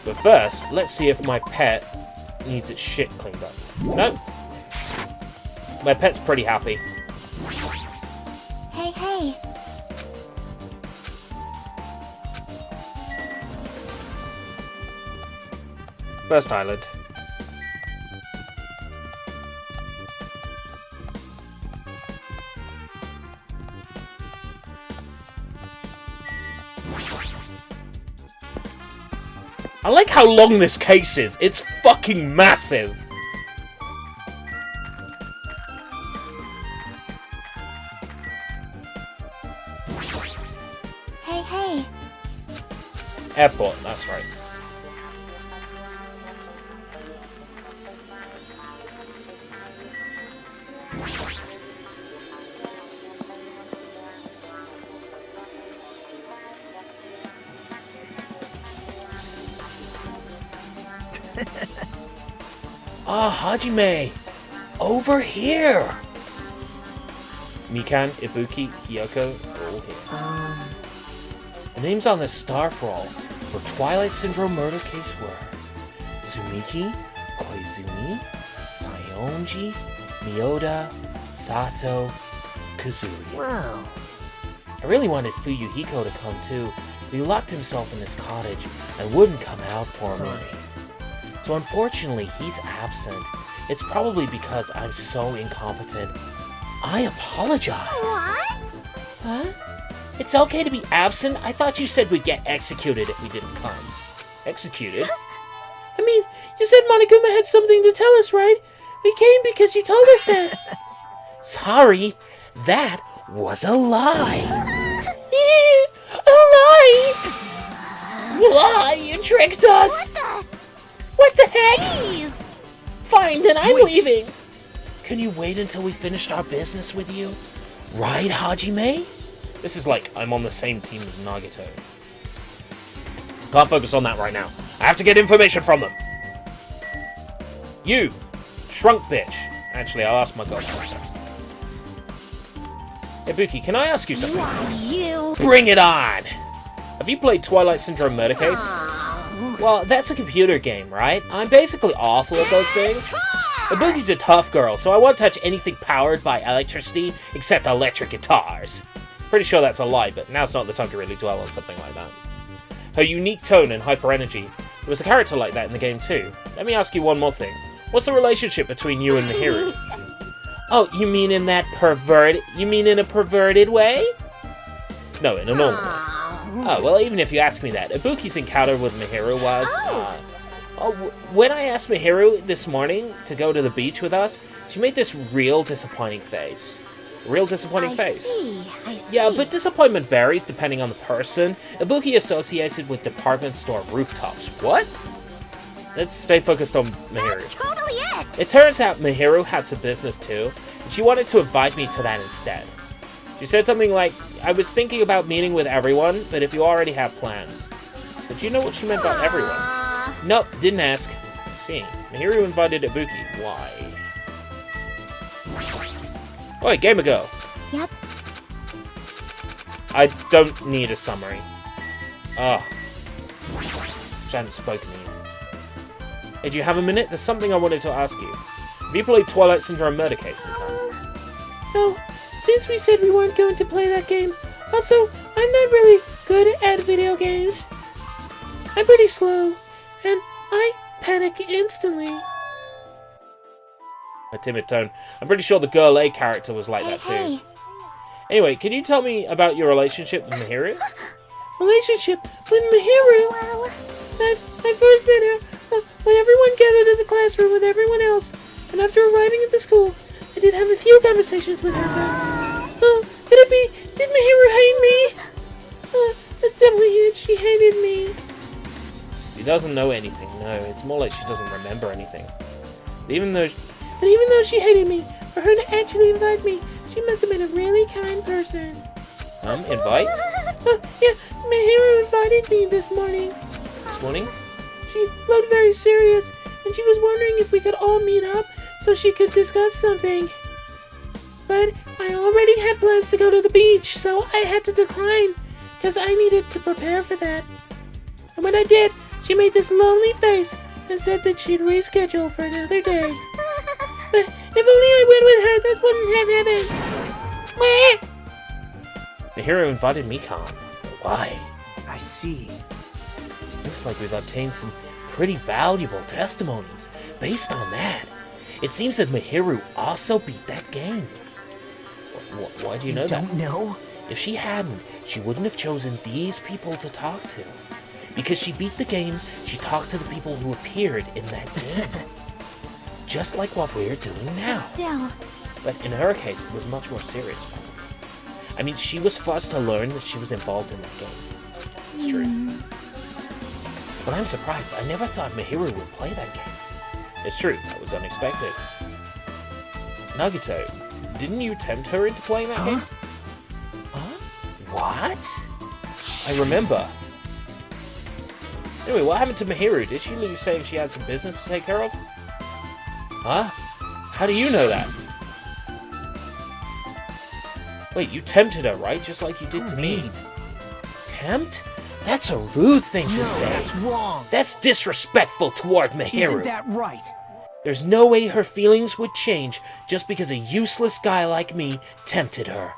But first, let's see if my pet needs its shit cleaned up. Nope. My pet's pretty happy. Hey. First island. I like how long this case is. It's fucking massive. Hey. Airport, that's right. Ah, Hajime! Over here! Mikan, Ibuki, Hiyoko, all here. The names on the staff roll for Twilight Syndrome murder case were Sumiki, Koizumi, Sayonji, Miyoda, Sato, Kuzuri. Wow. I really wanted Fuyuhiko to come too, but he locked himself in his cottage and wouldn't come out for me. So unfortunately, he's absent. It's probably because I'm so incompetent. I apologize. What? Huh? It's okay to be absent? I thought you said we'd get executed if we didn't come. Executed? I mean, you said Monokuma had something to tell us, right? We came because you told us that. Sorry, that was a lie. A lie! Lie, you tricked us! What the heck? Please. Fine, then I'm leaving. Can you wait until we finished our business with you? Right, Hajime? This is like I'm on the same team as Nagito. Can't focus on that right now. I have to get information from them. You, shrunk bitch. Actually, I'll ask my girlfriend first. Ibuki, can I ask you something? You. Bring it on! Have you played Twilight Syndrome Murder Case? Well, that's a computer game, right? I'm basically awful at those things. Ibuki's a tough girl, so I won't touch anything powered by electricity except electric guitars. Pretty sure that's a lie, but now's not the time to really dwell on something like that. Her unique tone and hyper energy. There was a character like that in the game too. Let me ask you one more thing. What's the relationship between you and Mihiru? Oh, you mean in that You mean in a perverted way? No, in a normal way. Oh, well, even if you ask me that, Ibuki's encounter with Mihiru was, when I asked Mihiru this morning to go to the beach with us, she made this real disappointing face. Real disappointing face. I see. Yeah, but disappointment varies depending on the person. Ibuki associated with department store rooftops. What? Let's stay focused on Mihiru. That's totally it. It turns out Mihiru had some business too, and she wanted to invite me to that instead. She said something like, I was thinking about meeting with everyone, but if you already have plans. But do you know what she meant by everyone? Nope, didn't ask. See, Mihiru invited Ibuki. Why? Oi, Gamer Girl. Yep. I don't need a summary. Ugh. She hadn't spoken to you. Hey, do you have a minute? There's something I wanted to ask you. Have you played Twilight Syndrome Murder Case before? No, since we said we weren't going to play that game. Also, I'm not really good at video games. I'm pretty slow, and I panic instantly. A timid tone. I'm pretty sure the Girl A character was like that too. Anyway, can you tell me about your relationship with Mihiru? Relationship with Mihiru? Well, I first met her when everyone gathered in the classroom with everyone else, and after arriving at the school, I did have a few conversations with her. Could it be? Did Mihiru hate me? That's definitely it. She hated me. She doesn't know anything. No, it's more like she doesn't remember anything. Even though she hated me, for her to actually invite me, she must have been a really kind person. Invite? Yeah, Mihiru invited me this morning. This morning? She looked very serious, and she was wondering if we could all meet up so she could discuss something. But I already had plans to go to the beach, so I had to decline, because I needed to prepare for that. And when I did, she made this lonely face and said that she'd reschedule for another day. But if only I went with her, this wouldn't have happened. Mihiru invited Mikan. Why? I see. Looks like we've obtained some pretty valuable testimonies. Based on that, it seems that Mihiru also beat that game. Why do you know that? Don't know? If she hadn't, she wouldn't have chosen these people to talk to. Because she beat the game, she talked to the people who appeared in that game. Just like what we're doing now. still. But in her case, it was much more serious. I mean, she was fussed to learn that she was involved in that game. It's true. But I'm surprised. I never thought Mihiru would play that game. It's true, that was unexpected. Nagito, didn't you tempt her into playing that game? Huh? What? I remember. Anyway, what happened to Mihiru? Did she leave saying she had some business to take care of? Huh? How do you know that? Wait, you tempted her, right? Just like you did to me. Tempt? That's a rude thing to say. That's wrong. That's disrespectful toward Mihiru. Isn't that right? There's no way her feelings would change just because a useless guy like me tempted her.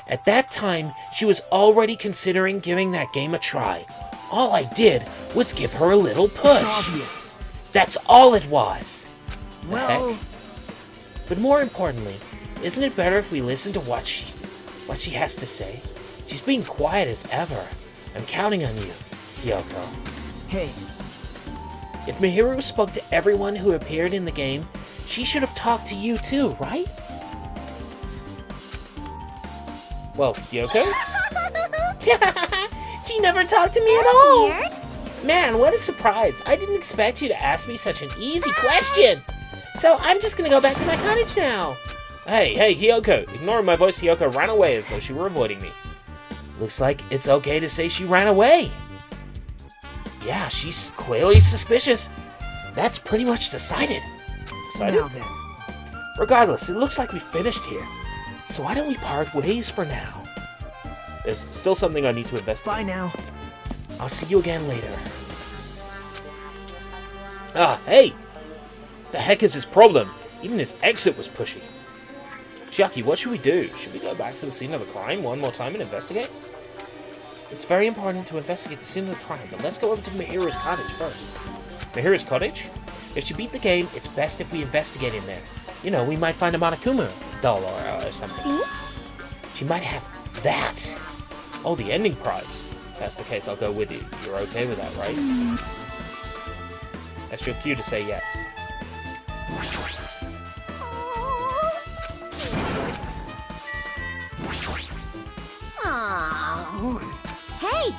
At that time, she was already considering giving that game a try. All I did was give her a little push. It's obvious. That's all it was. Well... Heck? But more importantly, isn't it better if we listen to what she has to say? She's being quiet as ever. I'm counting on you, Kyoko. Hey. If Mihiru spoke to everyone who appeared in the game, she should have talked to you too, right? Well, Kyoko? She never talked to me at all! Weird. Man, what a surprise. I didn't expect you to ask me such an easy question. So I'm just gonna go back to my cottage now. Hey, Kyoko. Ignoring my voice, Kyoko ran away as though she were avoiding me. Looks like it's okay to say she ran away. Yeah, she's clearly suspicious. That's pretty much decided. Decided? Now then. Regardless, it looks like we finished here. So why don't we part ways for now? There's still something I need to investigate. Bye now. I'll see you again later. Ah, hey! The heck is his problem? Even his exit was pushy. Chiaki, what should we do? Should we go back to the scene of the crime one more time and investigate? It's very important to investigate the scene of the crime, but let's go over to Mihiru's cottage first. Mihiru's cottage? If she beat the game, it's best if we investigate in there. You know, we might find a Monokuma doll or something. See? She might have that! Oh, the ending prize. If that's the case, I'll go with you. You're okay with that, right? That's your cue to say yes. Aww. Hey!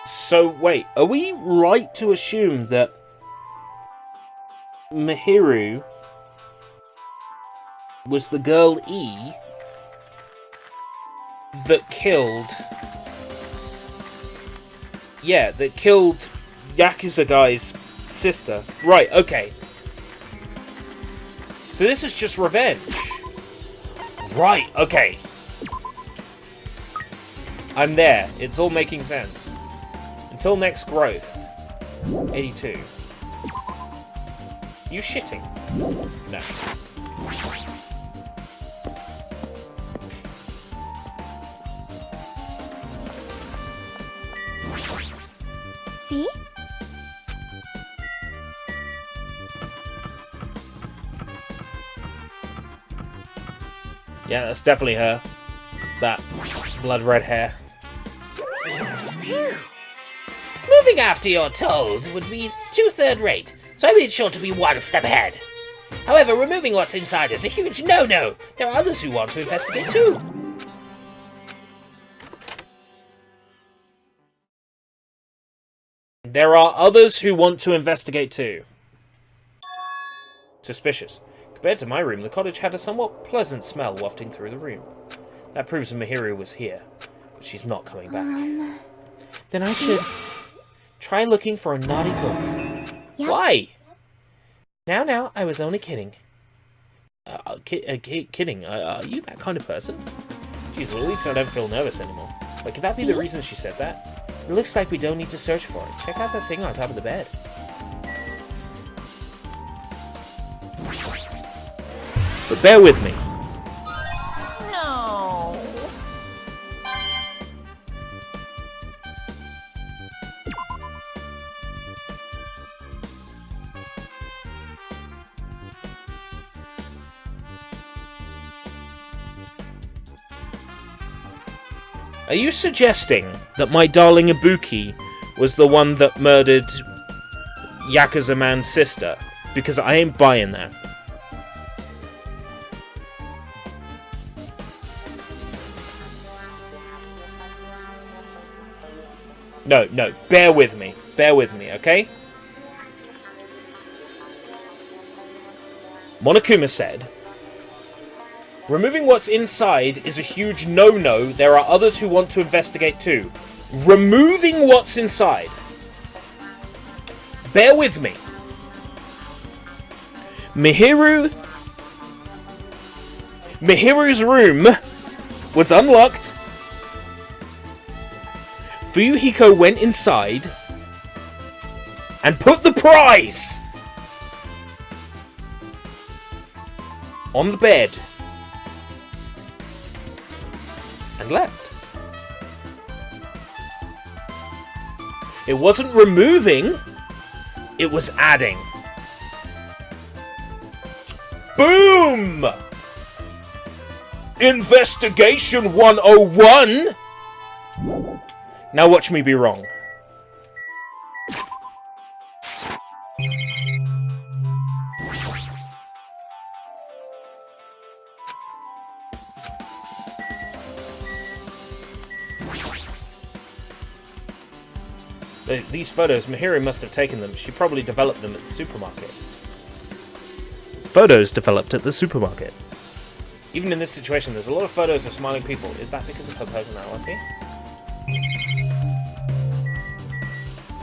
So, wait, are we right to assume that Mihiru was the girl E that killed... Yeah, that killed Yakuza guy's sister? Right, okay. So this is just revenge. Right, okay. I'm there. It's all making sense. Until next growth. 82. You shitting? No. See? Yeah, that's definitely her. That blood red hair. Moving after you're told would be two-third rate, so I made sure to be one step ahead. However, removing what's inside is a huge no-no. There are others who want to investigate too. There are others who want to investigate too. Suspicious. Compared to my room, the cottage had a somewhat pleasant smell wafting through the room. That proves Mihiru was here, but she's not coming back. Then I should try looking for a naughty book. Yep. Why? Now, I was only kidding. Kidding? Are you that kind of person? Jeez, well, at least I don't feel nervous anymore. But could that be the reason she said that? It looks like we don't need to search for it. Check out that thing on top of the bed. But bear with me. No. Are you suggesting that my darling Ibuki was the one that murdered Yakuza Man's sister? Because I ain't buying that. No, bear with me. Bear with me, okay? Monokuma said, removing what's inside is a huge no-no. There are others who want to investigate too. Removing what's inside. Bear with me. Mihiru's room was unlocked. Fuyuhiko went inside and put the prize on the bed and left. It wasn't removing, it was adding. Boom! Investigation 101! Now watch me be wrong. These photos, Mihiru must have taken them. She probably developed them at the supermarket. Photos developed at the supermarket. Even in this situation, there's a lot of photos of smiling people. Is that because of her personality?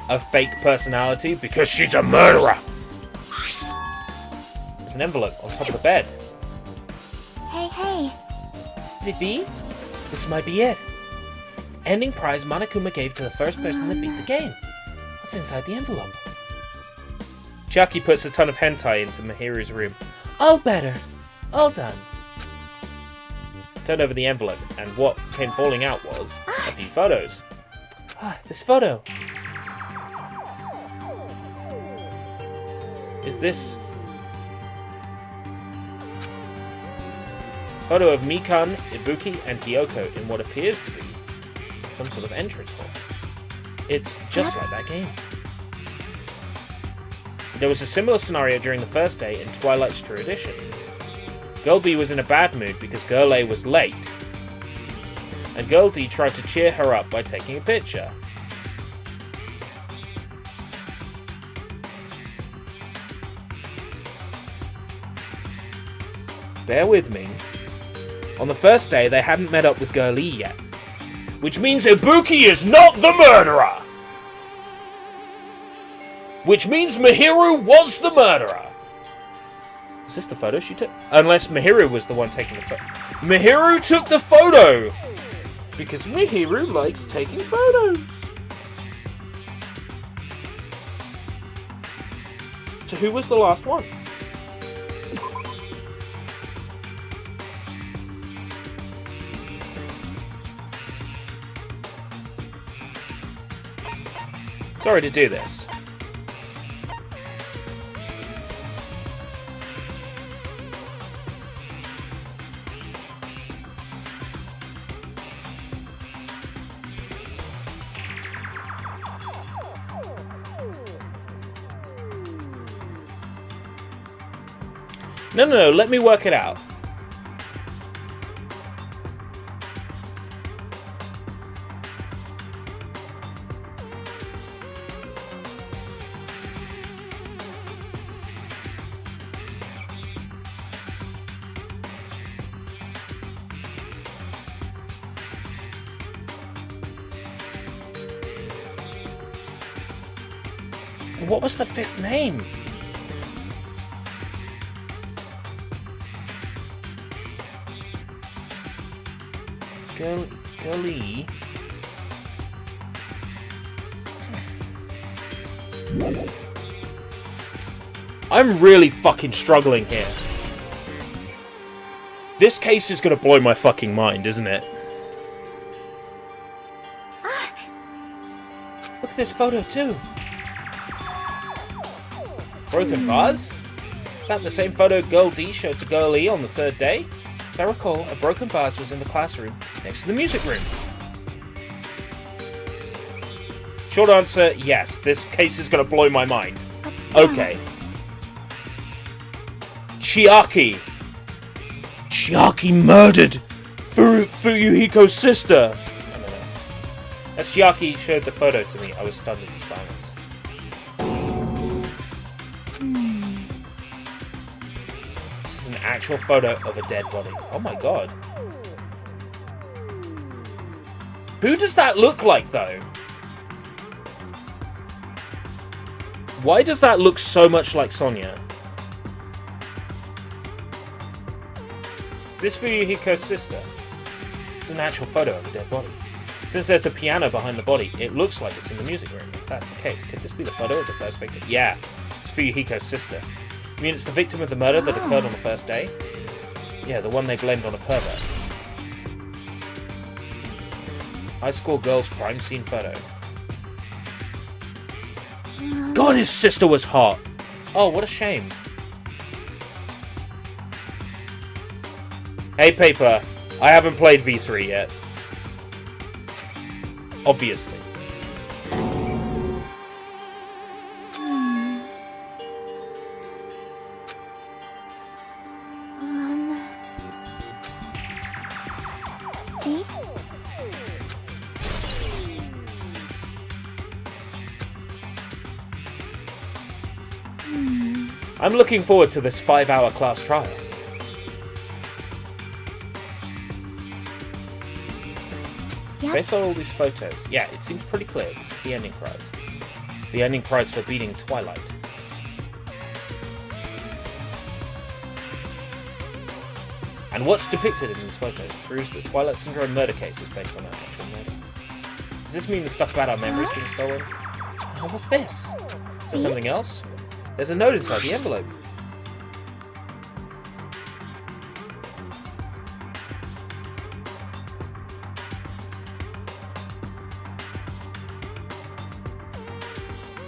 A fake personality? Because she's a murderer! There's an envelope on top of the bed. Hey. Could it be? This might be it. Ending prize Monokuma gave to the first person that beat the game. What's inside the envelope? Chiaki puts a ton of hentai into Mihiru's room. All better. All done. Turned over the envelope, and what came falling out was a few photos. This photo. Is this photo of Mikan, Ibuki, and Hiyoko in what appears to be some sort of entrance hall? It's just like that game. There was a similar scenario during the first day in Twilight's True Edition. Girl B was in a bad mood because Girl A was late, and Girl D tried to cheer her up by taking a picture. Bear with me. On the first day, they hadn't met up with Girl E yet, which means Ibuki is not the murderer! Which means Mihiru was the murderer! Is this the photo she took? Unless Mihiru was the one taking the photo. Mihiru took the photo! Because Mihiru likes taking photos! So who was the last one? Sorry to do this. No, let me work it out. What was the fifth name? Girlie. I'm really fucking struggling here. This case is gonna blow my fucking mind, isn't it? Look at this photo too. Broken vase? Is that the same photo Girl D showed to Girl E on the third day? As I recall, a broken vase was in the classroom next to the music room. Short answer, yes. This case is gonna blow my mind. Okay. Chiaki murdered Fuyuhiko's sister. No. As Chiaki showed the photo to me, I was stunned into silence. This is an actual photo of a dead body. Oh my god. Who does that look like, though? Why does that look so much like Sonia? Is this Fuyuhiko's sister? It's an actual photo of a dead body. Since there's a piano behind the body, it looks like it's in the music room. If that's the case, could this be the photo of the first victim? Yeah, it's Fuyuhiko's sister. You mean it's the victim of the murder that occurred on the first day? Yeah, the one they blamed on a pervert. High school girl's crime scene photo. God, his sister was hot! Oh, what a shame. Hey, Paper. I haven't played V3 yet. Obviously. See? I'm looking forward to this 5-hour class trial. Based on all these photos, yeah, it seems pretty clear. This is the ending prize. It's the ending prize for beating Twilight. And what's depicted in these photos proves that Twilight Syndrome murder case is based on an actual murder. Does this mean the stuff about our memories being stolen? Oh, what's this? Is there something else? There's a note inside the envelope.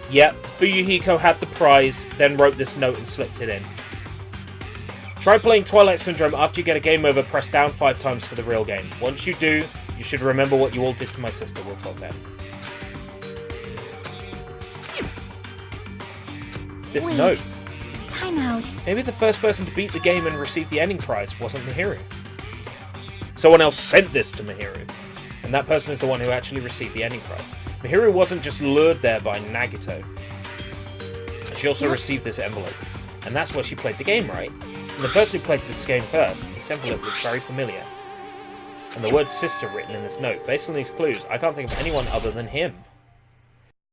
Yep, Fuyuhiko had the prize, then wrote this note and slipped it in. Try playing Twilight Syndrome after you get a game over, press down 5 times for the real game. Once you do, you should remember what you all did to my sister. We'll talk then. This note. Time out. Maybe the first person to beat the game and receive the ending prize wasn't Mihiru. Someone else sent this to Mihiru, and that person is the one who actually received the ending prize. Mihiru wasn't just lured there by Nagito. She also received this envelope. And that's where she played the game, right? And the person who played this game first, this envelope looks very familiar. And the word sister written in this note. Based on these clues, I can't think of anyone other than him.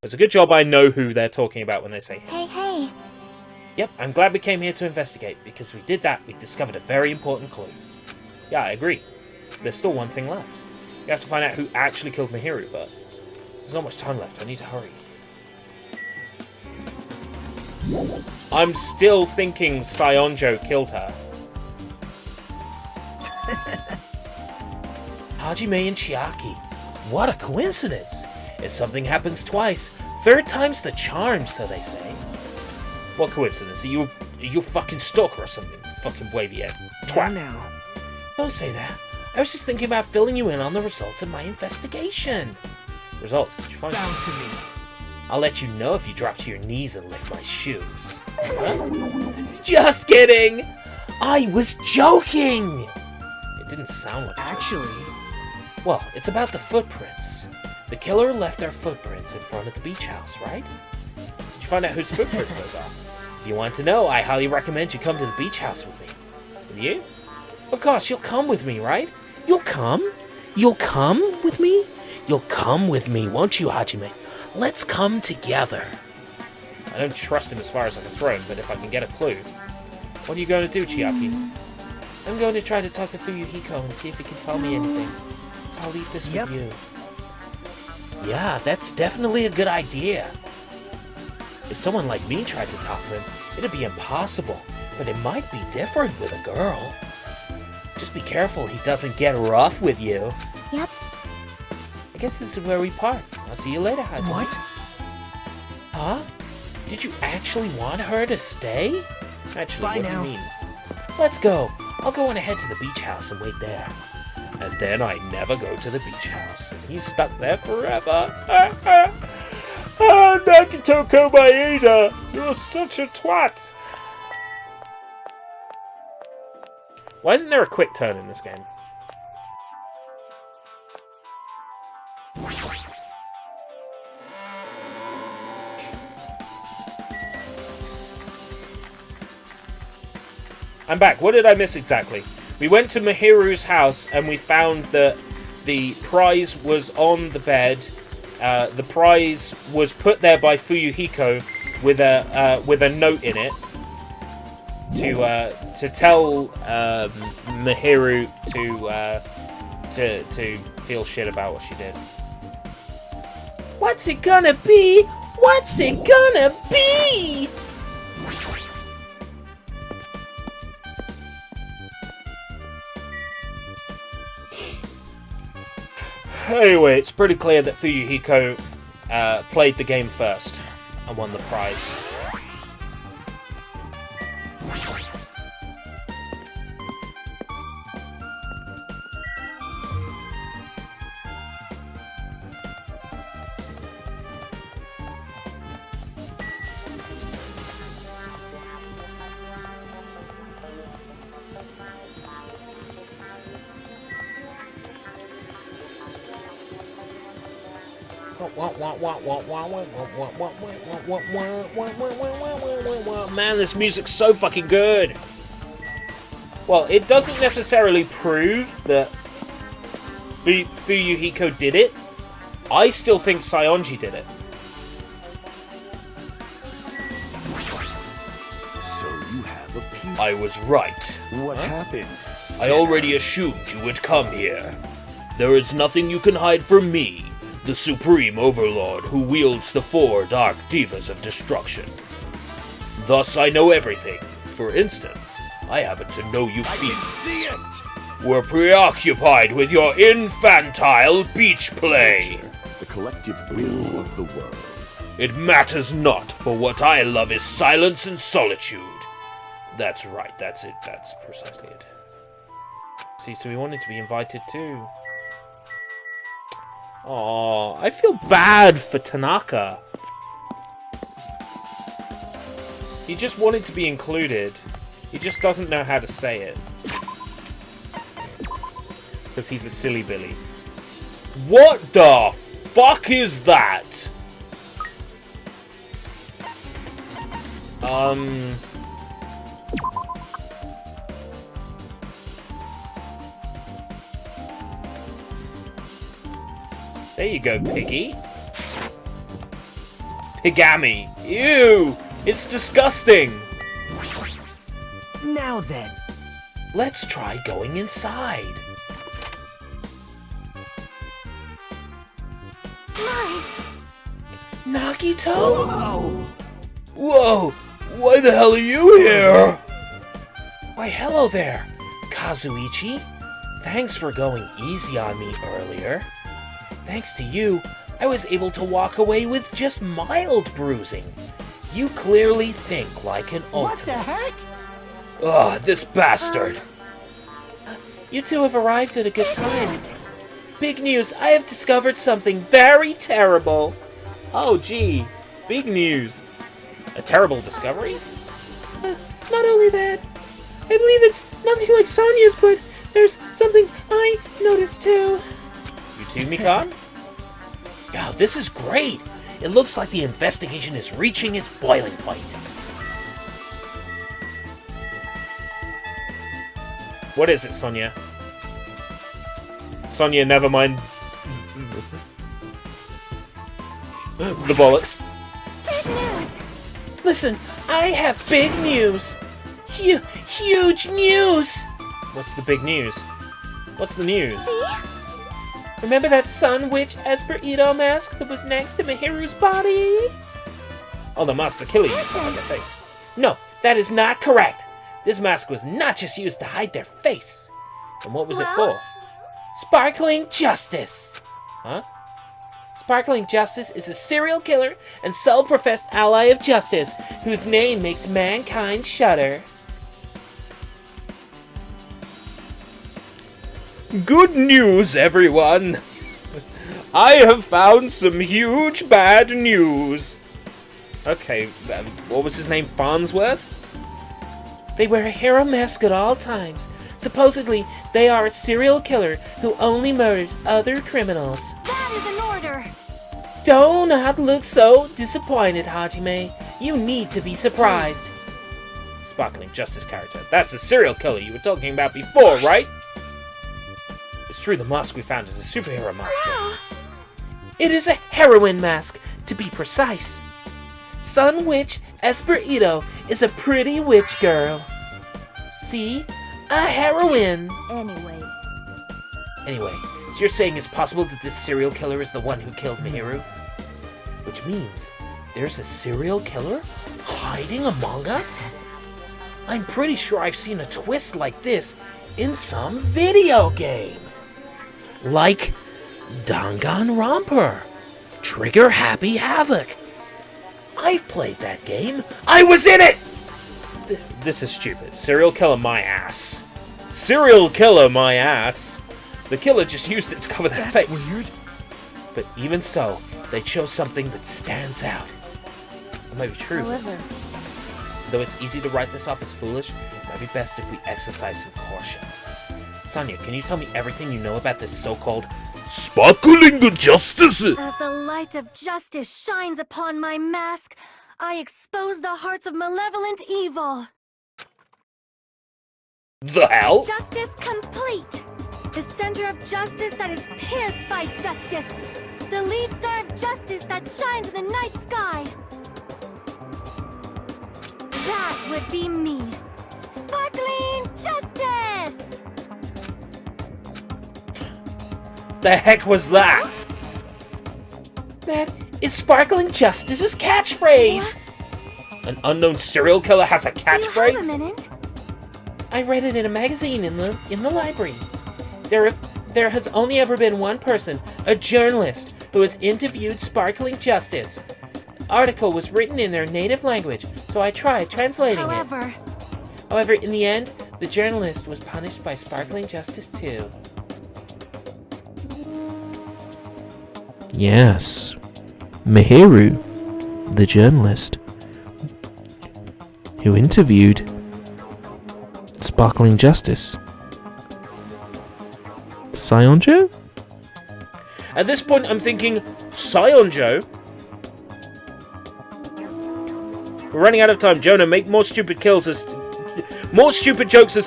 It's a good job I know who they're talking about when they say him. Hey. Yep, I'm glad we came here to investigate, because we did that, we discovered a very important clue. Yeah, I agree. There's still one thing left. We have to find out who actually killed Mihiru, but there's not much time left. I need to hurry. I'm still thinking Sionjo killed her. Hajime and Chiaki. What a coincidence. If something happens twice, third time's the charm, so they say. What coincidence? Are you a fucking stalker or something? Fucking wavy head. Twat. Now. Don't say that. I was just thinking about filling you in on the results of my investigation. Results? Did you find Down something? to me. I'll let you know if you drop to your knees and lick my shoes. Huh? Just kidding! I was joking! It didn't sound like a joke. Actually, Well, it's about the footprints. The killer left their footprints in front of the beach house, right? Did you find out whose footprints those are? If you want to know, I highly recommend you come to the beach house with me. With you? Of course, you'll come with me, right? You'll come? You'll come with me? You'll come with me, won't you, Hajime? Let's come together. I don't trust him as far as I can throw him, but if I can get a clue. What are you going to do, Chiaki? I'm going to try to talk to Fuyuhiko and see if he can tell me anything. So I'll leave this with you. Yeah, that's definitely a good idea. If someone like me tried to talk to him, it'd be impossible. But it might be different with a girl. Just be careful he doesn't get rough with you. Yep. I guess this is where we part. I'll see you later, Hajime. what? Huh? Did you actually want her to stay? Actually, Bye what now. do you mean? Let's go. I'll go on ahead to the beach house and wait there. And then I never go to the beach house. He's stuck there forever. Nagito Kobayashi, you're such a twat. Why isn't there a quick turn in this game? I'm back. What did I miss exactly? We went to Mihiru's house and we found that the prize was on the bed. The prize was put there by Fuyuhiko with a note in it to tell Mihiru to feel shit about what she did. What's it gonna be? What's it gonna be? Anyway, it's pretty clear that Fuyuhiko played the game first and won the prize. Man, this music's so fucking good. Well, it doesn't necessarily prove that Fuyuhiko did it. I still think Saionji did it. So you have a peek. I was right. What happened? I already assumed you would come here. There is nothing you can hide from me, the Supreme Overlord who wields the 4 Dark Divas of Destruction. Thus I know everything. For instance, I happen to know you beasts were preoccupied with your infantile beach play. The collective will of the world. It matters not, for what I love is silence and solitude. That's right, that's it, that's precisely it. See, so we wanted to be invited too. Oh, I feel bad for Tanaka. He just wanted to be included. He just doesn't know how to say it. Because he's a silly Billy. What the fuck is that? There you go, Piggy. Pigami. Ew! It's disgusting! Now then. Let's try going inside. Nagito? Whoa! Why the hell are you here? Why, hello there, Kazuichi. Thanks for going easy on me earlier. Thanks to you, I was able to walk away with just mild bruising. You clearly think like an ultimate. What the heck? Ugh, this bastard. You two have arrived at a good time. Big news, I have discovered something very terrible. Oh, gee. Big news. A terrible discovery? Not only that, I believe it's nothing like Sonya's, but there's something I noticed too. You too, Mikan? Wow, this is great. It looks like the investigation is reaching its boiling point. What is it, Sonia? Sonia, never mind. The bollocks. Big news! Listen, I have big news. Huge news! What's the big news? What's the news? See? Remember that Sun Witch Esperito mask that was next to Mihiru's body? Oh, the Master Killer used to hide their face. No, that is not correct. This mask was not just used to hide their face. And what was it for? Sparkling Justice. Huh? Sparkling Justice is a serial killer and self-professed ally of justice whose name makes mankind shudder. Good news, everyone! I have found some huge bad news. Okay, what was his name? Farnsworth? They wear a hero mask at all times. Supposedly, they are a serial killer who only murders other criminals. That is an order! Do not look so disappointed, Hajime. You need to be surprised. Sparkling Justice character. That's the serial killer you were talking about before, right? It's true, the mask we found is a superhero mask. It is a heroine mask, to be precise. Sun Witch Esperito is a pretty witch girl. See? A heroine! Anyway, so you're saying it's possible that this serial killer is the one who killed Mihiru? Which means there's a serial killer hiding among us? I'm pretty sure I've seen a twist like this in some video game. Like Danganronpa, Trigger Happy Havoc. I've played that game. I was in it! This is stupid. Serial killer my ass. Serial killer my ass. The killer just used it to cover their face. That's weird. But even so, they chose something that stands out. It might be true. However, Though it's easy to write this off as foolish, it might be best if we exercise some caution. Sonia, can you tell me everything you know about this so-called Sparkling Justice! As the light of justice shines upon my mask, I expose the hearts of malevolent evil. the hell? Justice complete. The center of justice that is pierced by justice. The lead star of justice that shines in the night sky. That would be me. Sparkling Justice! The heck was that? That is Sparkling Justice's catchphrase! An unknown serial killer has a Do you have a catchphrase? minute? I read it in a magazine in the library. There has only ever been one person, a journalist, who has interviewed Sparkling Justice. The article was written in their native language, so I tried translating it. However, in the end, the journalist was punished by Sparkling Justice too. Yes. Mihiru, the journalist, who interviewed Sparkling Justice. Sionjo? At this point, I'm thinking, Sionjo? We're running out of time. Jonah, make more stupid jokes as to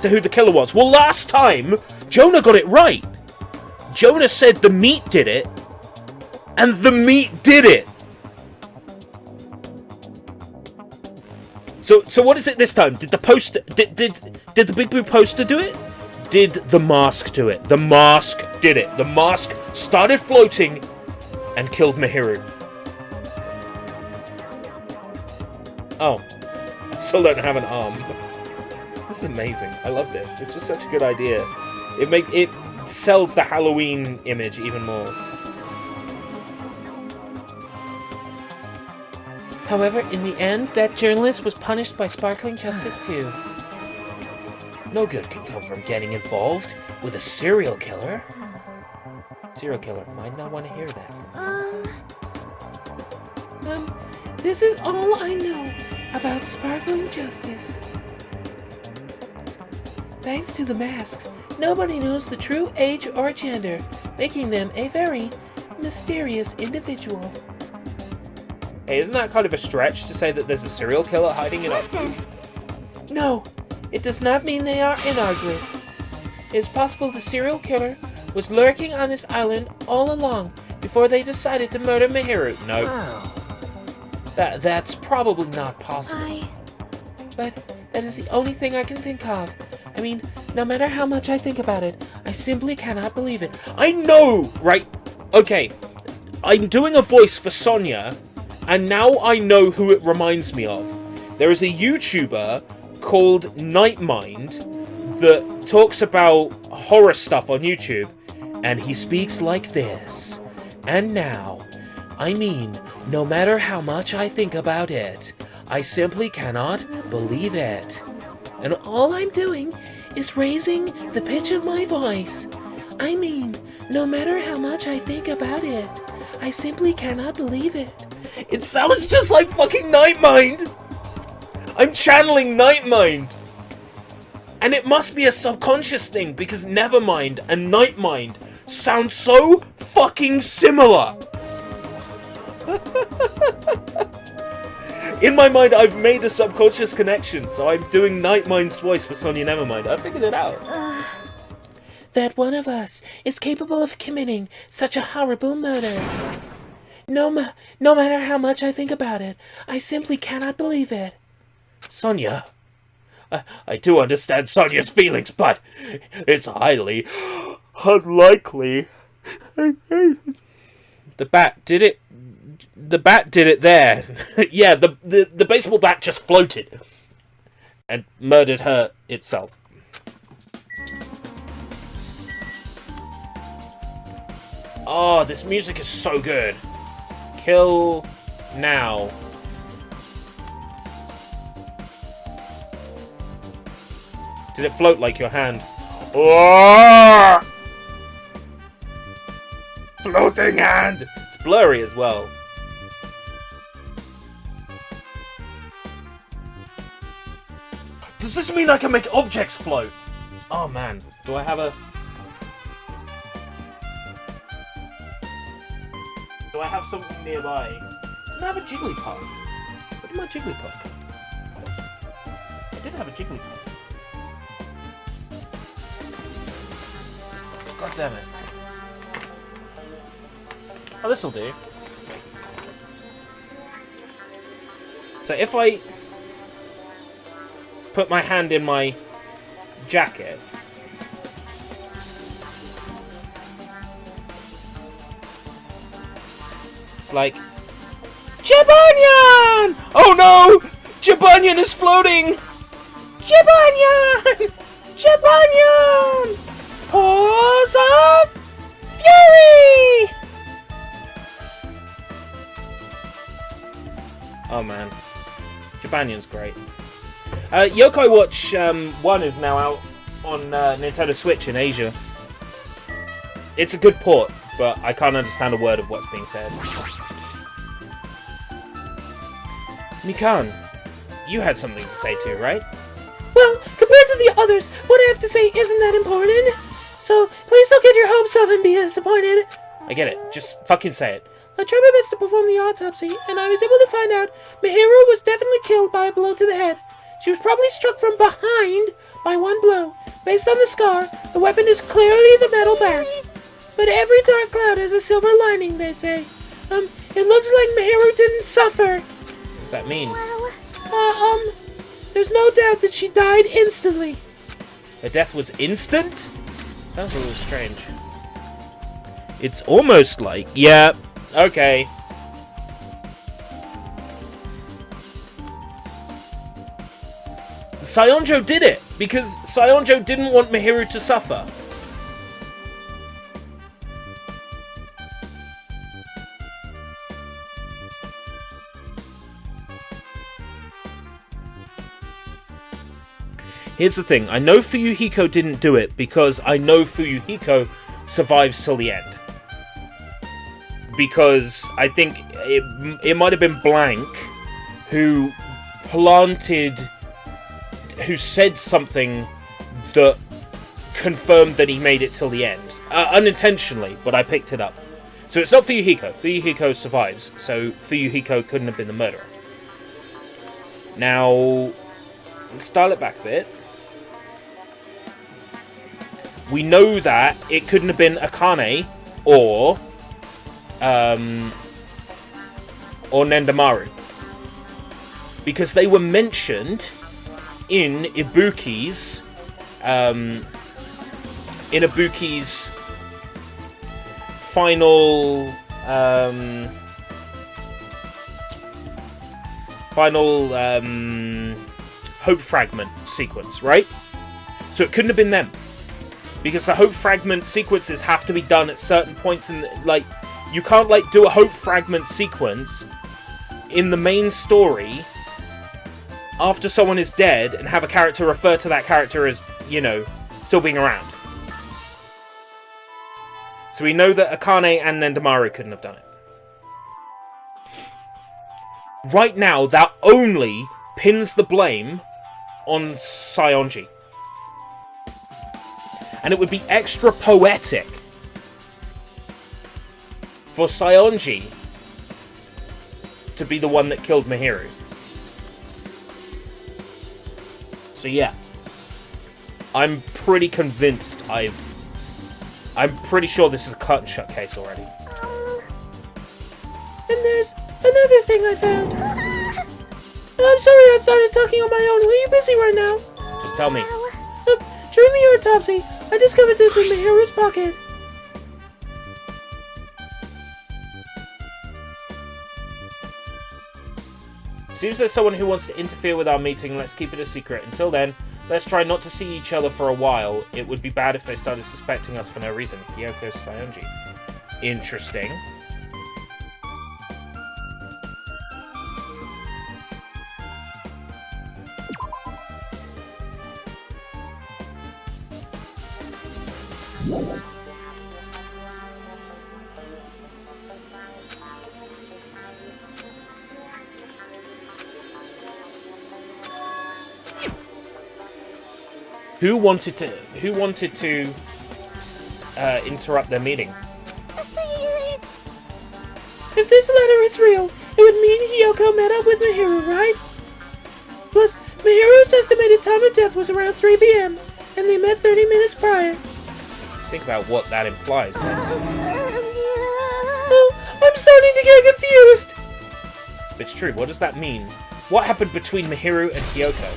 who the killer was. Well, last time, Jonah got it right. Jonah said the meat did it, and the meat did it. So what is it this time? Did the poster did the Big Blue poster do it? Did the mask do it? The mask did it. The mask started floating and killed Mihiru. Oh, I still don't have an arm. This is amazing. I love this. This was such a good idea. It sells the Halloween image even more. However, in the end, that journalist was punished by Sparkling Justice too. No good can come from getting involved with a serial killer. Serial killer might not want to hear that from me. This is all I know about Sparkling Justice. Thanks to the masks, nobody knows the true age or gender, making them a very mysterious individual. Hey, isn't that kind of a stretch to say that there's a serial killer hiding in Listen, No, it does not mean they are in our group. It is possible the serial killer was lurking on this island all along before they decided to murder Mihiru. No. That's probably not possible. But that is the only thing I can think of. I mean, no matter how much I think about it, I simply cannot believe it. I know, right? Okay, I'm doing a voice for Sonia, and now I know who it reminds me of. There is a YouTuber called Nightmind that talks about horror stuff on YouTube, and he speaks like this. And now, I mean, no matter how much I think about it, I simply cannot believe it. And all I'm doing is raising the pitch of my voice. I mean, no matter how much I think about it, I simply cannot believe it. It sounds just like fucking Nightmind! I'm channeling Nightmind! And it must be a subconscious thing, because Nevermind and Nightmind sound so fucking similar! In my mind, I've made a subconscious connection, so I'm doing Nightmind's voice for Sonia Nevermind. I figured it out. That one of us is capable of committing such a horrible murder. No matter how much I think about it, I simply cannot believe it. Sonia, I do understand Sonia's feelings, but it's highly unlikely. The bat did it. The bat did it there. Yeah, the baseball bat just floated and murdered her itself. Oh, this music is so good. Kill now. Did it float like your hand? Oh! Floating hand! It's blurry as well. Does this mean I can make objects float? Oh man, do I have a... Do I have something nearby? Didn't I have a Jigglypuff? Where did my Jigglypuff go? I did have a Jigglypuff. God damn it. Oh, this'll do. So if I put my hand in my jacket, it's like Jibanyan! Oh no! Jibanyan is floating! Jibanyan! Jibanyan! Paws of Fury! Oh man. Jibanyan's great. Yokai Watch 1 is now out on Nintendo Switch in Asia. It's a good port, but I can't understand a word of what's being said. Mikan, you had something to say too, right? Well, compared to the others, what I have to say isn't that important. So, please don't get your hopes up and be disappointed. I get it. Just fucking say it. I tried my best to perform the autopsy, and I was able to find out Mihiru was definitely killed by a blow to the head. She was probably struck from behind by one blow. Based on the scar, the weapon is clearly the metal back. But every dark cloud has a silver lining, they say. It looks like Mihiru didn't suffer. What does that mean? There's no doubt that she died instantly. Her death was instant? Sounds a little strange. It's almost like... Yeah, okay. Sayonjo did it, because Sayonjo didn't want Mihiru to suffer. Here's the thing, I know Fuyuhiko didn't do it because I know Fuyuhiko survives till the end. Because I think it might have been Blank who said something that confirmed that he made it till the end. Unintentionally, but I picked it up. So it's not Fuyuhiko. Fuyuhiko survives, so Fuyuhiko couldn't have been the murderer. Now, let's dial it back a bit. We know that it couldn't have been Akane or Nendamaru. Because they were mentioned in Ibuki's final Hope Fragment sequence, right? So it couldn't have been them. Because the Hope Fragment sequences have to be done at certain points in the, you can't do a Hope Fragment sequence in the main story after someone is dead and have a character refer to that character as, still being around. So we know that Akane and Nendamaru couldn't have done it. Right now, that only pins the blame on Sayonji. And it would be extra poetic for Sayonji to be the one that killed Mihiru. So yeah, I'm pretty convinced I'm pretty sure this is a cut and shut case already. And there's another thing I found. I'm sorry I started talking on my own. Were you busy right now? Just tell me. During the autopsy, I discovered this in Mihiru's pocket. Seems there's someone who wants to interfere with our meeting. Let's keep it a secret. Until then, let's try not to see each other for a while. It would be bad if they started suspecting us for no reason. Kyoko Sayonji. Interesting. Who wanted to interrupt their meeting? If this letter is real, it would mean Hiyoko met up with Mihiru, right? Plus, Mihiru's estimated time of death was around 3 p.m., and they met 30 minutes prior. Think about what that implies then. Oh, I'm starting to get confused! It's true, what does that mean? What happened between Mihiru and Hiyoko?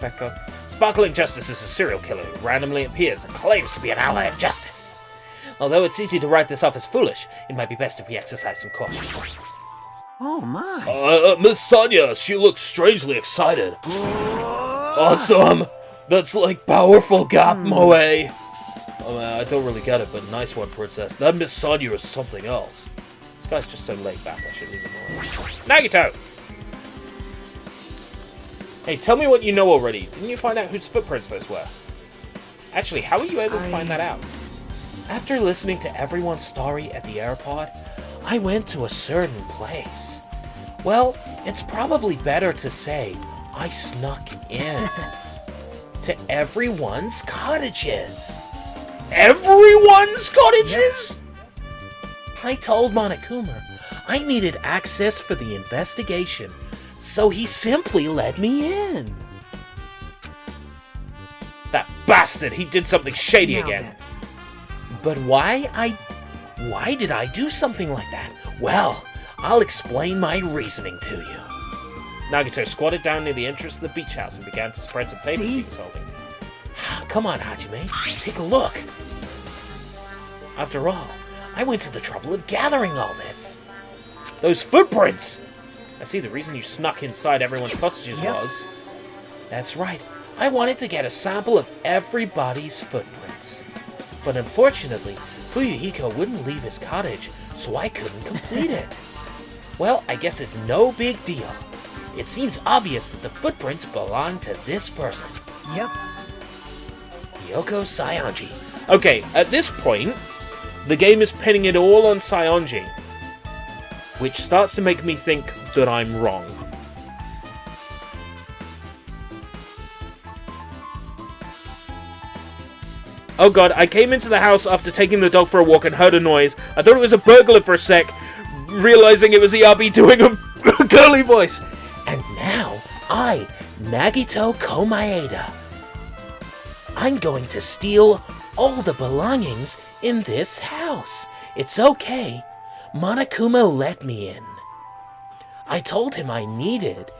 Echo. Sparkling Justice is a serial killer who randomly appears and claims to be an ally of justice. Although it's easy to write this off as foolish, it might be best if we exercise some caution. Oh my. Miss Sonia, she looks strangely excited. Awesome! That's like powerful gap moe. I don't really get it, but nice one, princess. That Miss Sonia is something else. This guy's just so laid back, I should leave him alone. Nagito! Hey, tell me what you know already. Didn't you find out whose footprints those were? Actually, how were you able to find that out? After listening to everyone's story at the airport, I went to a certain place. Well, it's probably better to say I snuck in to everyone's cottages. Everyone's cottages? I told Monokuma I needed access for the investigation, so he simply let me in. That bastard! He did something shady again. But why did I do something like that? Well, I'll explain my reasoning to you. Nagito squatted down near the entrance of the beach house and began to spread some papers he was holding. Come on, Hajime, take a look. After all, I went to the trouble of gathering all this. Those footprints! I see the reason you snuck inside everyone's cottages was... That's right. I wanted to get a sample of everybody's footprints. But unfortunately, Fuyuhiko wouldn't leave his cottage, so I couldn't complete it. Well, I guess it's no big deal. It seems obvious that the footprints belong to this person. Yep. Hiyoko Sayonji. Okay, at this point, the game is pinning it all on Sayonji, which starts to make me think that I'm wrong. Oh god, I came into the house after taking the dog for a walk and heard a noise. I thought it was a burglar for a sec, realizing it was Iabi doing a girly voice. And now, I, Nagito Komaeda, I'm going to steal all the belongings in this house. It's okay. Monokuma let me in. I told him I needed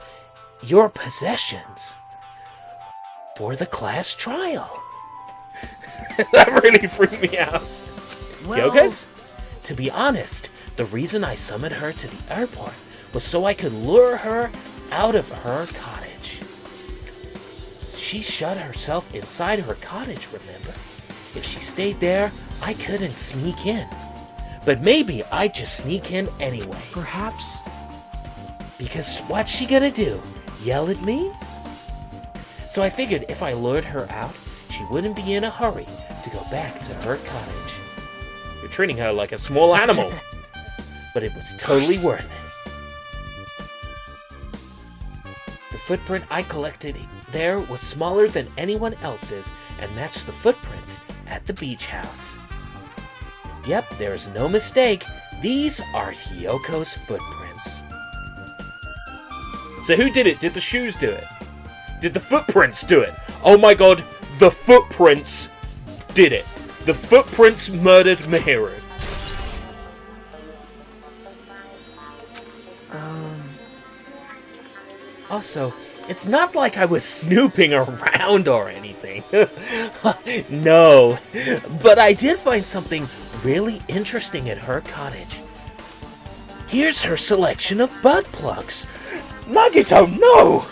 your possessions for the class trial. That really freaked me out. Well, Yogas? To be honest, the reason I summoned her to the airport was so I could lure her out of her cottage. She shut herself inside her cottage, remember? If she stayed there, I couldn't sneak in. But maybe I'd just sneak in anyway. Perhaps. Because what's she gonna do? Yell at me? So I figured if I lured her out, she wouldn't be in a hurry to go back to her cottage. You're treating her like a small animal. But it was totally worth it. The footprint I collected there was smaller than anyone else's and matched the footprints at the beach house. Yep, there's no mistake. These are Hyoko's footprints. So who did it? Did the shoes do it? Did the footprints do it? Oh my god, the footprints did it. The footprints murdered Mihiru. Also, it's not like I was snooping around or anything. No, but I did find something really interesting at her cottage. Here's her selection of butt plugs. Nagito, no!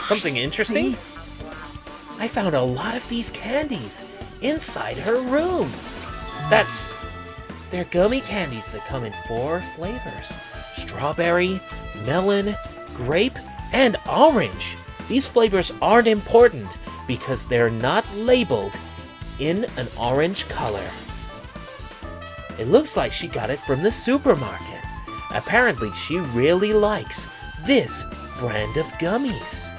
Something interesting? See? I found a lot of these candies inside her room. They're gummy candies that come in 4 flavors. Strawberry, melon, grape, and orange. These flavors aren't important because they're not labeled in an orange color. It looks like she got it from the supermarket. Apparently she really likes this brand of gummies.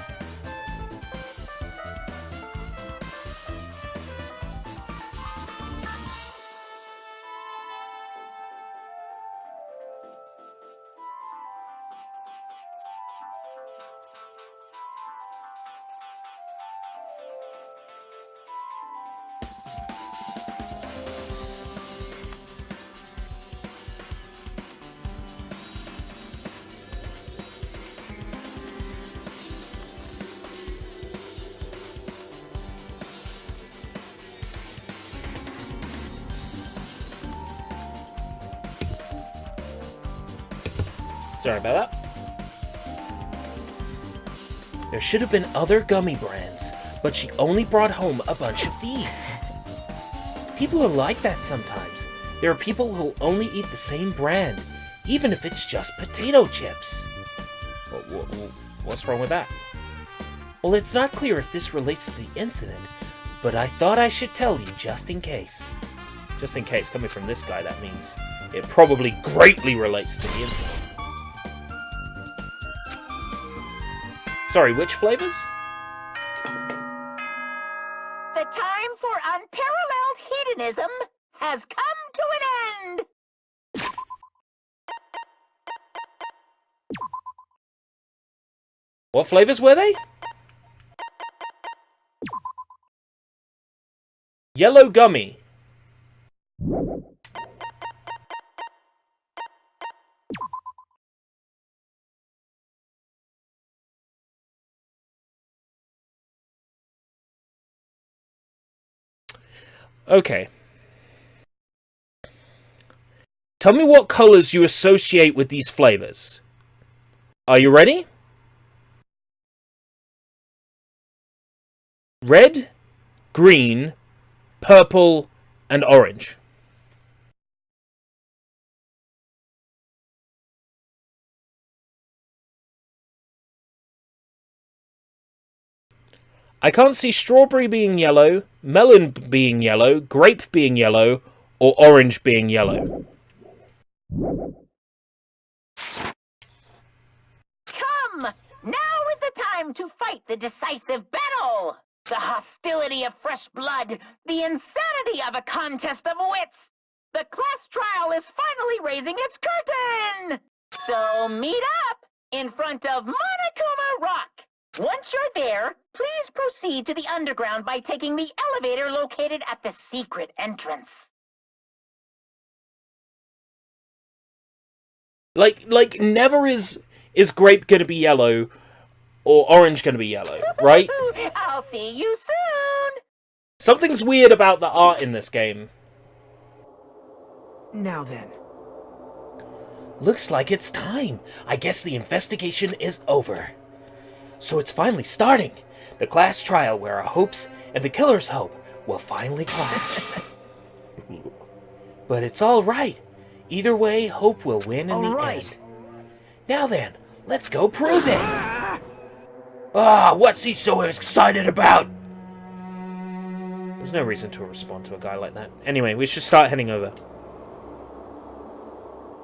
Sorry about that. There should have been other gummy brands, but she only brought home a bunch of these. People are like that sometimes. There are people who'll only eat the same brand, even if it's just potato chips. What's wrong with that? Well, it's not clear if this relates to the incident, but I thought I should tell you just in case. Just in case, coming from this guy, that means it probably greatly relates to the incident. Sorry, which flavors? The time for unparalleled hedonism has come to an end! What flavors were they? Yellow gummy. Okay. Tell me what colors you associate with these flavors. Are you ready? Red, green, purple, and orange. I can't see strawberry being yellow, melon being yellow, grape being yellow, or orange being yellow. Come! Now is the time to fight the decisive battle! The hostility of fresh blood, the insanity of a contest of wits! The class trial is finally raising its curtain! So meet up in front of Monokuma Rock! Once you're there, please proceed to the underground by taking the elevator located at the secret entrance. Like never is grape gonna be yellow or orange gonna be yellow, right? I'll see you soon! Something's weird about the art in this game. Now then. Looks like it's time. I guess the investigation is over. So it's finally starting. The class trial where our hopes and the killer's hope will finally clash. But it's all right. Either way, hope will win in the end. Now then, let's go prove it. What's he so excited about? There's no reason to respond to a guy like that. Anyway, we should start heading over.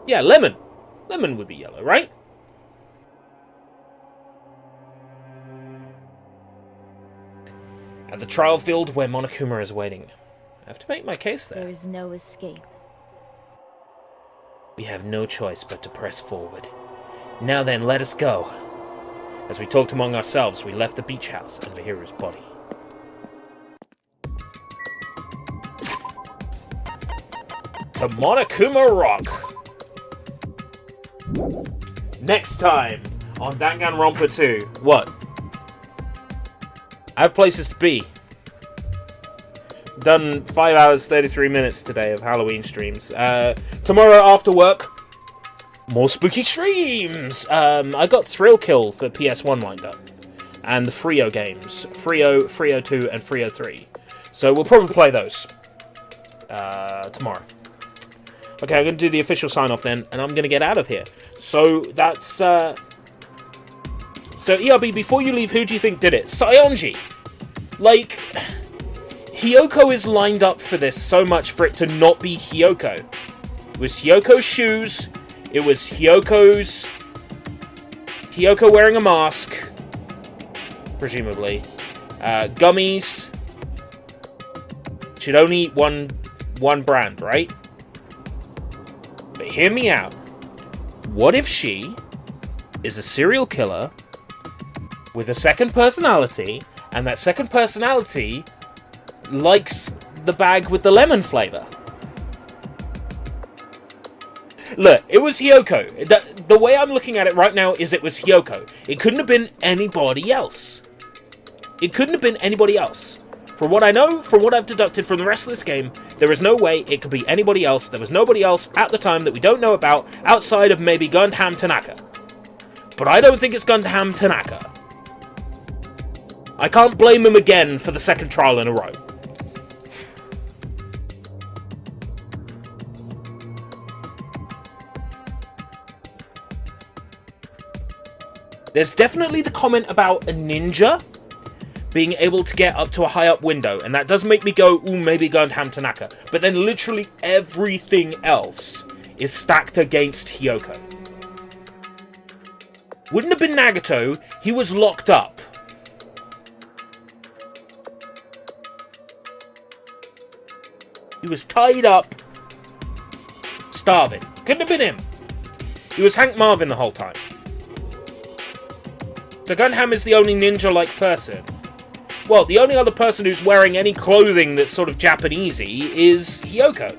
Yeah, lemon. Lemon would be yellow, right? At the trial field where Monokuma is waiting. I have to make my case there. There is no escape. We have no choice but to press forward. Now then, let us go. As we talked among ourselves, we left the beach house and Mihiru's body. To Monokuma Rock! Next time on Danganronpa 2. What? I have places to be. Done 5 hours, 33 minutes today of Halloween streams. Tomorrow after work, more spooky streams! I got Thrill Kill for PS1 lined up. And the Frio games. Frio 2, and Frio 3. So we'll probably play those. Tomorrow. Okay, I'm going to do the official sign-off then, and I'm going to get out of here. So, that's, So, ERB, before you leave, who do you think did it? Saionji! Like, Hiyoko is lined up for this so much for it to not be Hiyoko. It was Hiyoko's shoes. It was Hiyoko wearing a mask. Presumably. Gummies. Should only eat one brand, right? But hear me out. What if she is a serial killer with a second personality, and that second personality likes the bag with the lemon flavor? Look, it was Hiyoko. The way I'm looking at it right now is it was Hiyoko. It couldn't have been anybody else. It couldn't have been anybody else. From what I know, from what I've deducted from the rest of this game, there is no way it could be anybody else. There was nobody else at the time that we don't know about, outside of maybe Gundam Tanaka. But I don't think it's Gundam Tanaka. I can't blame him again for the second trial in a row. There's definitely the comment about a ninja being able to get up to a high up window, and that does make me go, ooh, maybe Gundam Tanaka. But then literally everything else is stacked against Hiyoko. Wouldn't have been Nagato, he was locked up. He was tied up, starving. Couldn't have been him. He was Hank Marvin the whole time. So Gundam is the only ninja-like person. Well, the only other person who's wearing any clothing that's sort of Japanesey is Hiyoko.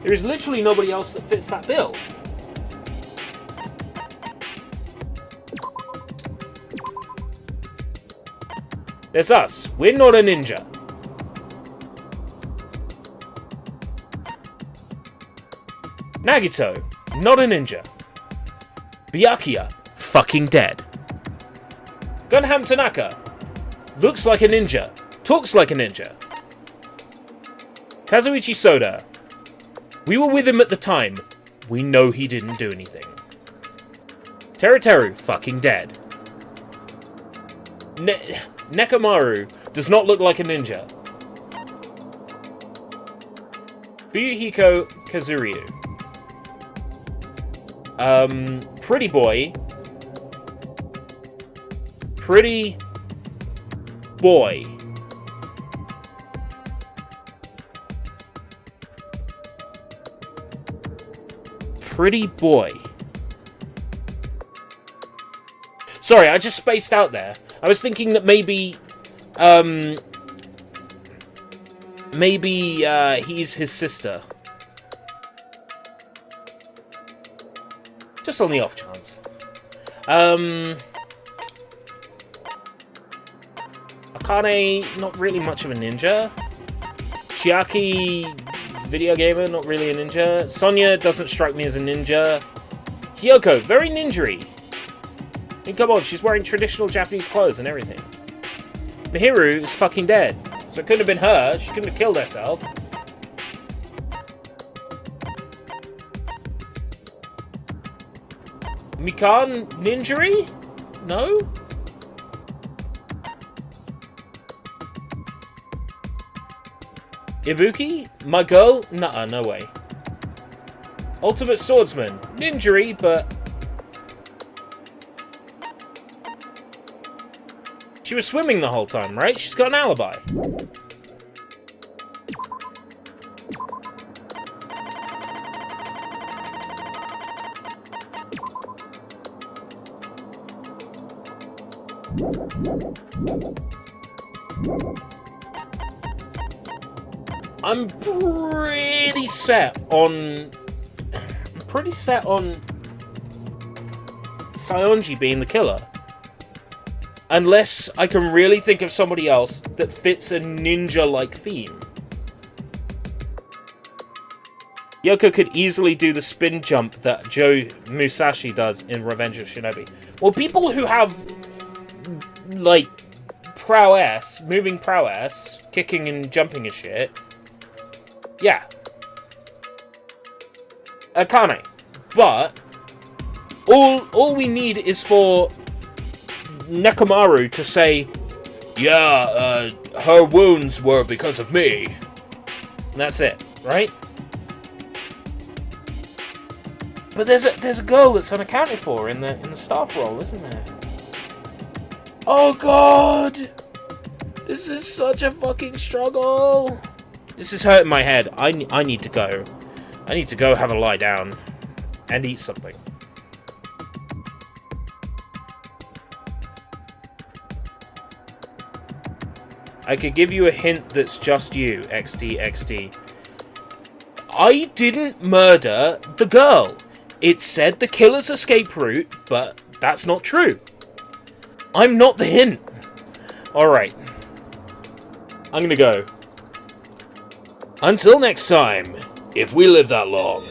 There is literally nobody else that fits that bill. There's us. We're not a ninja. Nagito, not a ninja. Byakuya, fucking dead. Gundam Tanaka, looks like a ninja, talks like a ninja. Kazuichi Soda, we were with him at the time. We know he didn't do anything. Teruteru, fucking dead. Nekomaru does not look like a ninja. Fuyuhiko Kazuryu. Pretty boy. Pretty boy. Pretty boy. Sorry, I just spaced out there. I was thinking that maybe he's his sister. Just on the off chance. Akane, not really much of a ninja. Chiaki, video gamer, not really a ninja. Sonya doesn't strike me as a ninja. Hiyoko, very ninja-y. I mean, come on, she's wearing traditional Japanese clothes and everything. Mihiru is fucking dead, so it couldn't have been her. She couldn't have killed herself. Mikan, ninja-y? No? Ibuki? My girl? Nuh-uh, no way. Ultimate Swordsman. Ninja-y, but... She was swimming the whole time, right? She's got an alibi. I'm pretty set on Saionji being the killer. Unless I can really think of somebody else that fits a ninja-like theme. Yoko could easily do the spin jump that Joe Musashi does in Revenge of Shinobi. Well, people who have, like, prowess, moving prowess, kicking and jumping and shit, yeah. Akane. But all we need is for Nekomaru to say, yeah, her wounds were because of me. And that's it, right? But there's a girl that's unaccounted for in the staff role, isn't there? Oh god! This is such a fucking struggle. This is hurting my head. I need to go. I need to go have a lie down and eat something. I could give you a hint that's just you, XD. I didn't murder the girl. It said the killer's escape route, but that's not true. I'm not the hint. Alright. I'm gonna go. Until next time, if we live that long.